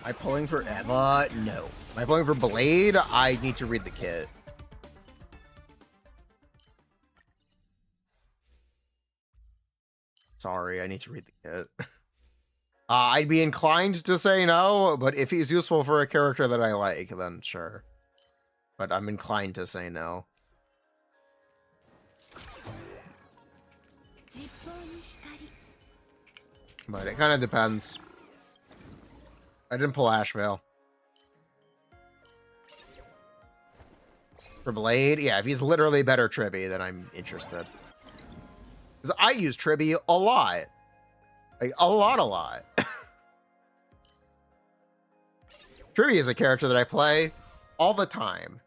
Am I pulling for Eva? No. Am I pulling for Blade? I need to read the kit. Sorry, I need to read the kit. I'd be inclined to say no, but if he's useful for a character that I like, then sure. But I'm inclined to say no. But it kind of depends. I didn't pull Ashvale. For Blade? Yeah, if he's literally better Tribby, then I'm interested. Because I use Tribby a lot. Like, a lot. Tribby is a character that I play all the time.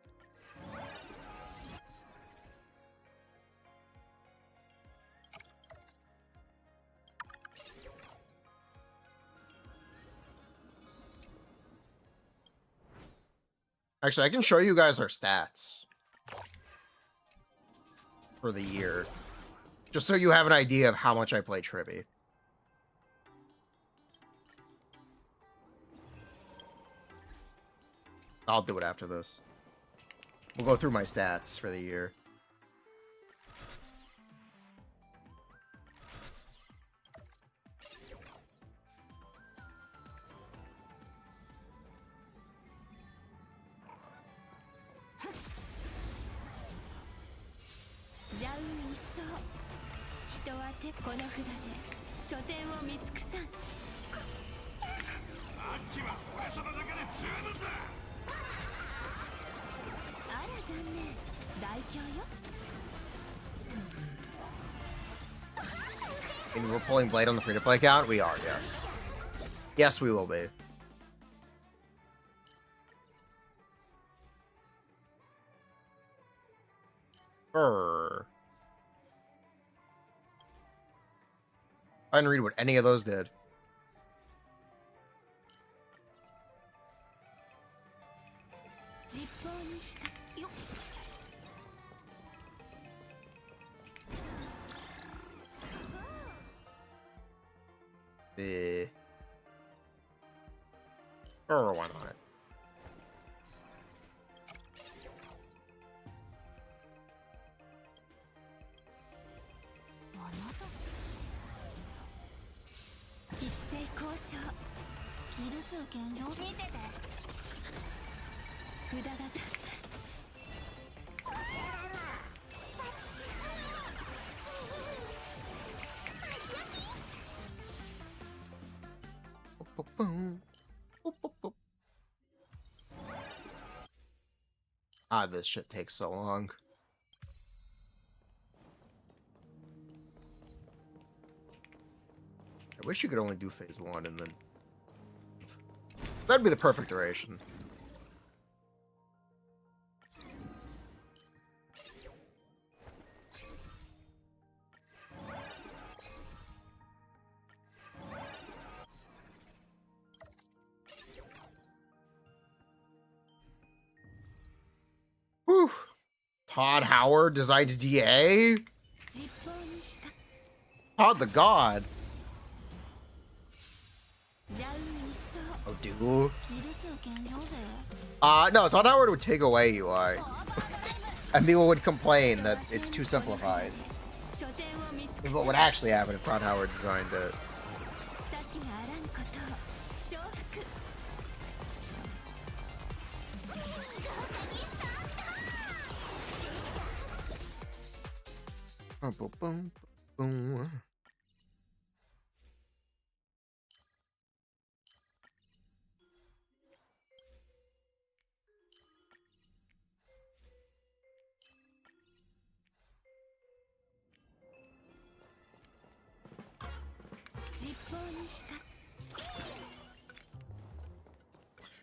Actually, I can show you guys our stats for the year. Just so you have an idea of how much I play Tribby. I'll do it after this. We'll go through my stats for the year. And we're pulling Blade on the free-to-play account? We are, yes. Yes, we will be. Brr. I didn't read what any of those did. Sure, why not? Ah, this shit takes so long. I wish you could only do phase 1 and then... That'd be the perfect duration. Whew. Todd Howard designed DA? Todd the God. Oh, dude. No, Todd Howard would take away UI. And people would complain that it's too simplified. Is what would actually happen if Todd Howard designed it. Boom, boom, boom.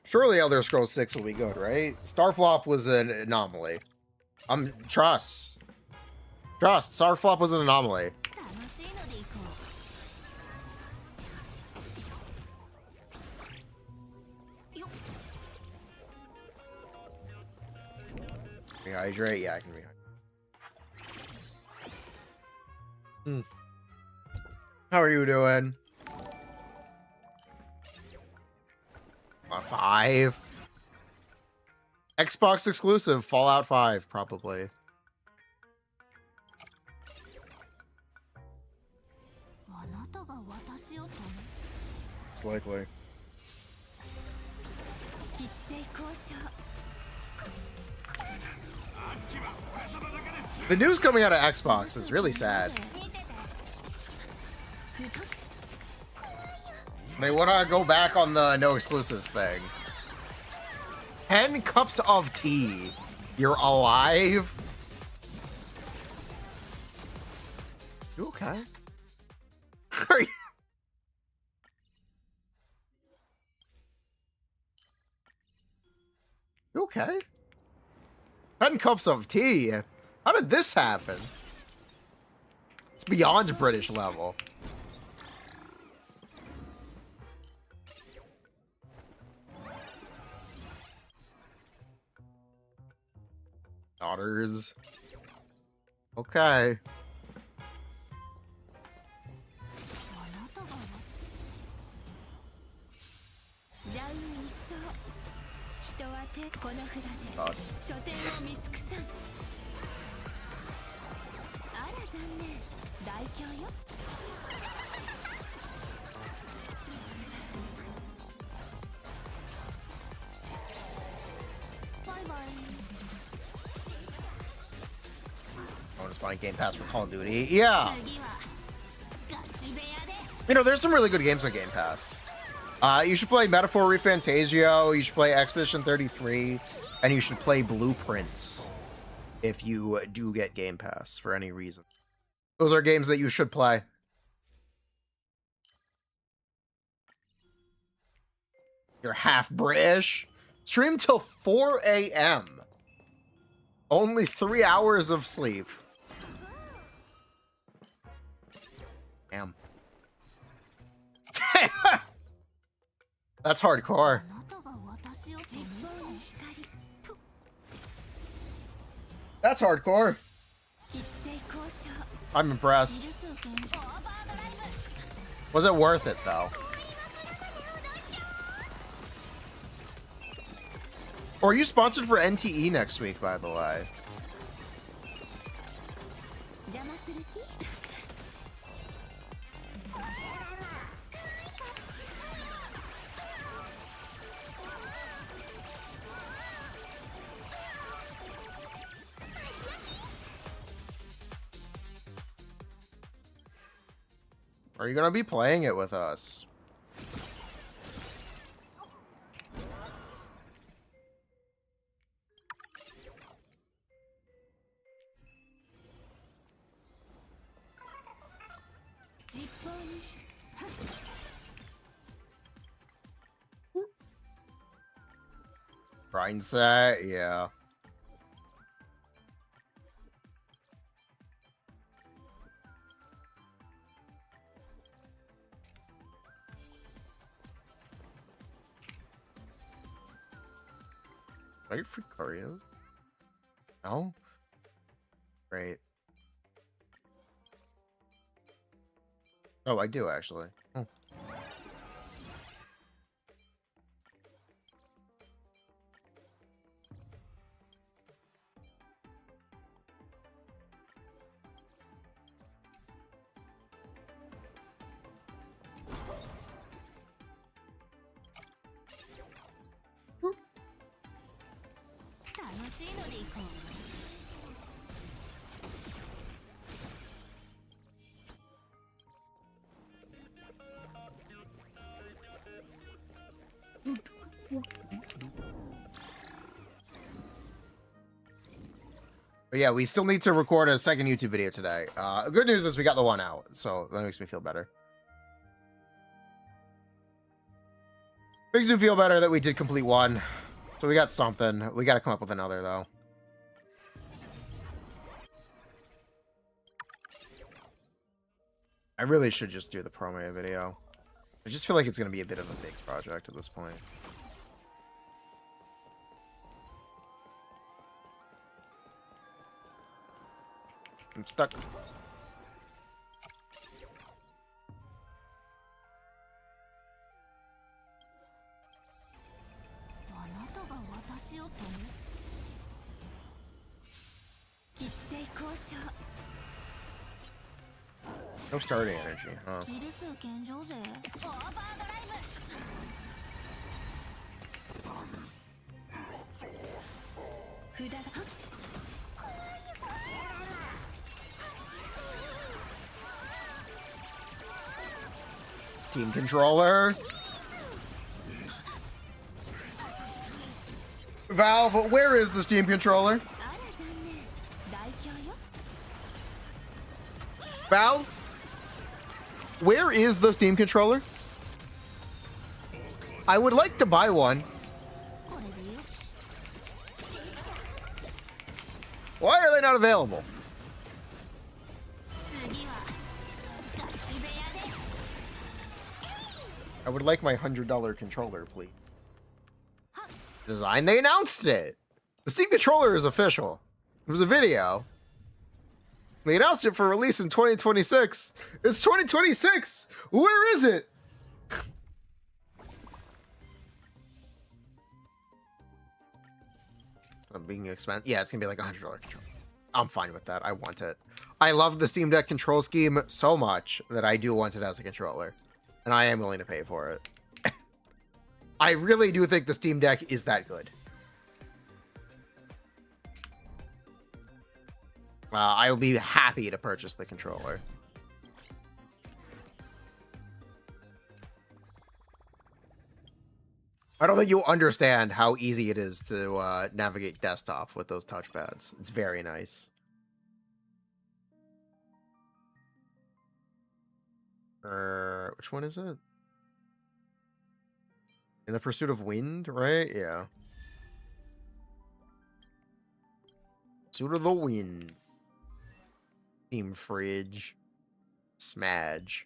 Surely Elder Scrolls 6 will be good, right? Starflop was an anomaly. Trust. Starflop was an anomaly. Rehydrate? Yeah, I can rehydrate. How are you doing? 5? Xbox exclusive, Fallout 5, probably. It's likely. The news coming out of Xbox is really sad. They want to go back on the no exclusives thing. 10 cups of tea. You're alive? You okay? Are you... You okay? 10 cups of tea? How did this happen? It's beyond British level. Daughters. Okay. Us. I want to buy Game Pass for Call of Duty. Yeah. You know, there's some really good games on Game Pass. You should play Metaphor ReFantasio, you should play Expedition 33, and you should play Blueprints if you do get Game Pass for any reason. Those are games that you should play. You're half British. Stream till 4 a.m. Only 3 hours of sleep. Damn. That's hardcore. That's hardcore. I'm impressed. Was it worth it though? Or are you sponsored for NTE next week, by the way? Are you gonna be playing it with us? Grind set, yeah. Are you free Couriers? No? Great. Oh, I do actually. Oh. But yeah, we still need to record a second YouTube video today. Good news is we got the one out, so that makes me feel better. Makes me feel better that we did complete one. So we got something. We got to come up with another, though. I really should just do the promo video. I just feel like it's going to be a bit of a big project at this point. I'm stuck. No starting energy, huh? Steam controller. Valve, where is the Steam controller? Valve, where is the Steam controller? I would like to buy one. Why are they not available? I would like my $100 controller, please. Design, they announced it. The Steam controller is official. It was a video. They announced it for release in 2026. It's 2026. Where is it? I'm being expensive. Yeah, it's gonna be like $100 controller. I'm fine with that. I want it. I love the Steam Deck control scheme so much that I do want it as a controller. And I am willing to pay for it. I really do think the Steam Deck is that good. I will be happy to purchase the controller. I don't think you'll understand how easy it is to navigate desktop with those touchpads. It's very nice. Which one is it? In the Pursuit of Wind, right? Yeah. Pursuit of the Wind. Team Fridge. Smadge.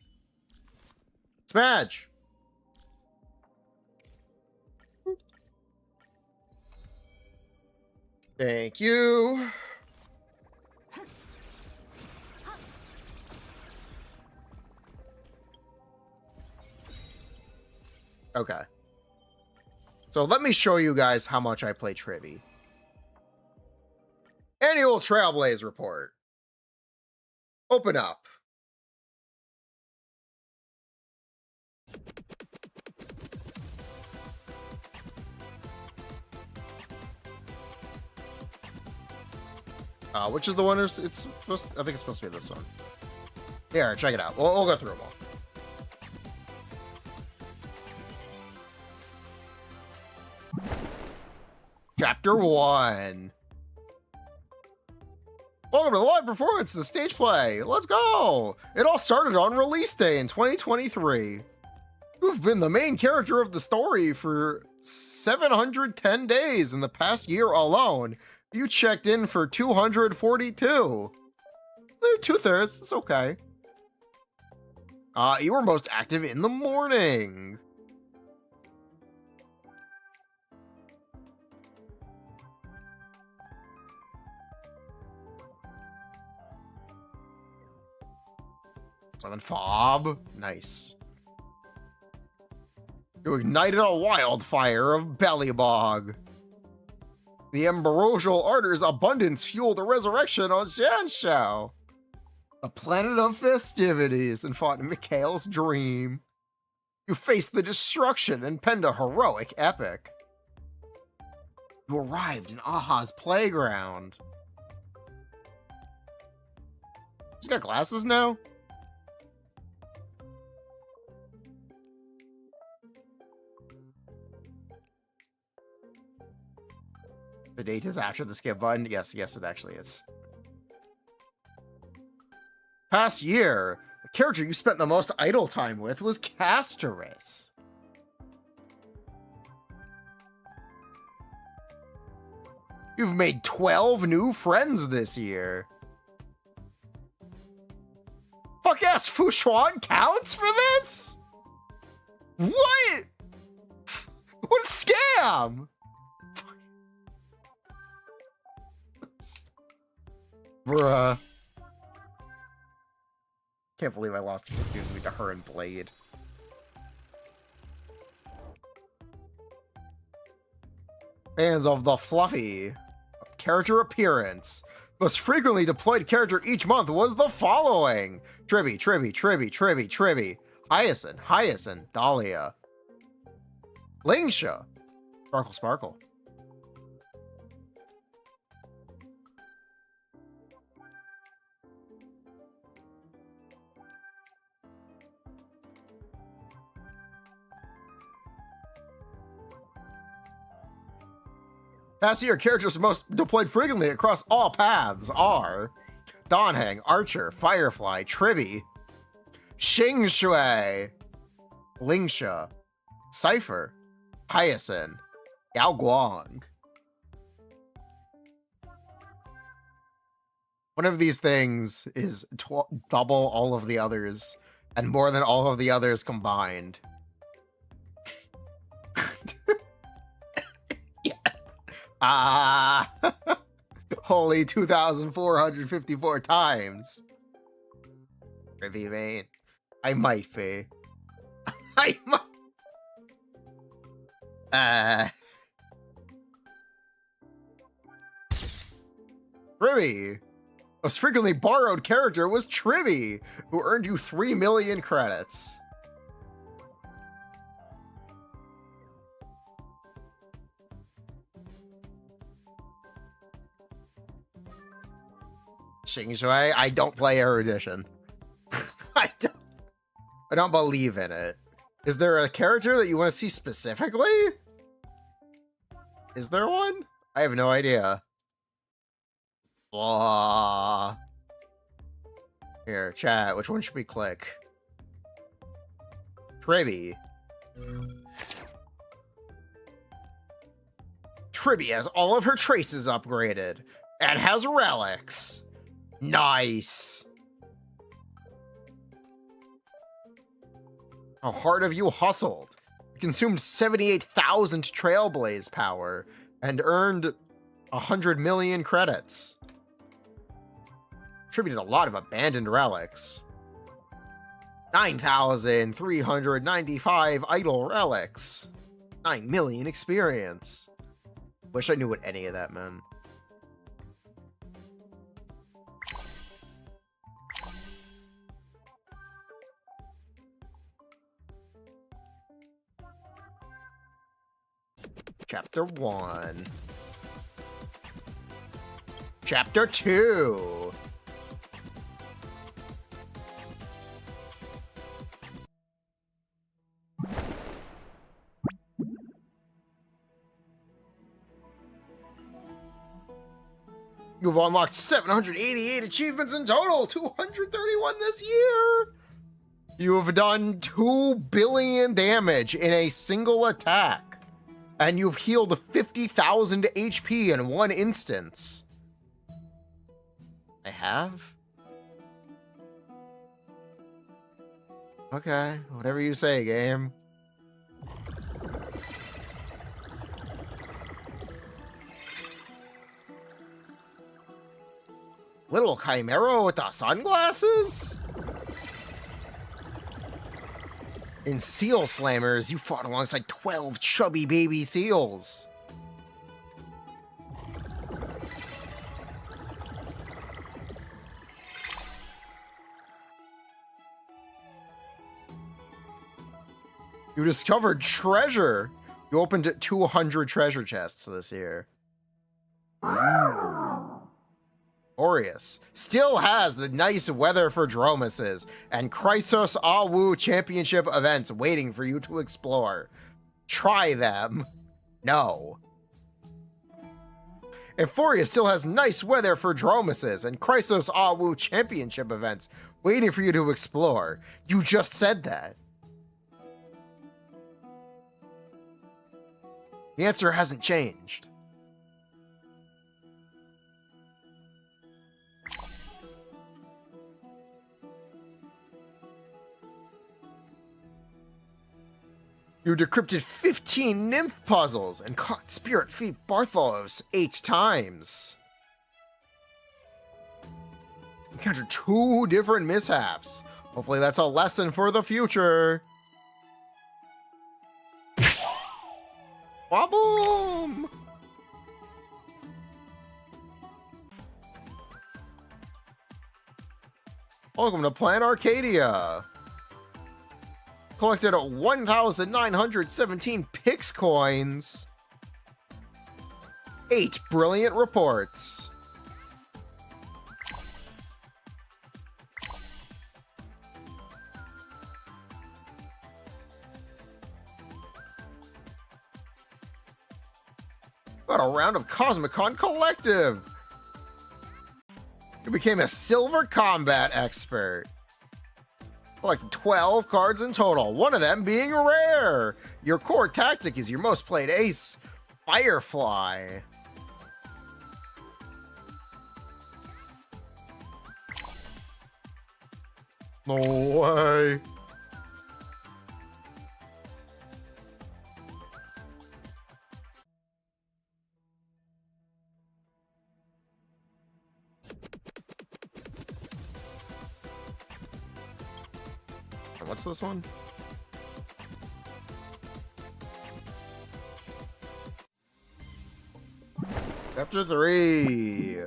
Smadge! Thank you. Okay. So let me show you guys how much I play Trivy. Annual Trailblaze Report. Open up. Which is the one? It's supposed. I think it's supposed to be this one. Here, check it out. We'll go through them all. Chapter 1. Welcome to the live performance, the stage play. Let's go. It all started on release day in 2023. You've been the main character of the story for 710 days in the past year alone. You checked in for 242. 2/3, it's okay. You were most active in the morning. Southern Fob. Nice. You ignited a wildfire of Bellybog. The ambrosial arder's abundance fueled a resurrection on Shanshao, a planet of festivities, and fought Mikhail's dream. You faced the destruction and penned a heroic epic. You arrived in Aha's playground. She's got glasses now? The date is after the skip button. Yes, it actually is. Past year, the character you spent the most idle time with was Castoris. You've made 12 new friends this year. Fuck ass Fushuan counts for this? What? What a scam! Bruh. Can't believe I lost the opportunity to her and Blade. Fans of the Fluffy. Character appearance. Most frequently deployed character each month was the following. Tribby. Hyacinth, Dahlia. Lingsha. Sparkle. Past year, characters most deployed frequently across all paths are Donhang, Archer, Firefly, Tribby, Xing Shui, Lingsha, Cypher, Hyacinth, Yao Guang. One of these things is double all of the others, and more than all of the others combined. Holy 2,454 times. Privy vein. I might be. I might. Tribby. Most frequently borrowed character was Tribby, who earned you 3 million credits. Xing Shui, I don't play Erudition. I don't believe in it. Is there a character that you want to see specifically? Is there one? I have no idea. Blah. Here, chat, which one should we click? Tribby. Tribby has all of her traces upgraded and has relics. Nice. How hard have you hustled? You consumed 78,000 Trailblaze power and earned 100 million credits. Contributed a lot of abandoned relics. 9,395 idol relics. 9 million experience. Wish I knew what any of that meant. Chapter 1. Chapter 2. You've unlocked 788 achievements in total, 231 this year. You have done 2 billion damage in a single attack. And you've healed 50,000 HP in one instance. I have? Okay, whatever you say, game. Little Chimera with the sunglasses? In Seal Slammers, you fought alongside 12 chubby baby seals. You discovered treasure. You opened 200 treasure chests this year. Aureus still has the nice weather for Dromuses and Chrysos Awu championship events waiting for you to explore. Try them. No. Euphoria still has nice weather for Dromuses and Chrysos Awu championship events waiting for you to explore. You just said that. The answer hasn't changed. You decrypted 15 nymph puzzles and caught Spirit Thief Bartholos 8 times. Encountered 2 different mishaps. Hopefully that's a lesson for the future. Waboom! Welcome to Plan Arcadia. Collected 1,917 Pix coins. 8 brilliant reports. Got a round of Cosmicon Collective. You became a silver combat expert. Collected 12 cards in total, one of them being rare. Your core tactic is your most played ace, Firefly. No way. What's this one? Chapter 3.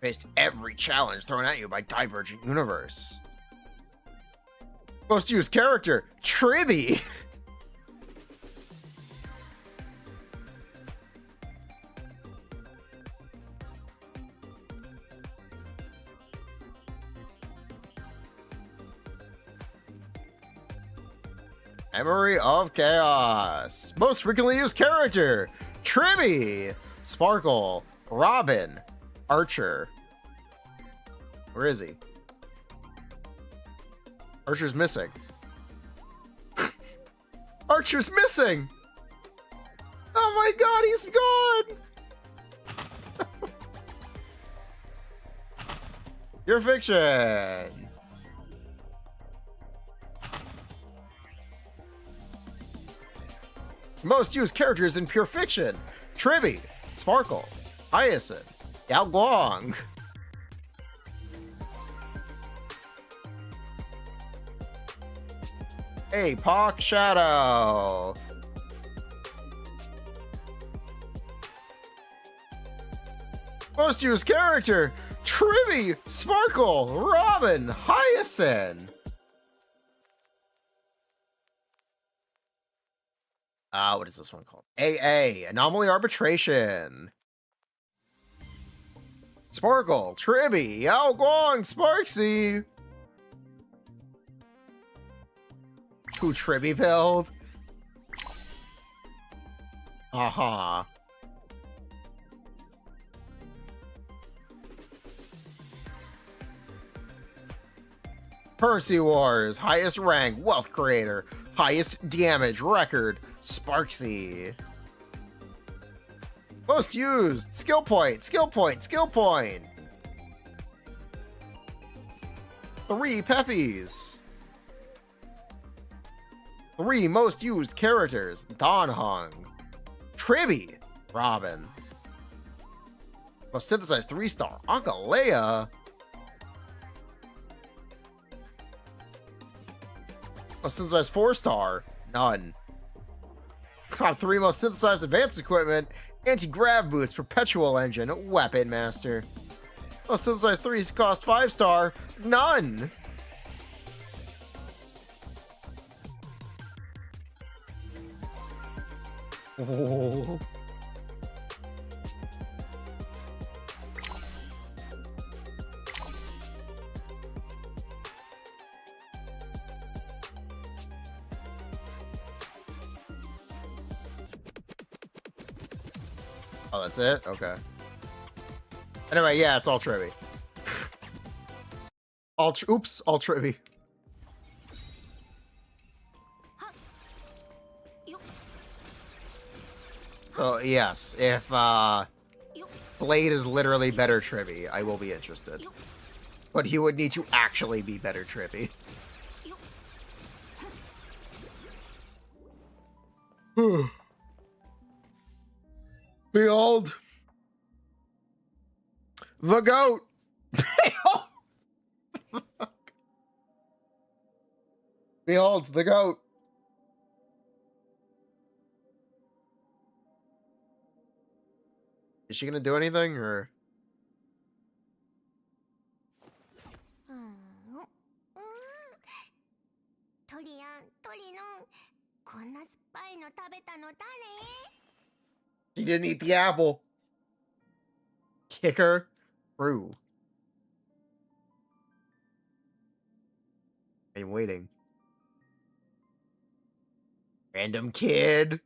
Faced every challenge thrown at you by Divergent Universe. Supposed to use character Tribby. Memory of Chaos. Most frequently used character Tribby. Sparkle. Robin. Archer. Where is he? Archer's missing. Archer's missing! Oh my god, he's gone! Your fiction. Most used characters in Pure Fiction. Tribby. Sparkle. Hyacinth. Yao Guang. Hey, Pock Shadow. Most used character, Tribby, Sparkle, Robin, Hyacinth. What is this one called? AA, Anomaly Arbitration. Sparkle, Tribby, Yao Guang, Sparksy. Who Tribby build? Aha. Percy Wars, highest rank, wealth creator, highest damage record, Sparksy. Most used, skill point, skill point, skill point. 3 Peppies. 3 most used characters, Don Hung, Tribby, Robin. Most synthesized 3-star, Ankalea. Most synthesized 4-star, none. Top 3 most synthesized advanced equipment, anti-grav boots, perpetual engine, weapon master. Most synthesized 3 cost 5-star, none. Oh. Oh, that's it? Okay. Anyway, yeah, it's all Tribby. Oops, all Tribby. So, yes, if, Blade is literally better Tribby, I will be interested. But he would need to actually be better Tribby. Behold the goat. Behold the goat. Is she gonna do anything or? トリアン、トリノン、こんな酸っぱいの食べたの誰？ She didn't eat the apple. Kick her through. I'm waiting. Random kid.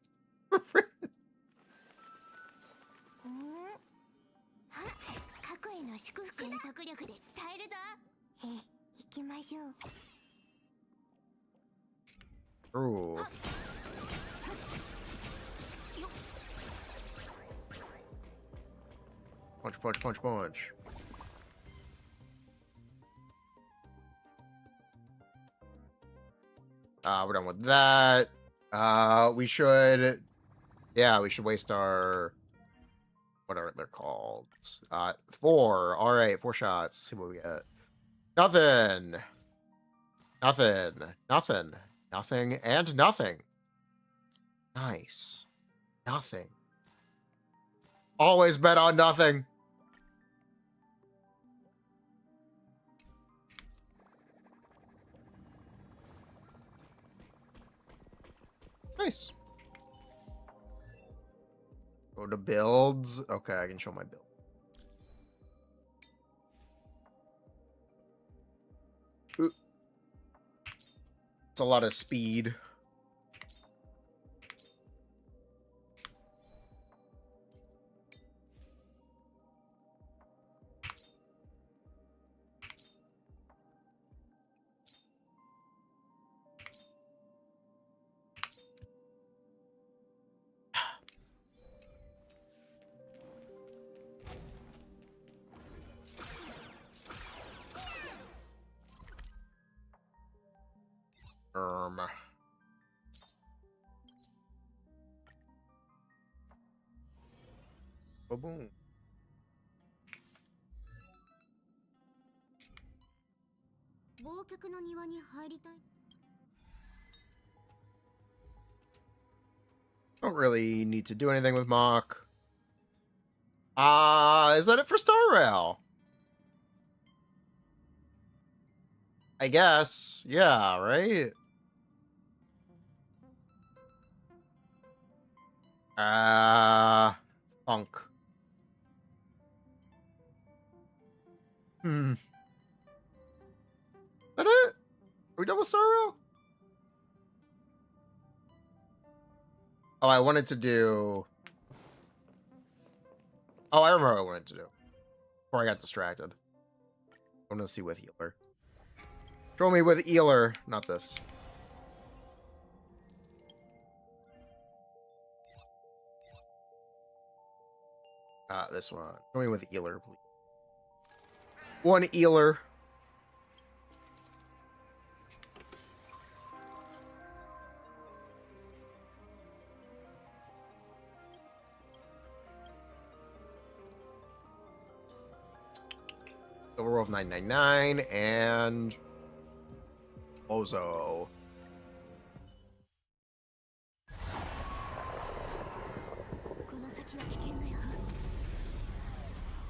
過去への祝福全速力で伝えるぞ。行きましょう。 Ooh. Punch, punch, punch, punch. We're done with that. We should, yeah, we should waste our, whatever they're called. 4. All right, 4 shots. Let's see what we get. Nothing. Nothing. Nothing. Nothing and nothing. Nice. Nothing. Always bet on nothing. Nice. Go to builds. Okay, I can show my build. Ooh. It's a lot of speed. Boom. Don't really need to do anything with Mach. Is that it for Star Rail? I guess. Yeah, right? Funk. Is that it? Are we done with Star Rail? Oh, I wanted to do... Oh, I remember what I wanted to do. Before I got distracted. I want to see with Healer. Show me with Healer, not this. This one. Show me with Healer, please. One Healer. Silver Wolf 999 and Ozo.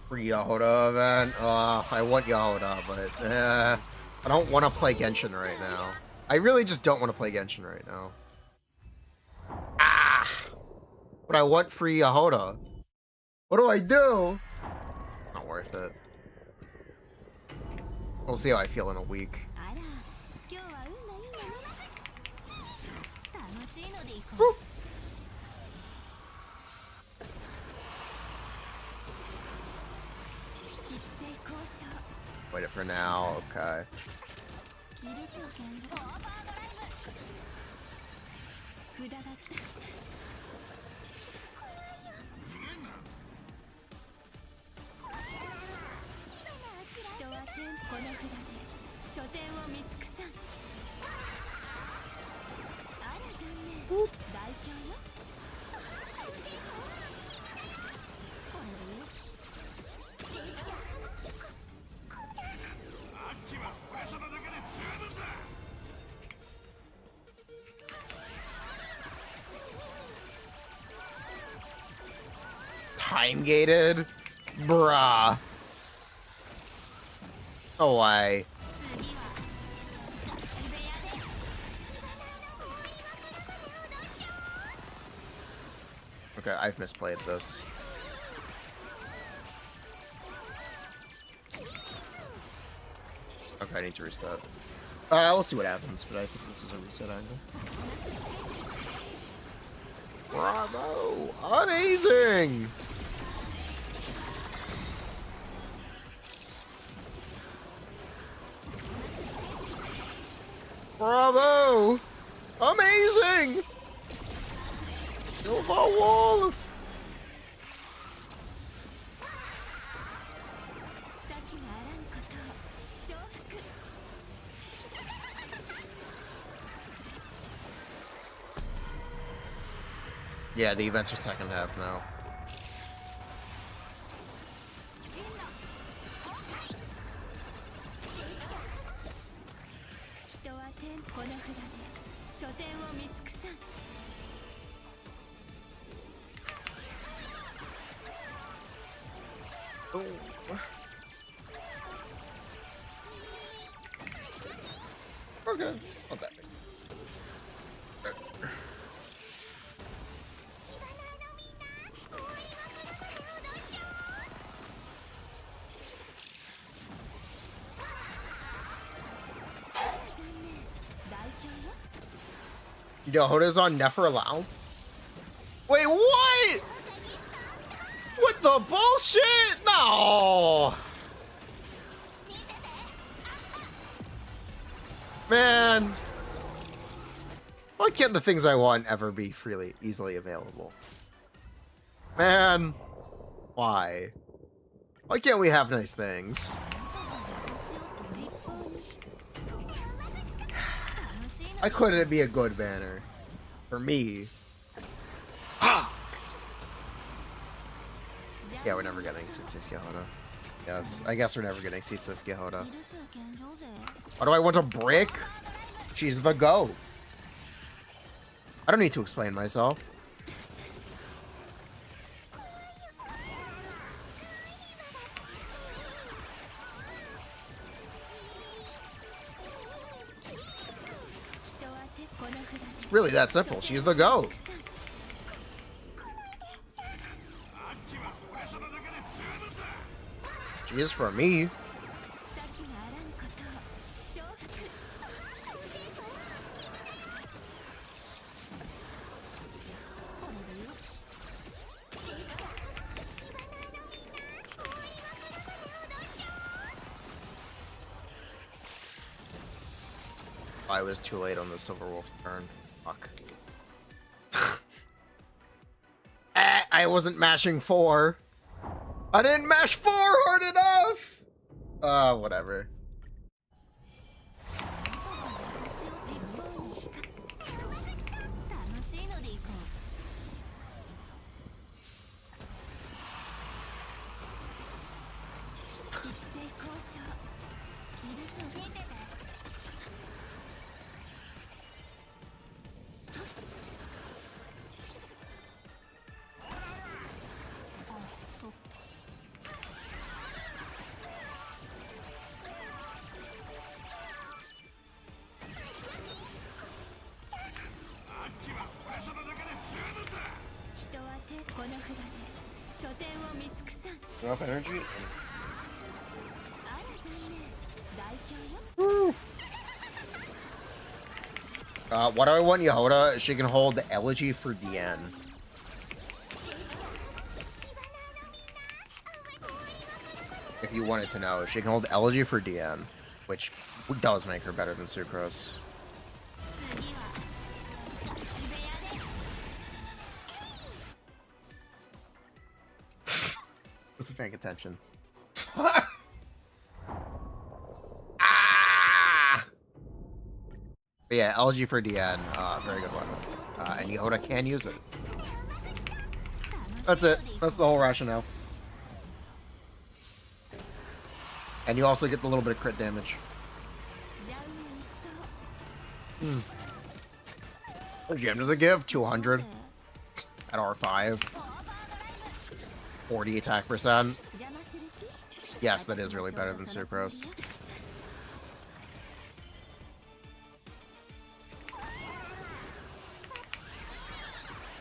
Free Yahoda event. I want Yahoda, but I don't want to play Genshin right now. I really just don't want to play Genshin right now. But I want free Yahoda. What do I do? Not worth it. We'll see how I feel in a week. Woo. Wait it for now, okay. Time gated? Bruh. No way. Okay, I've misplayed this. Okay, I need to restart. We'll see what happens, but I think this is a reset angle. Bravo! Amazing! Bravo! Amazing! Silver Wolf! Yeah, the events are second half now. Oh. Okay, it's not that big. Yahoda's on Never Allow? Wait, what? What the bullshit? No! Man. Why can't the things I want ever be easily available? Man. Why? Why can't we have nice things? Why couldn't it be a good banner? For me. Yeah, we're never getting C6 Yahoda. Yes, I guess we're never getting C6 Yahoda. Why do I want a brick? She's the GOAT. I don't need to explain myself. It's really that simple. She's the GOAT. She is for me. I was too late on the Silver Wolf turn. Fuck. I wasn't mashing 4. I didn't mash 4 hard enough! Whatever. Enough energy. Woo. What do I want Yehoda? She can hold the elegy for DN. If you wanted to know, she can hold elegy for DN, which does make her better than Sucrose. Wasn't paying attention. Ah! But yeah, LG for DN, very good one. And Yehoda can use it. That's it. That's the whole rationale. And you also get the little bit of crit damage. What gem does it give? 200 at R5. 40 attack percent. Yes, that is really better than Sucrose.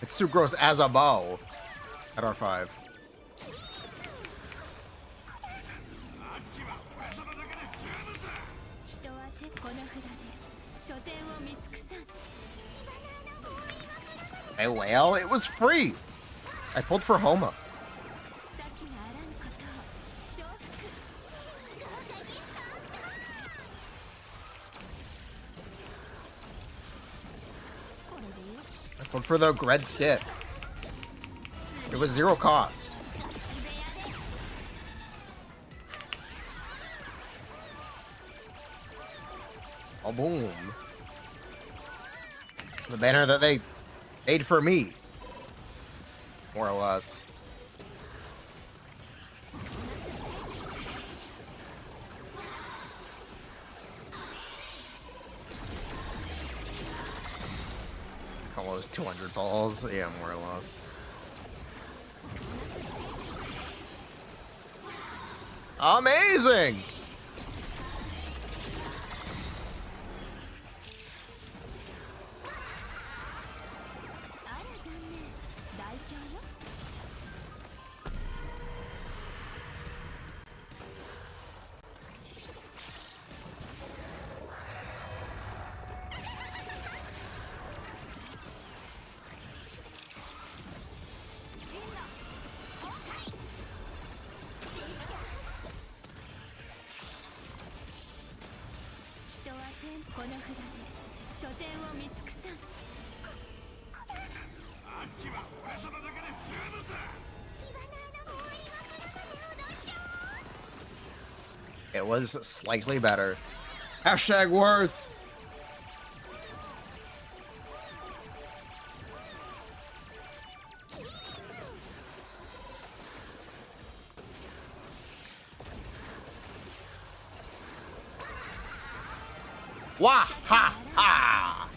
It's Sucrose as a bow at R5. Hey, well, it was free. I pulled for Homa. I pulled for the Gred Stick. It was 0 cost. Oh, boom. The banner that they made for me. More or less. All those 200 balls. Yeah, more or less. Amazing! It was slightly better. Hashtag worth. Wah ha ha.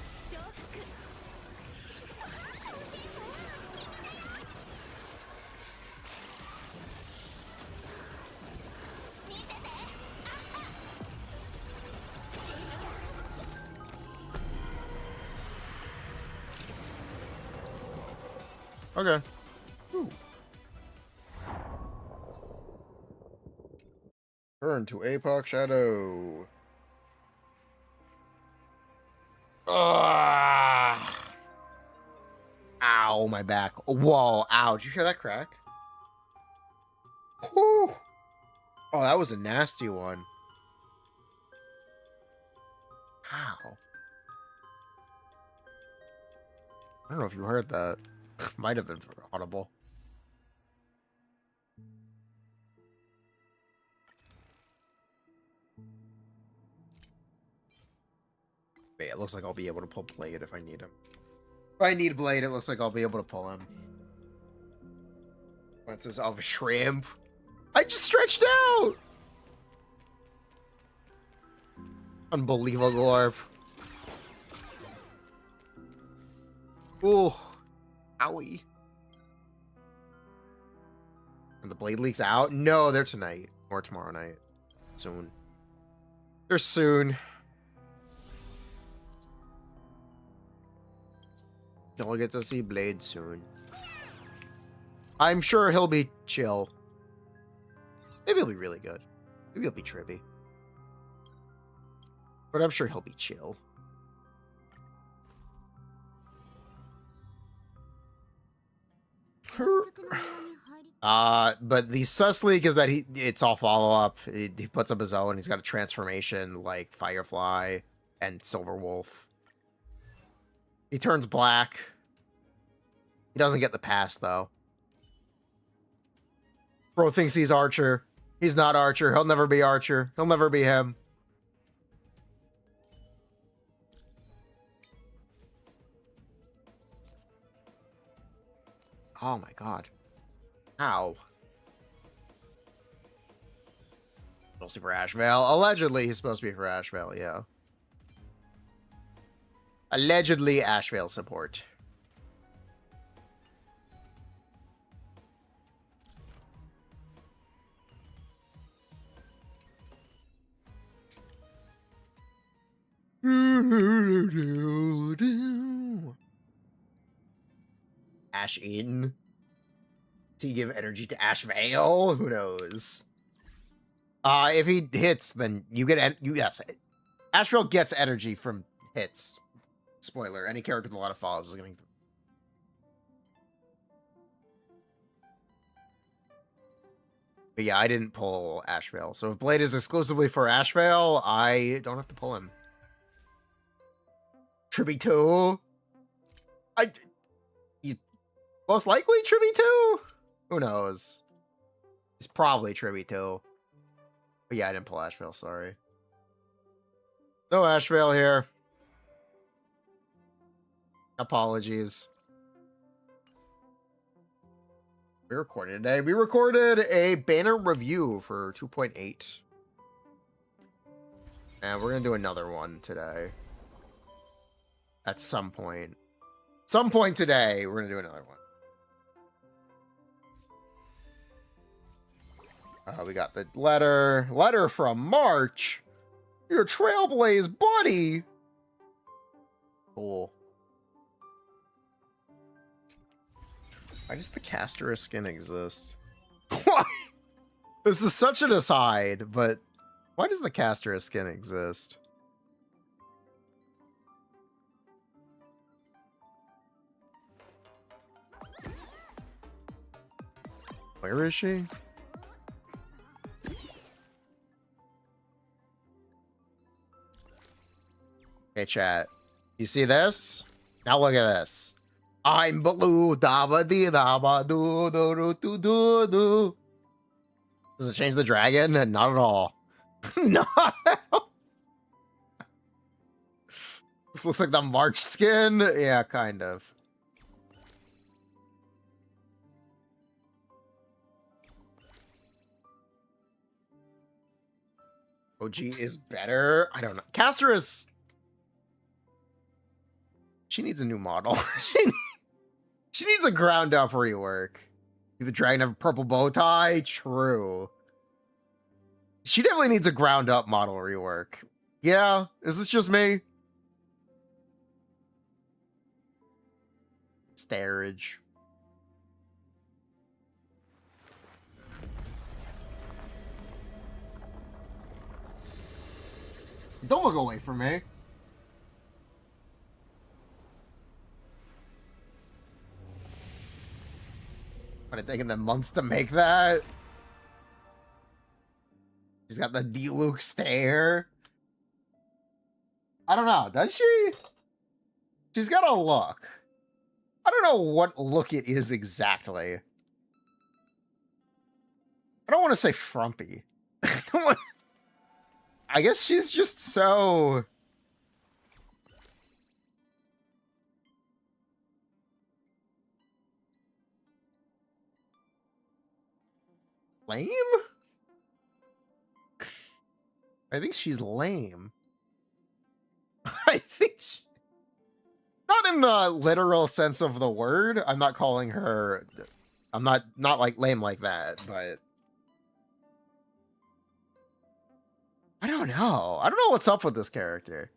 Okay. Ooh. Turn to Apoc Shadow. Ugh. Ow, my back. Whoa, ow. Did you hear that crack? Whew. Oh, that was a nasty one. How? I don't know if you heard that. Might have been audible. Wait, it looks like I'll be able to pull Blade if I need him. If I need Blade, it looks like I'll be able to pull him. Princess of a Shrimp. I just stretched out! Unbelievable, Orphe. Ooh. Owie. And the Blade leaks out? No, they're tonight. Or tomorrow night. Soon. They're soon. You'll get to see Blade soon. I'm sure he'll be chill. Maybe he'll be really good. Maybe he'll be trippy. But I'm sure he'll be chill. But the sus leak is that it's all follow-up. He puts up his own. He's got a transformation like Firefly and Silver Wolf. He turns black. He doesn't get the pass, though. Bro thinks he's Archer. He's not Archer. He'll never be Archer. He'll never be him. Oh my god. How? Supposed to be for Ashvale. Allegedly, he's supposed to be for Ashvale, yeah. Allegedly, Ashvale support. Ash Eden. Does he give energy to Ashvale? Who knows? If he hits, then you get yes. Ashvale gets energy from hits. Spoiler: any character with a lot of follows is going. But yeah, I didn't pull Ashvale, so if Blade is exclusively for Ashvale, I don't have to pull him. Tribby 2? He's most likely Tribby 2? Who knows? He's probably Tribby 2. But yeah, I didn't pull Ashvale, sorry. No Ashvale here. Apologies. We recorded today. We recorded a banner review for 2.8. And we're going to do another one today. At some point. Some point today, we're going to do another one. We got the letter. Letter from March. Your Trailblaze buddy. Cool. Why does the Castera skin exist? Why? This is such an aside, but why does the Castera skin exist? Where is she? Okay, chat. You see this? Now look at this. I'm blue, daba dee daba doo doo doo doo doo doo. Does it change the dragon? Not at all. Not at all. This looks like the March skin. Yeah, kind of. OG is better. I don't know. Castera's. She needs a new model. She needs a ground up rework. Do the dragon have a purple bow tie? True. She definitely needs a ground up model rework. Yeah, is this just me? Starage. Don't look away from me. But it taken them months to make that. She's got the D-Luke stare. I don't know. Does she? She's got a look. I don't know what look it is exactly. I don't want to say frumpy. I guess she's just so... lame? I think she's lame. I think she... not in the literal sense of the word. I'm not calling her... I'm not like lame like that, but... I don't know. I don't know what's up with this character.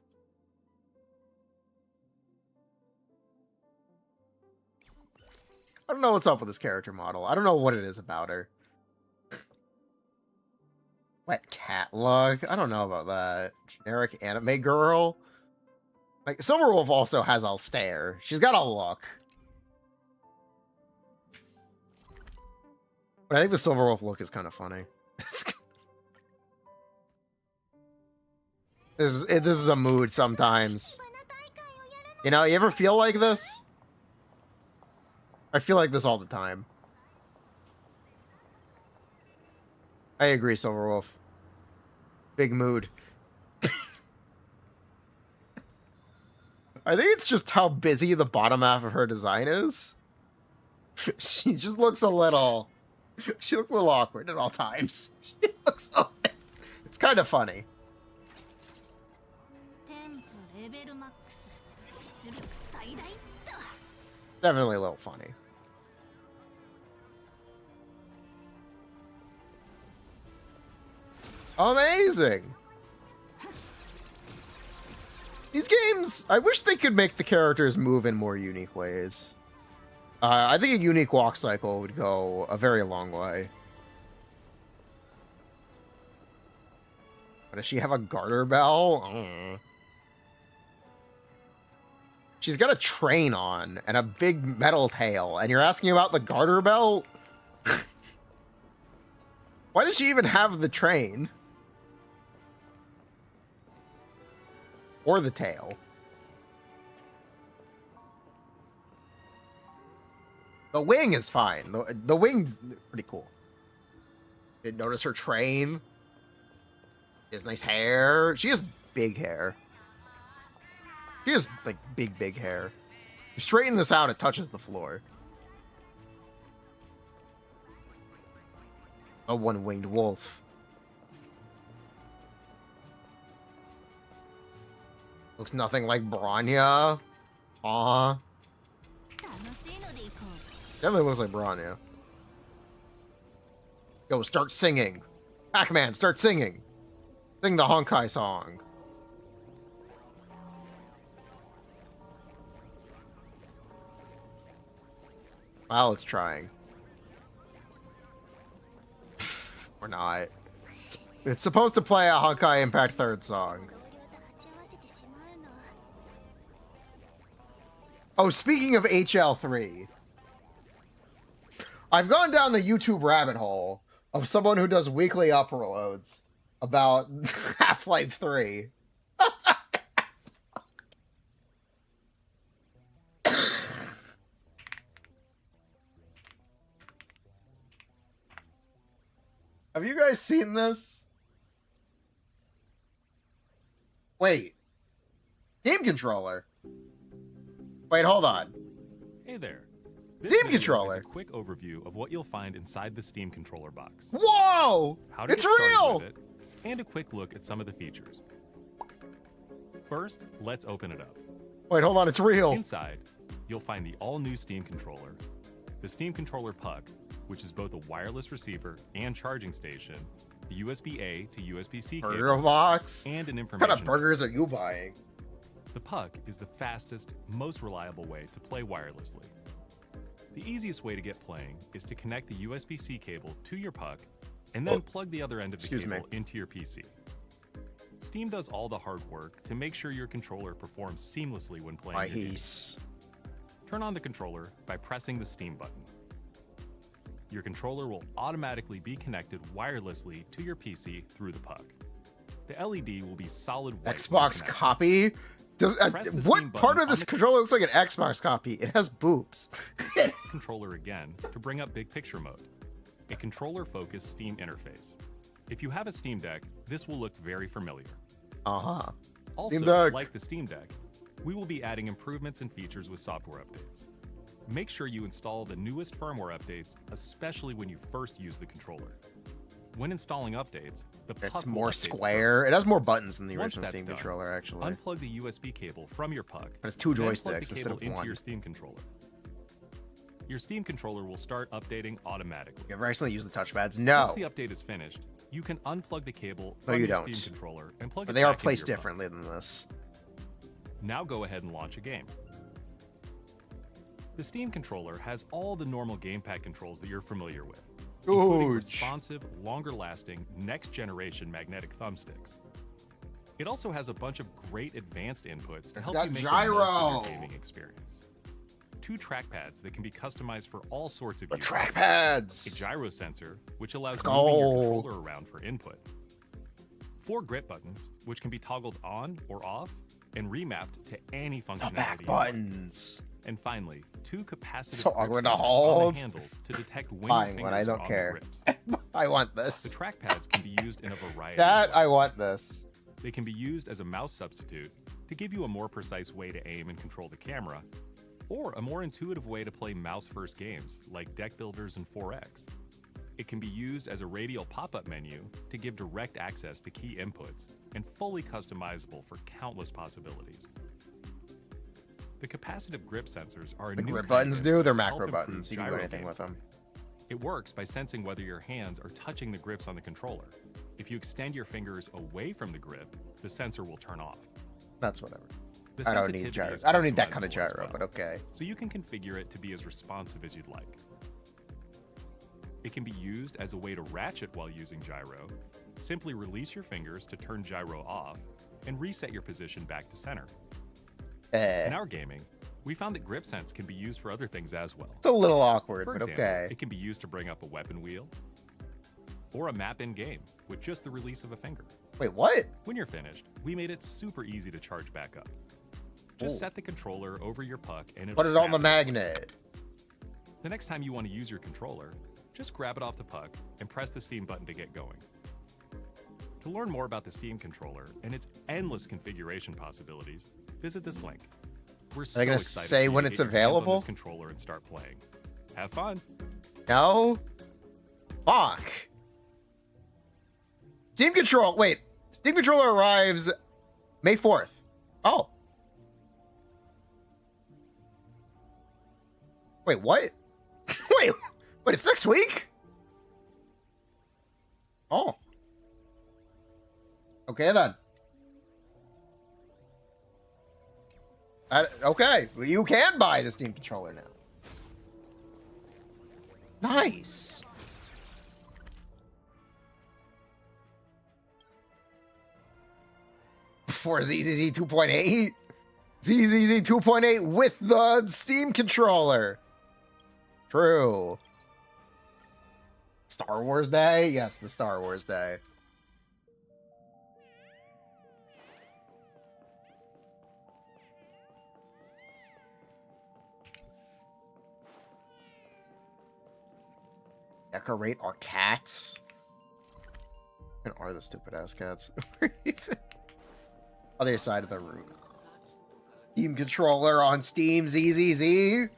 I don't know what's up with this character model. I don't know what it is about her. Wet cat look. I don't know about that. Generic anime girl. Like, Silverwolf also has a stare. She's got a look. But I think the Silverwolf look is kind of funny. This is a mood sometimes. You know, you ever feel like this? I feel like this all the time. I agree, Silverwolf. Big mood. I think it's just how busy the bottom half of her design is. She just looks a little... she looks a little awkward at all times. She looks... it's kind of funny. Definitely a little funny. Amazing! These games, I wish they could make the characters move in more unique ways. I think a unique walk cycle would go a very long way. But does she have a garter bell? She's got a train on and a big metal tail, and you're asking about the garter belt? Why does she even have the train? Or the tail? The wing is fine. The wing's pretty cool. Didn't notice her train. She has nice hair. She has big hair. She has, like, big hair. You straighten this out, it touches the floor. A one-winged wolf. Looks nothing like Bronya. Aw. Definitely looks like Bronya. Go, start singing. Pac-Man, start singing. Sing the Honkai song. Well, it's trying. Or not. It's supposed to play a Honkai Impact 3rd song. Oh, speaking of HL3, I've gone down the YouTube rabbit hole of someone who does weekly uploads about Half-Life 3. Have you guys seen this? Wait. Game controller. Wait, hold on. Hey there. Steam controller. Is a quick overview of what you'll find inside the Steam controller box. Whoa! How to It's get started real! with it, and a quick look at some of the features. First, let's open it up. Wait, hold on, it's real. Inside, you'll find the all-new Steam controller, the Steam controller puck, which is both a wireless receiver and charging station, a USB-A to USB-C Burger cable, box. and an What information. kind of burgers are you buying? The puck is the fastest, most reliable way to play wirelessly. The easiest way to get playing is to connect the USB-C cable to your puck and then plug the other end of the cable into your PC. Steam does all the hard work to make sure your controller performs seamlessly when playing your game. Nice. Turn on the controller by pressing the Steam button. Your controller will automatically be connected wirelessly to your PC through the puck. The LED will be solid white. Xbox copy? Does, what part of this controller looks like an Xbox copy? It has boobs. Controller again to bring up big picture mode, a controller-focused Steam interface. If you have a Steam Deck, this will look very familiar. Uh-huh. Also, Steam Deck. like the Steam Deck, we will be adding improvements and features with software updates. Make sure you install the newest firmware updates, especially when you first use the controller. When installing updates, the puck It's will more update square. first. It has more buttons than the Once original that's Steam done, controller, actually. Unplug the USB cable from your puck. But it's two then plug joysticks the instead cable of into one. your Steam controller. Your Steam controller will start updating automatically. You ever accidentally use the touchpads? No. Once the update is finished, you can unplug the cable No, from you your don't. Steam controller and plug But it they are back into placed your puck. differently than this. Now go ahead and launch a game. The Steam controller has all the normal gamepad controls that you're familiar with, including Huge. responsive, longer-lasting, next-generation magnetic thumbsticks. It also has a bunch of great advanced inputs to It's help got you make gyro. the most of your gaming experience. 2 trackpads that can be customized for all sorts of The uses. A trackpads. gyro sensor, which allows Let's moving your go. controller around for input. 4 grip buttons, which can be toggled on or off and remapped to any The functionality. back you want. buttons. And finally, 2 capacitive So grip awkward to sensors on hold. the handles to detect when Fine, your when I fingers don't are on care. the grips. I want The this. trackpads can be used in a variety That, of I ways. want this. They can be used as a mouse substitute to give you a more precise way to aim and control the camera, or a more intuitive way to play mouse-first games like deck builders and 4X. It can be used as a radial pop-up menu to give direct access to key inputs and fully customizable for countless possibilities. The capacitive grip sensors are a The new grip kind of buttons input do. They're to help macro improve buttons. You can do gyro anything gameplay. with them. It works by sensing whether your hands are touching the grips on the controller. If you extend your fingers away from the grip, the sensor will turn off. That's whatever. The I don't sensitivity need gyro. is I don't need that kind of customizable as gyro, well, but okay. so you can configure it to be as responsive as you'd like. It can be used as a way to ratchet while using gyro. Simply release your fingers to turn gyro off and reset your position back to center. In our gaming, we found that grip sense can be used for other things as well. It's a little awkward, For but example, okay. it can be used to bring up a weapon wheel or a map in game with just the release of a finger. Wait, what? When you're finished, we made it super easy to charge back up. Just Ooh. set the controller over your puck and it'll Put it on the snap. magnet. The next time you want to use your controller, just grab it off the puck and press the Steam button to get going. To learn more about the Steam controller and its endless configuration possibilities, visit this link. We're so gonna excited say for you when to it's get your hands on available? this controller and start playing. Have fun. No? Fuck. Steam Control. Wait. Steam Controller arrives May 4th. Oh. Wait, what? wait, it's next week? Oh. Okay, then. Okay, well, you can buy the Steam Controller now. Nice. For ZZZ 2.8? ZZZ 2.8 with the Steam Controller. True. Star Wars Day? Yes, the Star Wars Day. Decorate our cats. And are the stupid ass cats? Other side of the room. Steam controller on Steam ZZZ.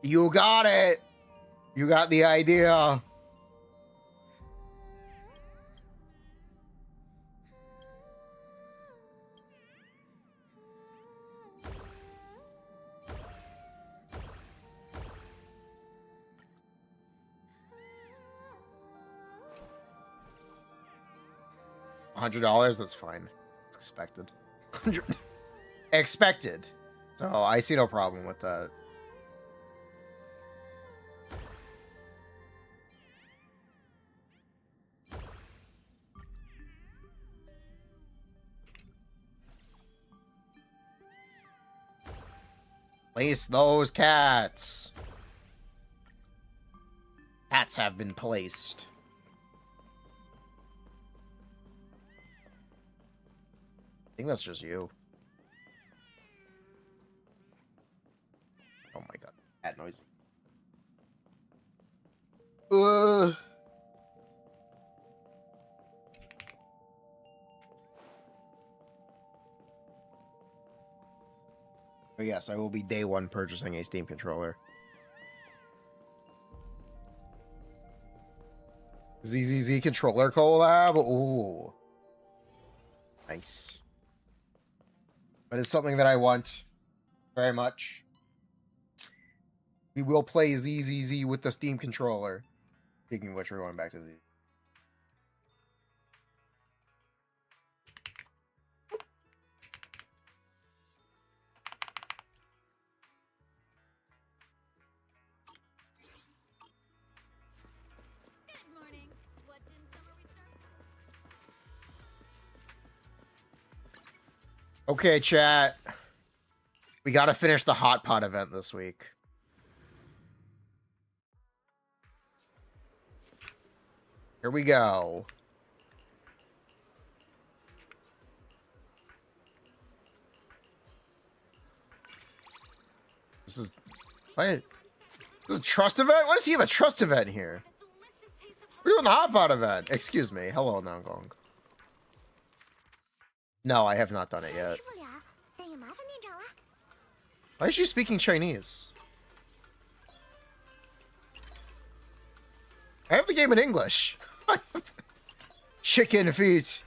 You got it. You got the idea. $100, that's fine. It's expected. 100 expected. So I see no problem with that. Place those cats. Cats have been placed. I think that's just you. Oh my god. Cat noise. But yes, I will be day one purchasing a Steam controller. ZZZ controller collab? Ooh. Nice. But it's something that I want very much. We will play ZZZ with the Steam controller. Speaking of which, we're going back to the... Good morning. What in summer we start? Okay, chat. We gotta finish the Hot Pot event this week. Here we go. This is... What? This is a trust event? Why does he have a trust event here? We're doing the Hot Pot event. Excuse me. Hello, Nangong. No, I have not done it yet. Why is she speaking Chinese? I have the game in English. Chicken feet.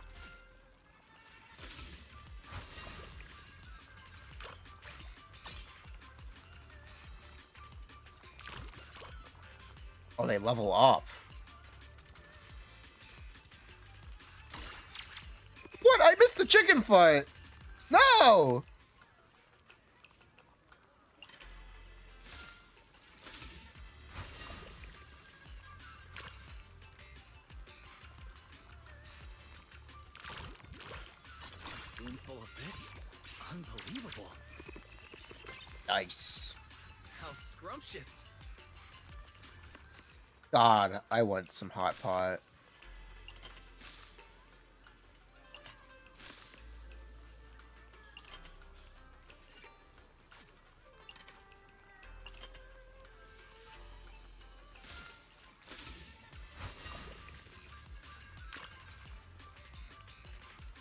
Oh, they level up. What? I missed the chicken fight. No! Spoonful of this? Unbelievable. Nice. How scrumptious. God, I want some Hot Pot.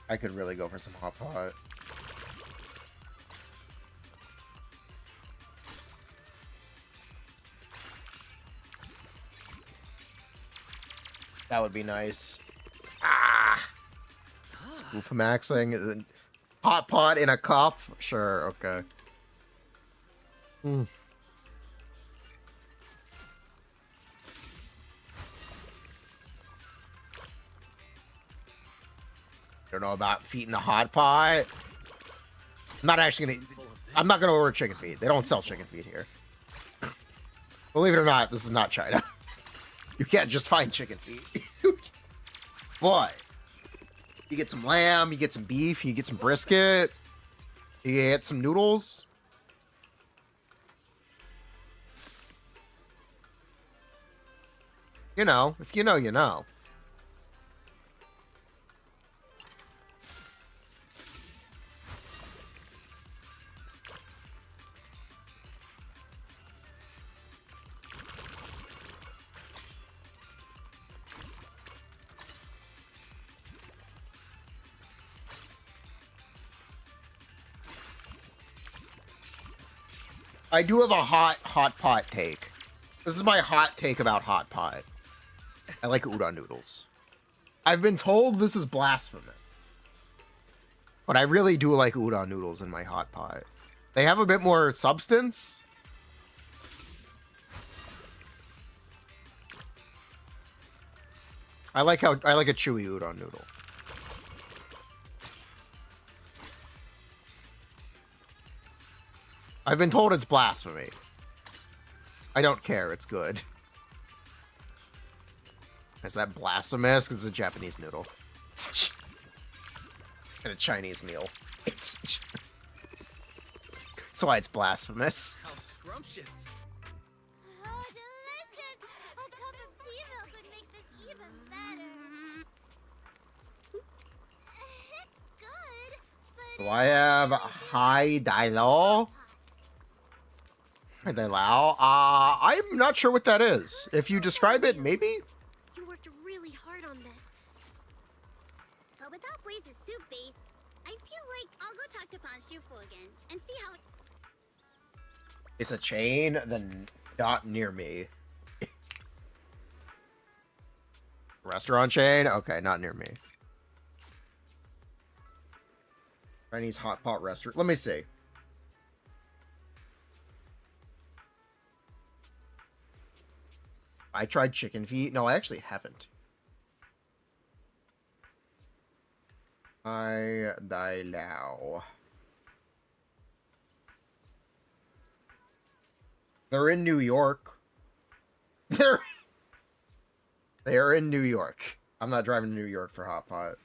I could really go for some Hot Pot. That would be nice. Ah! Spoof maxing. Hot Pot in a cup? Sure, okay. Hmm. Don't know about feet in the Hot Pot. I'm not actually gonna... I'm not gonna order chicken feet. They don't sell chicken feet here. Believe it or not, this is not China. You can't just find chicken feet. Boy. You get some lamb, you get some beef, you get some brisket, you get some noodles. You know, if you know, you know. I do have a hot pot take. This is my hot take about Hot Pot. I like udon noodles. I've been told this is blasphemous. But I really do like udon noodles in my Hot Pot. They have a bit more substance. I like a chewy udon noodle. I've been told it's blasphemy. I don't care, it's good. Is that blasphemous? 'Cause it's a Japanese noodle. And a Chinese meal. It's why it's blasphemous. How scrumptious. Oh, delicious! A cup of tea milk would make this even better. It's good, but Do I have Hai Dai Lao? Hai Dai Lao? I'm not sure what that is. If you describe it, maybe? you worked really hard on this. But without Blaze's soup base, I feel like I'll go talk to Panshufu again and see how. It's a chain, then not near me. Restaurant chain? Okay, not near me. Chinese hot pot restaurant. Let me see. I tried chicken feet. No, I actually haven't. Hai Dai Lao. They're in New York. They're in New York. I'm not driving to New York for hot pot.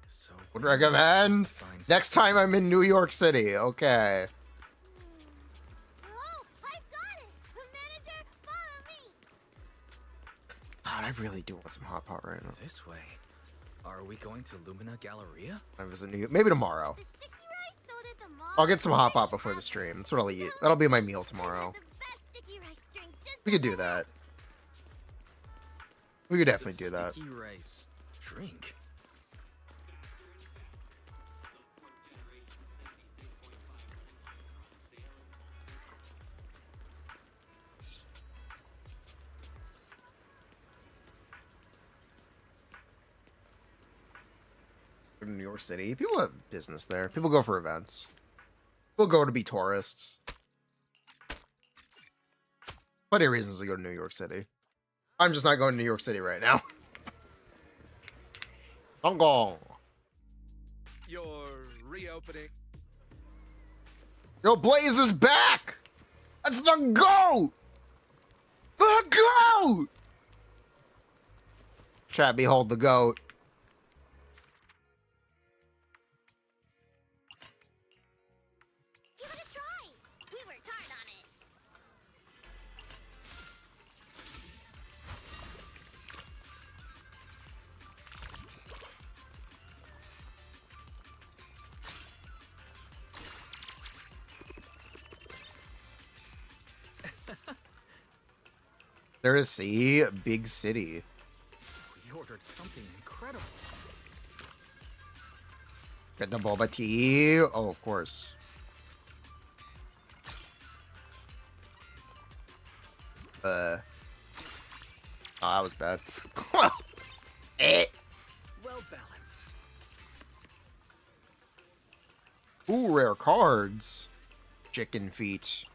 So Would where am I supposed recommend to find next time I'm in space? New York City. Okay. Oh, I've got it! Manager, follow me! God, I really do want some hot pot right now. This way. Are we going to Lumina Galleria? I visit New York. Maybe tomorrow. The sticky rice sold at the mall. I'll get some hot pot before the stream. That's what I'll eat. That'll be my meal tomorrow. The best sticky rice drink just We could do that. We could definitely The do that. Sticky rice drink. In New York City. People have business there. People go for events. People go to be tourists. Plenty of reasons to go to New York City. I'm just not going to New York City right now. Hong Kong. You're reopening. Yo, Blaze is back! That's the GOAT! The GOAT! Chat, behold the GOAT. give it a try. We worked hard on it. There is C, big city. We ordered something incredible. Get the boba tea. Oh, of course. Oh, that was bad. Eh. Well balanced. Ooh, rare cards. Chicken feet.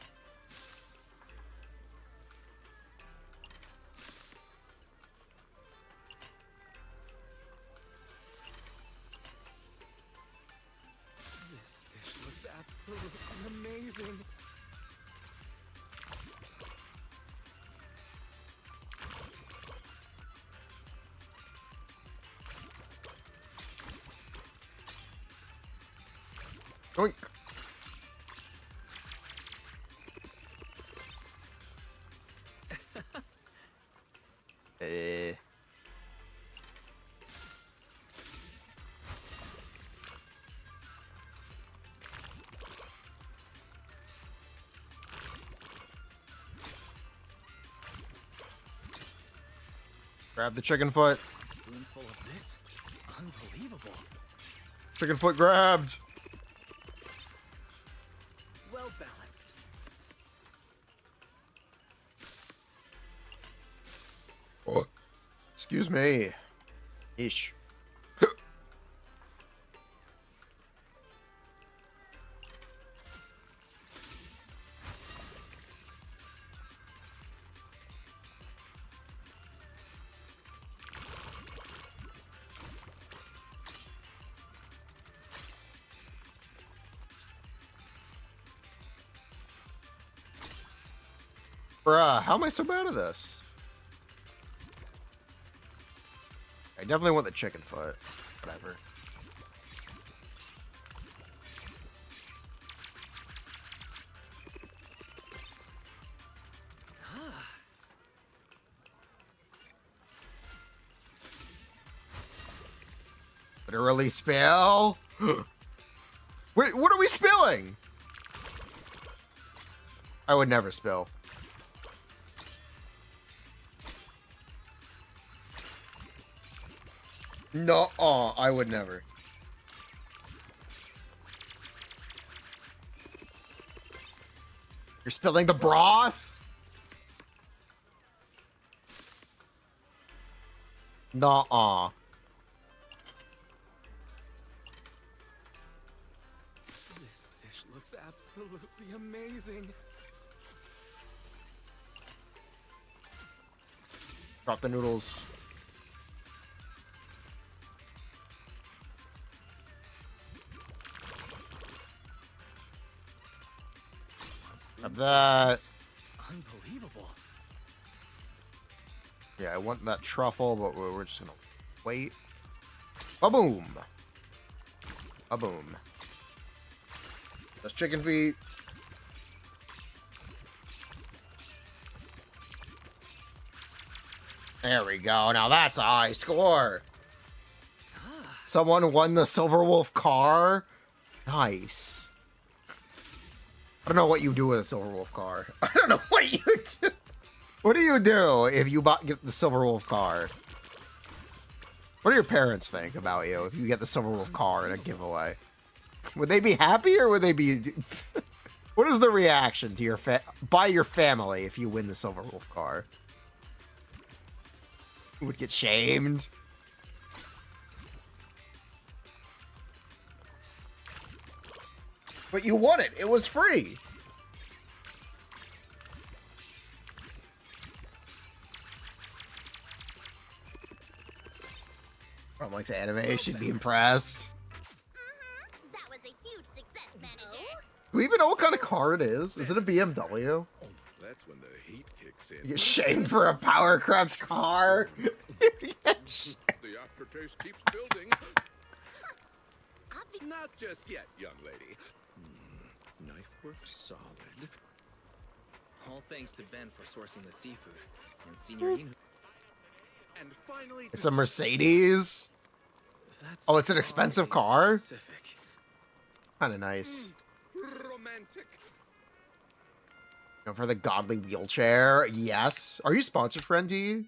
This dish looks absolutely amazing. Doink. Eh. Grab the chicken foot. One spoonful of this? Unbelievable. Chicken foot grabbed. Well balanced. Oh. Excuse me. Ish. Bruh, how am I so bad at this? I definitely want the chicken foot. Whatever. Literally spill. Wait, what are we spilling? I would never spill. No, I would never. You're spilling the broth? Nuh-uh. This dish looks absolutely amazing. Drop the noodles. Have that. Unbelievable. Yeah, I want that truffle, but we're just gonna wait. A-boom. A-boom. Those chicken feet. There we go. Now that's a high score. Someone won the Silver Wolf car. Nice. I don't know what you do with a Silver Wolf car. I don't know what you do. What do you do if you get the Silver Wolf car? What do your parents think about you if you get the Silver Wolf car in a giveaway? Would they be happy or would they be... What is the reaction to your by your family if you win the Silver Wolf car? Would get shamed. But you won it. It was free. From likes anime, she'd be impressed. That was a huge success, manager. Do we even know what kind of car it is? Is it a BMW? That's when the heat kicks in. You get shamed for a power crept car. The aftertaste keeps building. Not just yet, young lady. Knife work solid. All thanks to Ben for sourcing the seafood and Signorina. And finally, It's a Mercedes. That's Oh, it's an expensive car? specific. Kind of nice. romantic. For the godly wheelchair, yes. Are you sponsored for ND?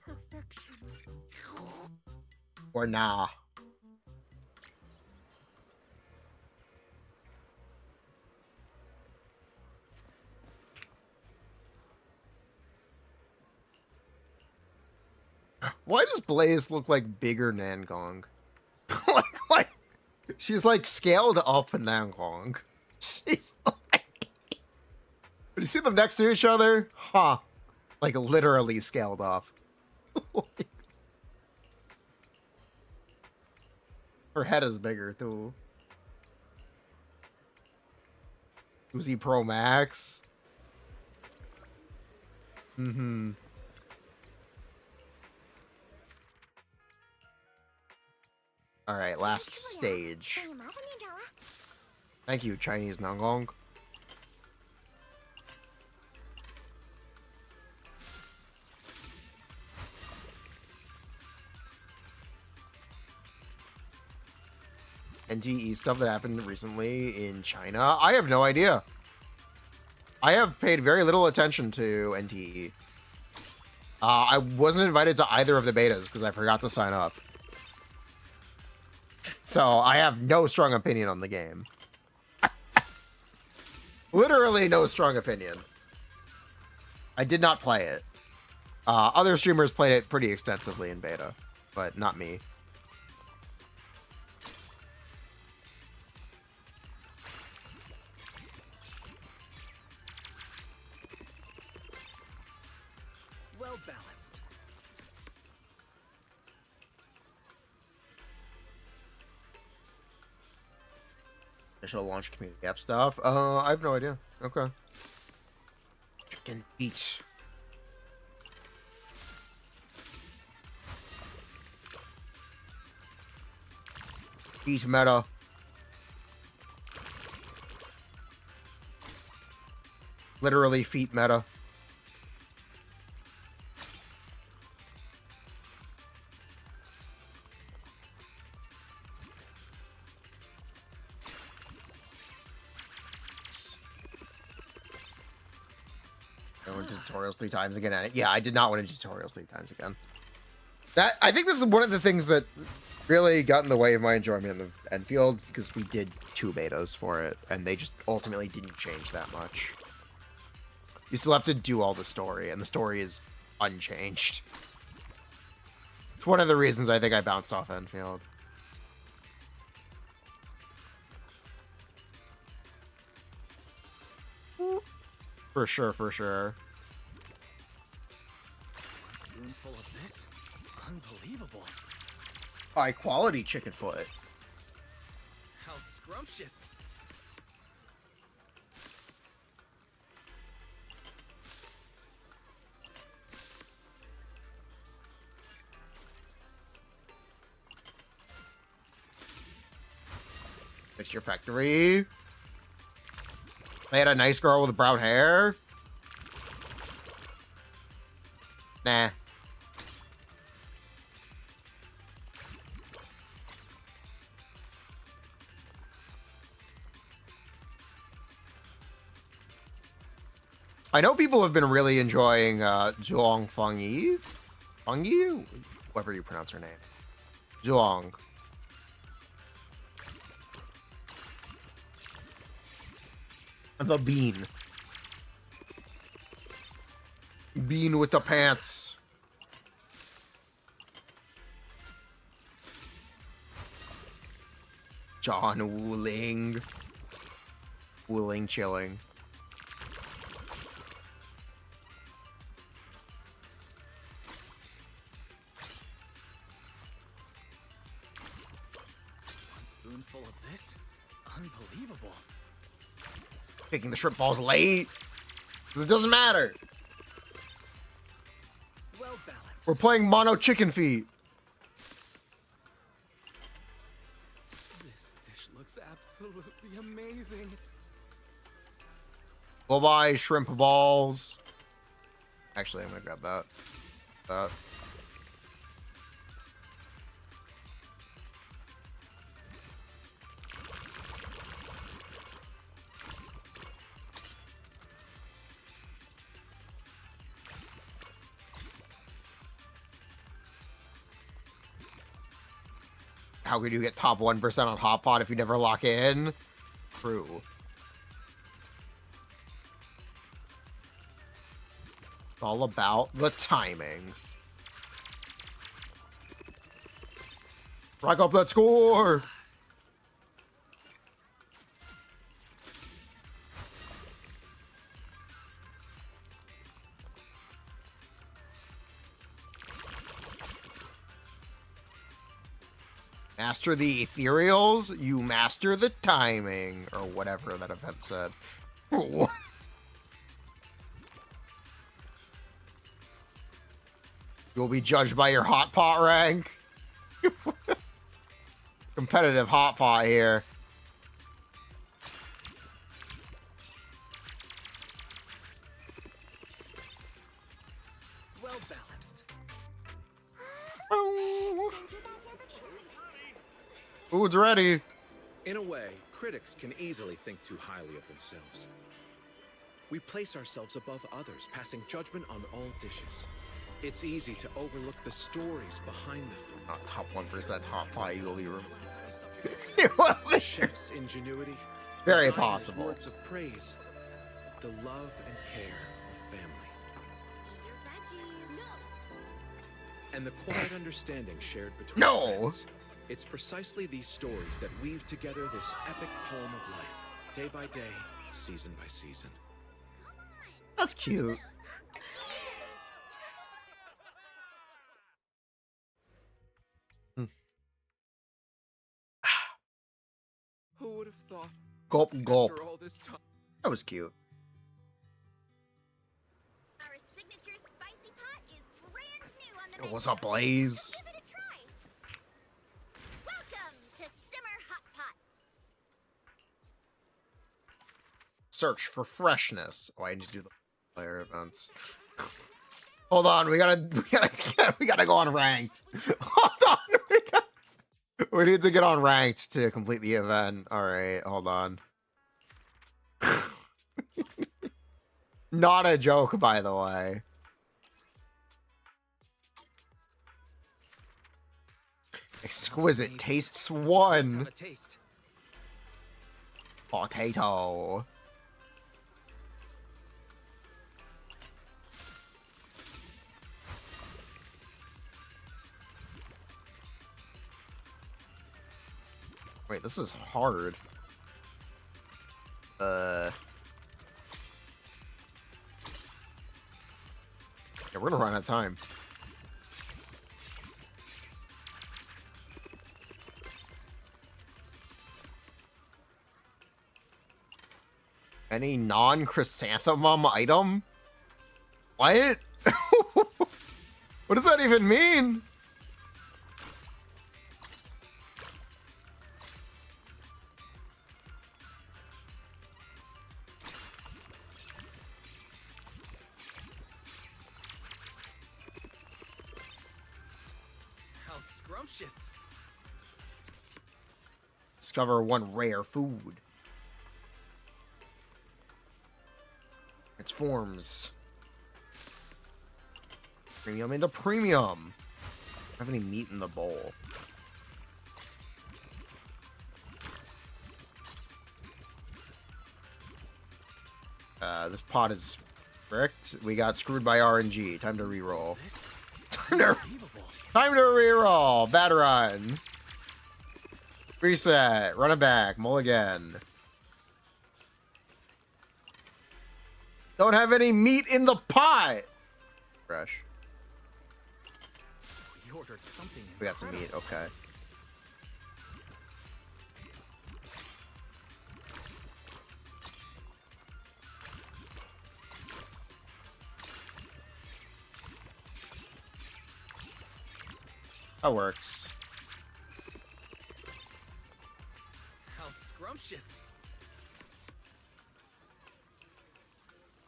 Perfection. Or nah? Why does Blaze look like bigger Nankong? like, she's like scaled up in Nankong. She's like... But you see them next to each other? Huh. Like literally scaled up. Her head is bigger too. Uzi Pro Max. Mm-hmm. Alright, last stage. Thank you, Chinese Nangong. NTE stuff that happened recently in China? I have no idea. I have paid very little attention to NTE. I wasn't invited to either of the betas because I forgot to sign up. So I have no strong opinion on the game. Literally no strong opinion. I did not play it. Other streamers played it pretty extensively in beta, but not me. Well balanced. Initial launch community app stuff. I have no idea. Okay. Chicken feet. Feet meta. Literally feet meta. I went to tutorials 3 times again. Yeah, I did not want to do tutorials 3 times again. I think this is one of the things that really got in the way of my enjoyment of Enfield, because we did 2 betas for it, and they just ultimately didn't change that much. You still have to do all the story, and the story is unchanged. It's one of the reasons I think I bounced off Enfield. For sure, for sure. A spoonful of this? Unbelievable. High quality chicken foot. How scrumptious. It's your factory. They had a nice girl with brown hair. Nah. I know people have been really enjoying Zhuang Fengyi. Fengyi? Whatever you pronounce her name. Zhuang. The bean. Bean with the pants. John Wooling. Wooling chilling. One spoonful of this? Unbelievable. Picking the shrimp balls late. Because it doesn't matter. Well balanced. We're playing mono chicken feet. This dish looks absolutely amazing. Bye-bye, shrimp balls. Actually, I'm gonna grab that. How could you get top 1% on Hot Pot if you never lock in? True. It's all about the timing. Rack up that score! Master the ethereals, you master the timing. Or whatever that event said. What? You'll be judged by your hot pot rank. Competitive hot pot here. Well balanced. Food's ready. In a way, critics can easily think too highly of themselves. We place ourselves above others, passing judgment on all dishes. It's easy to overlook the stories behind the food. Not top 1% hot pot, you will be removed. The chef's ingenuity. Very the diner's possible. Words of praise. The love and care of family. And the quiet understanding shared between friends. It's precisely these stories that weave together this epic poem of life, day by day, season by season. That's cute. Who would have thought? Gulp, gulp. After all this time. That was cute. Our signature spicy pot is brand new on the What's up, Blaze? Give it a try. Welcome to Simmer search for freshness. Oh, I need to do the player events. Hold on, we gotta go on ranked. Hold on, we need to get on ranked to complete the event. All right, hold on. Not a joke, by the way. Exquisite tastes one. Potato. Wait, this is hard. Yeah, we're gonna run out of time. Any non-chrysanthemum item? What? What does that even mean? How scrumptious. Discover one rare food. Transforms. Premium into premium. I don't have any meat in the bowl. This pot is fricked. We got screwed by RNG. Time to reroll. Time to reroll. Bad run. Reset. Run it back. Mulligan. Don't have any meat in the pot. Fresh. We ordered something. We got some meat. Okay. That works. How scrumptious.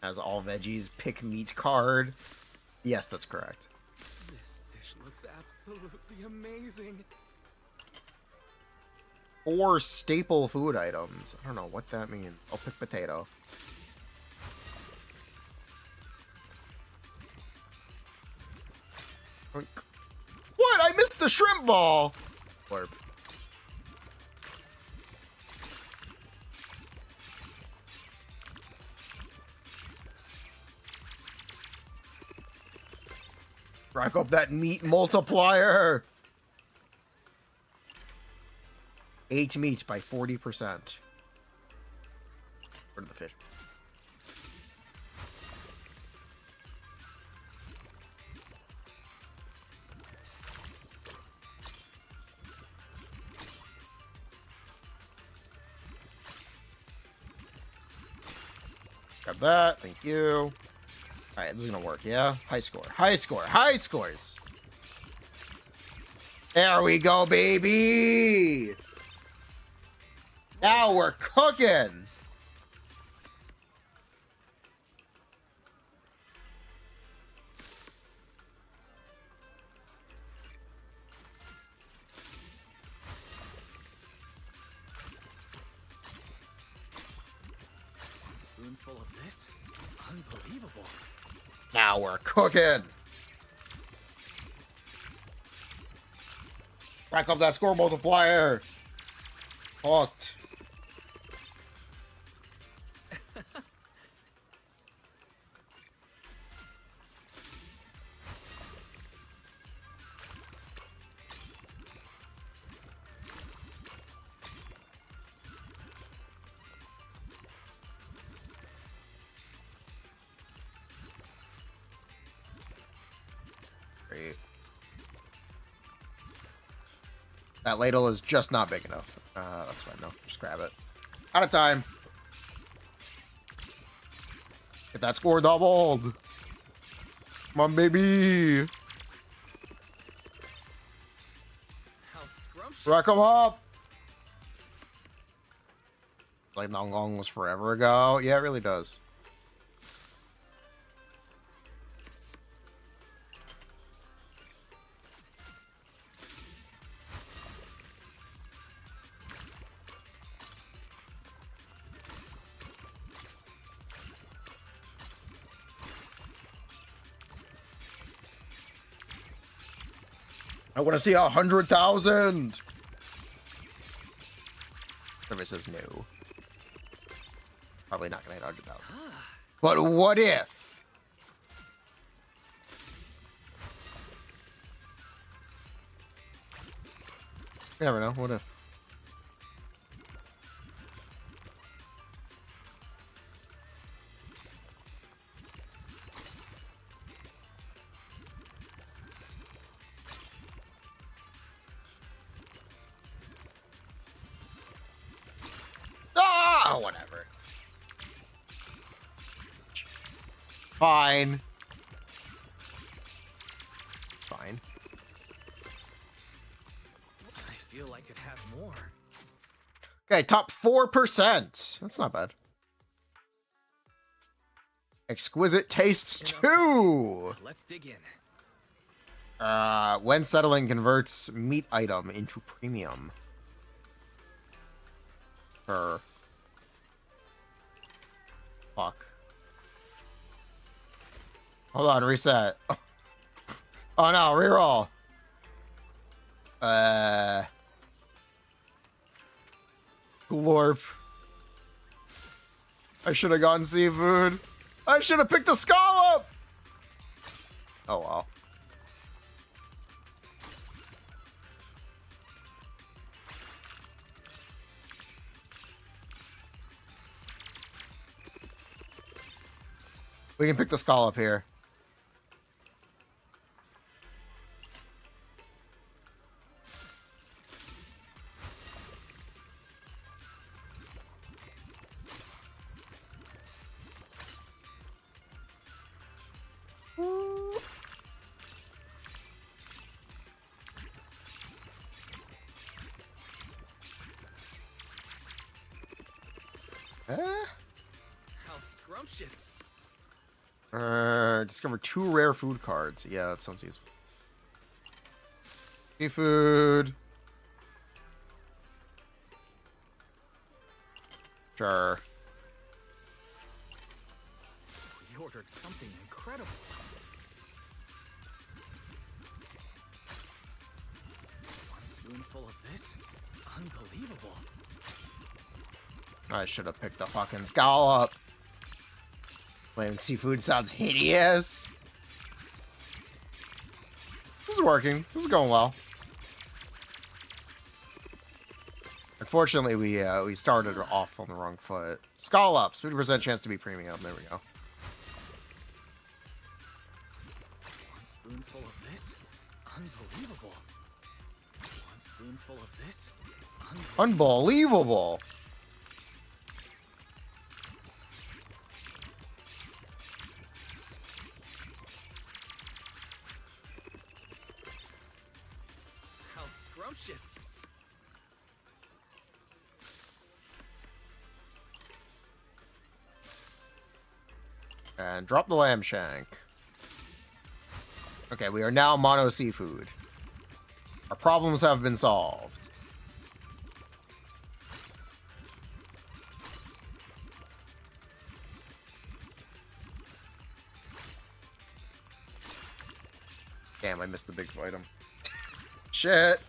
As all veggies pick meat card. Yes, that's correct. This dish looks absolutely amazing. 4 staple food items. I don't know what that means. I'll pick potato. Oink. What? I missed the shrimp ball. Orp. Rack up that meat multiplier. 8 meat by 40%. Where did the fish? Grab that. Thank you. All right, this is gonna work. Yeah, high score, high score, high scores. There we go, baby. Now we're cooking. One spoonful of this? Unbelievable. Now we're cooking. Rack up that score multiplier. Hooked. Great. That ladle is just not big enough. That's fine. No, just grab it. Out of time. Get that score doubled. Come on, baby. How scrumptious. Rack them up. like almost forever ago. Yeah, it really does. I want to see 100,000. Service is new. Probably not gonna hit 100,000. But what if? You never know. What if? Oh, whatever. Fine. It's fine. I feel I could have more. Okay, top 4%. That's not bad. Exquisite tastes 2. Let's dig in. When settling, converts meat item into premium. Fuck. Hold on, reset. Oh no, reroll. Glorp. I should have gone seafood. I should have picked the scallop. Oh well. We can pick the scallop here. How scrumptious. Discover 2 rare food cards. Yeah, that sounds useful. Seafood. Sure. We ordered something incredible. One spoonful of this? Unbelievable. I should have picked the fucking scallop. Plain seafood sounds hideous. This is working. This is going well. Unfortunately, we started off on the wrong foot. Scallops, 50% chance to be premium. There we go. One spoonful of this? Unbelievable. One spoonful of this? Unbelievable. How scrumptious. And drop the lamb shank. Okay, we are now mono seafood. Our problems have been solved. Damn, I missed the big item. Shit.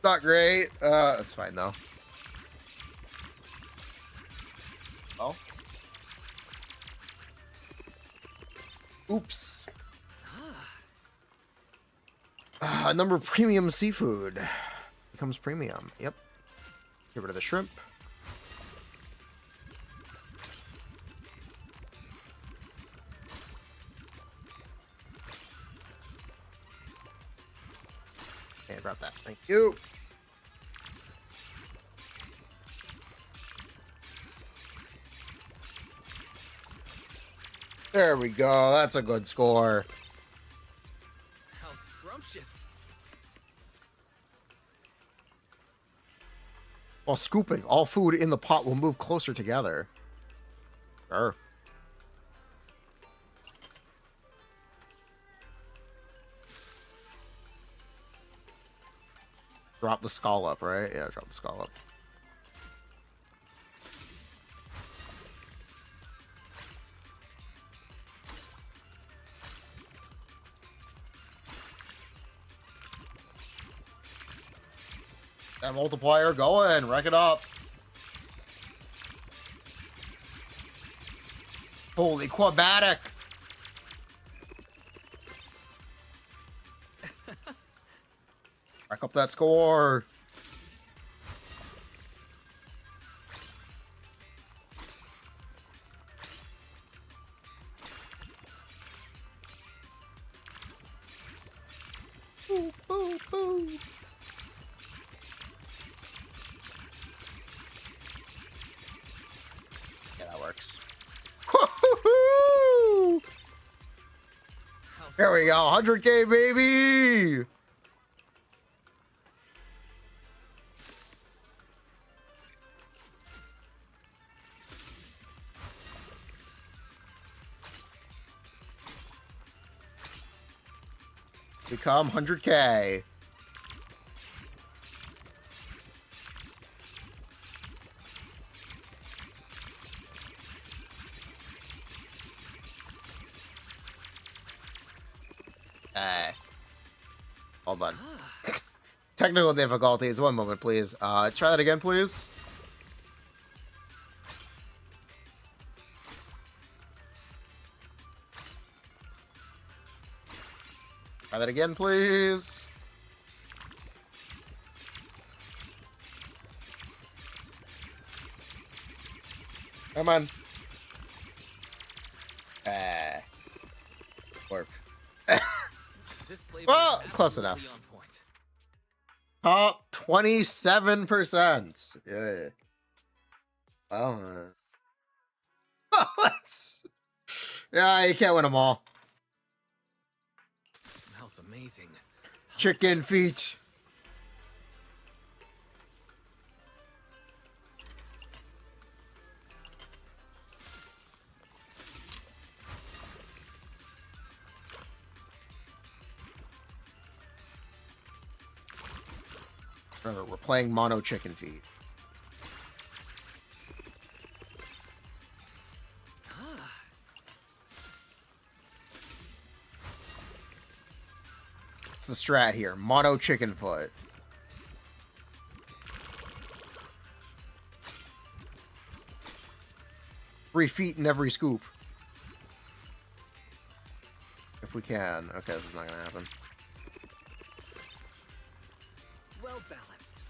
Not great. That's fine though. Oh. Oops. A number of premium seafood becomes premium. Yep. Get rid of the shrimp. Okay, grab that. Thank you. There we go. That's a good score. How scrumptious. While scooping, all food in the pot will move closer together. Sure. Drop the skull up, right? Yeah, drop the skull up. That multiplier going, wreck it up. Holy quabatic. Rack up that score. Boo, boo, boo. Yeah, that works. Here we go, 100K, baby! Become 100K. Hold on. Technical difficulties. One moment, please. Try that again, please. Try that again, please. Come on. Orphe. This flavor Well, is close absolutely enough. on point. Top 27%. Yeah. Well, let's. Yeah, you can't win them all. Smells amazing. Chicken feet. Remember, we're playing mono chicken feet. It's the strat here. Mono chicken foot. Three feet in every scoop. If we can. Okay, this is not gonna happen. Well balanced.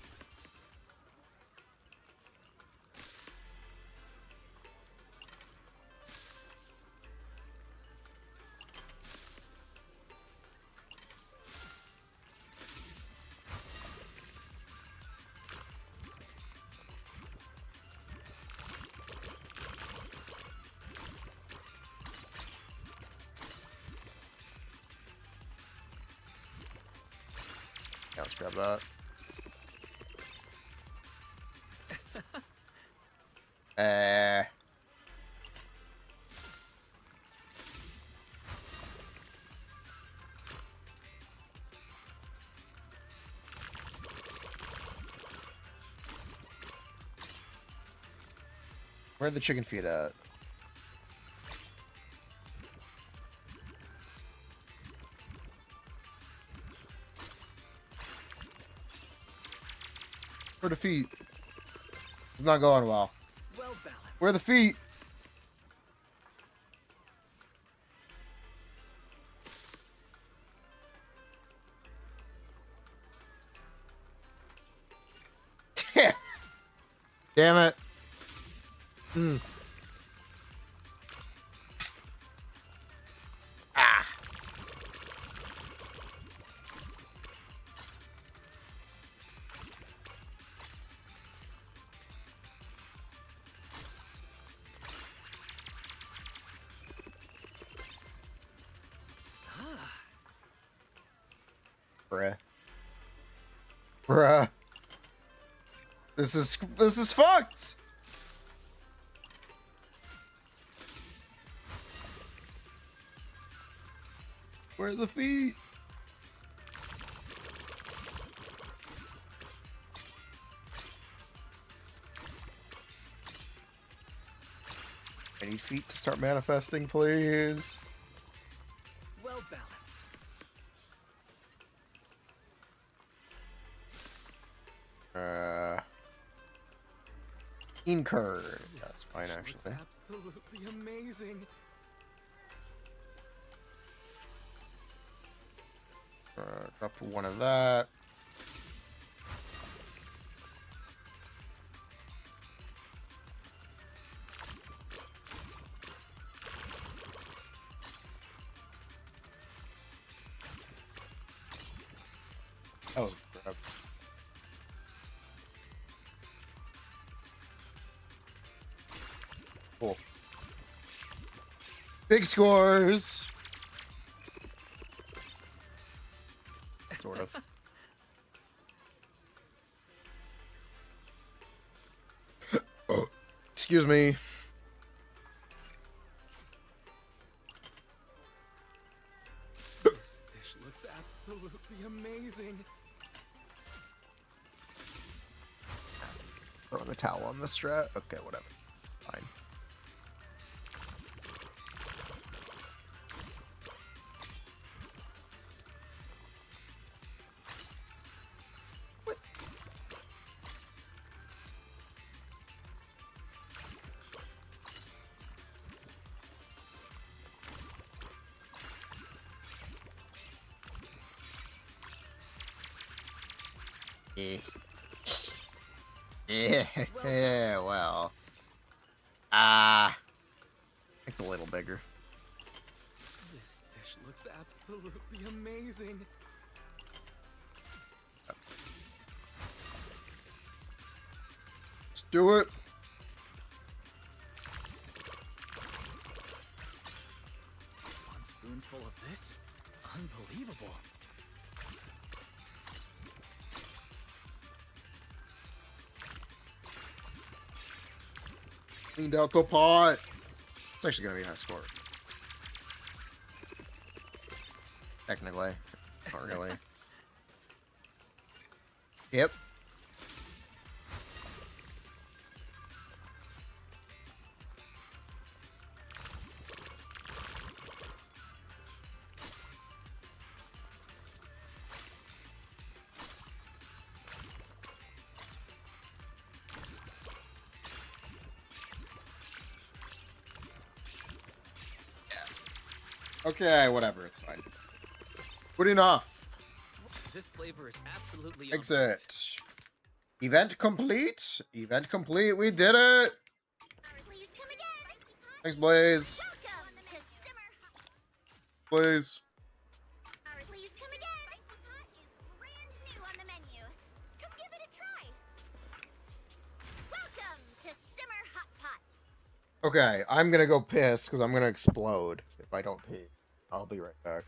Yeah, let's grab that. Where are the chicken feet at? Where are the feet? It's not going well. Well balanced. Where are the feet? Damn it. Ah. Bruh. Bruh. This is fucked. Where are the feet? I need feet to start manifesting, please. Well balanced. Incur. That's fine, actually. Absolutely amazing. Drop one of that. That was a grab. Cool. Big scores. Sort of. Oh, excuse me. This dish looks absolutely amazing. Throw the towel on the strat. Okay, whatever. Fine. What? Yeah, well. Make it a little bigger. This dish looks absolutely amazing. Let's do it. One spoonful of this? Unbelievable. Cleaned out the pot. It's actually gonna be a high score. Technically. Not really. Yep. Okay, whatever, it's fine. Good enough. This flavor is absolutely on point. Exit. Event complete. Event complete. We did it. Please come again. Thanks, Blaze. Welcome to Simmer Hot. Blaze. Please come again. Icy Pot is brand new on the menu. Come give it a try. Welcome to Simmer Hot Pot. Okay, I'm gonna go piss because I'm gonna explode if I don't pee. I'll be right back.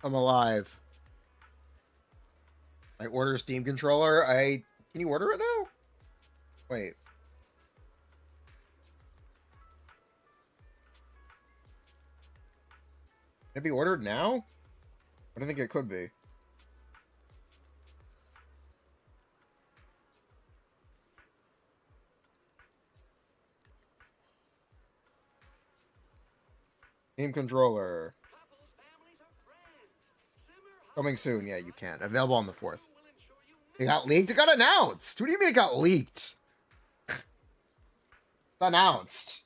I'm alive. I order a Steam controller. Can you order it now? Wait. Can it be ordered now? I don't think it could be. Steam controller. Coming soon. Yeah, you can. Available on the 4th. It got leaked? It got announced! What do you mean it got leaked? It's announced.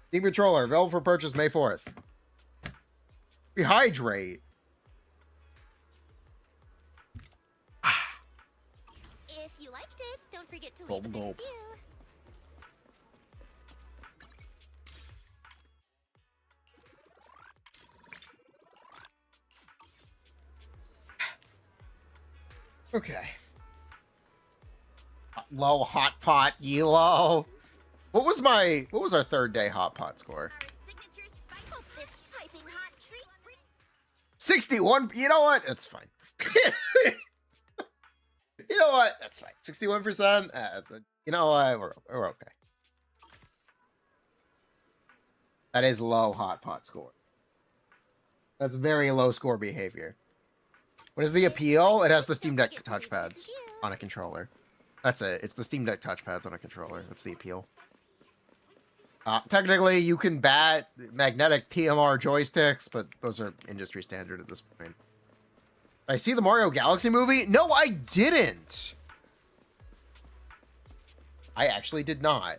Steam controller. Available for purchase May 4th. Rehydrate. If you liked it, don't forget to leave Gulp, a gulp. review. Okay. Low hot pot, Yelo. What was our third day hot pot score? Our signature spice. Hope this piping hot treat. 61. You know what? That's fine. You know what? That's fine. 61%. You know what? We're okay. That is low hot pot score. That's very low score behavior. What is the appeal? It has the Steam Deck touchpads on a controller. That's it. It's the Steam Deck touchpads on a controller. That's the appeal. Technically, you can bat magnetic PMR joysticks, but those are industry standard at this point. Did I see the Mario Galaxy movie? No, I didn't. I actually did not.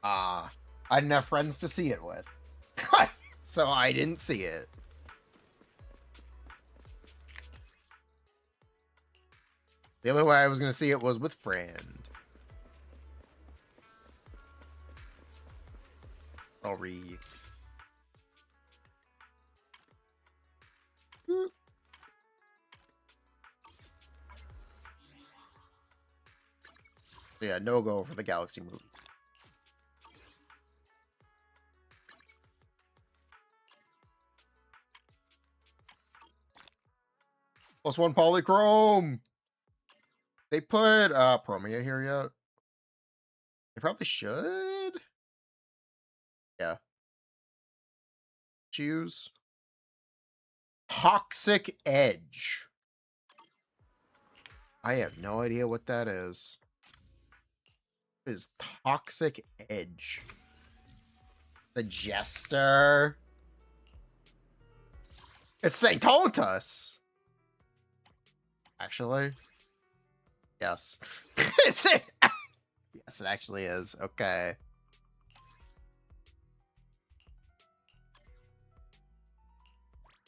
I didn't have friends to see it with. So I didn't see it. The only way I was going to see it was with friend. Sorry. Yeah, no go for the Galaxy movie. +1 polychrome. They put Promia here yet? They probably should. Yeah. Choose. Toxic Edge. I have no idea what that is. What is Toxic Edge? The Jester. It's Sanctotus. Actually. Yes. Yes, it actually is. Okay.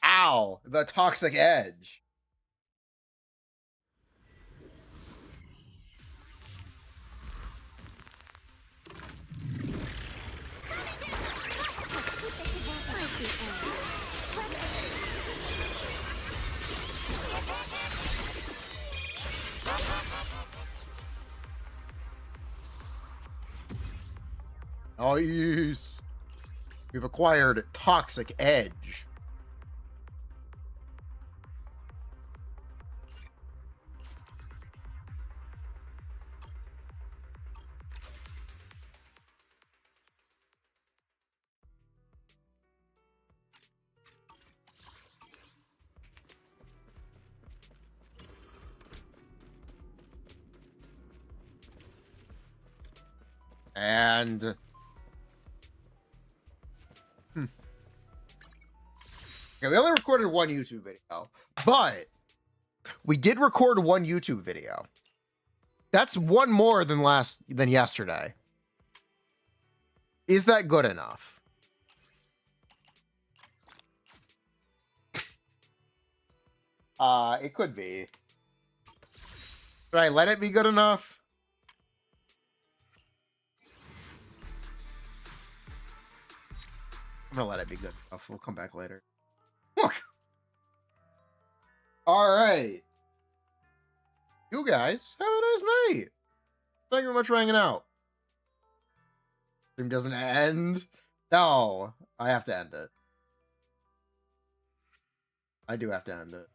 Ow! The Toxic Edge. Nice. We've acquired Toxic Edge. And okay, we only recorded one YouTube video, but we did record one YouTube video. That's one more than yesterday. Is that good enough? It could be. Should I let it be good enough? I'm gonna let it be good enough. We'll come back later. Look. All right. You guys have a nice night. Thank you very much for hanging out. Stream doesn't end. No, I have to end it. I do have to end it.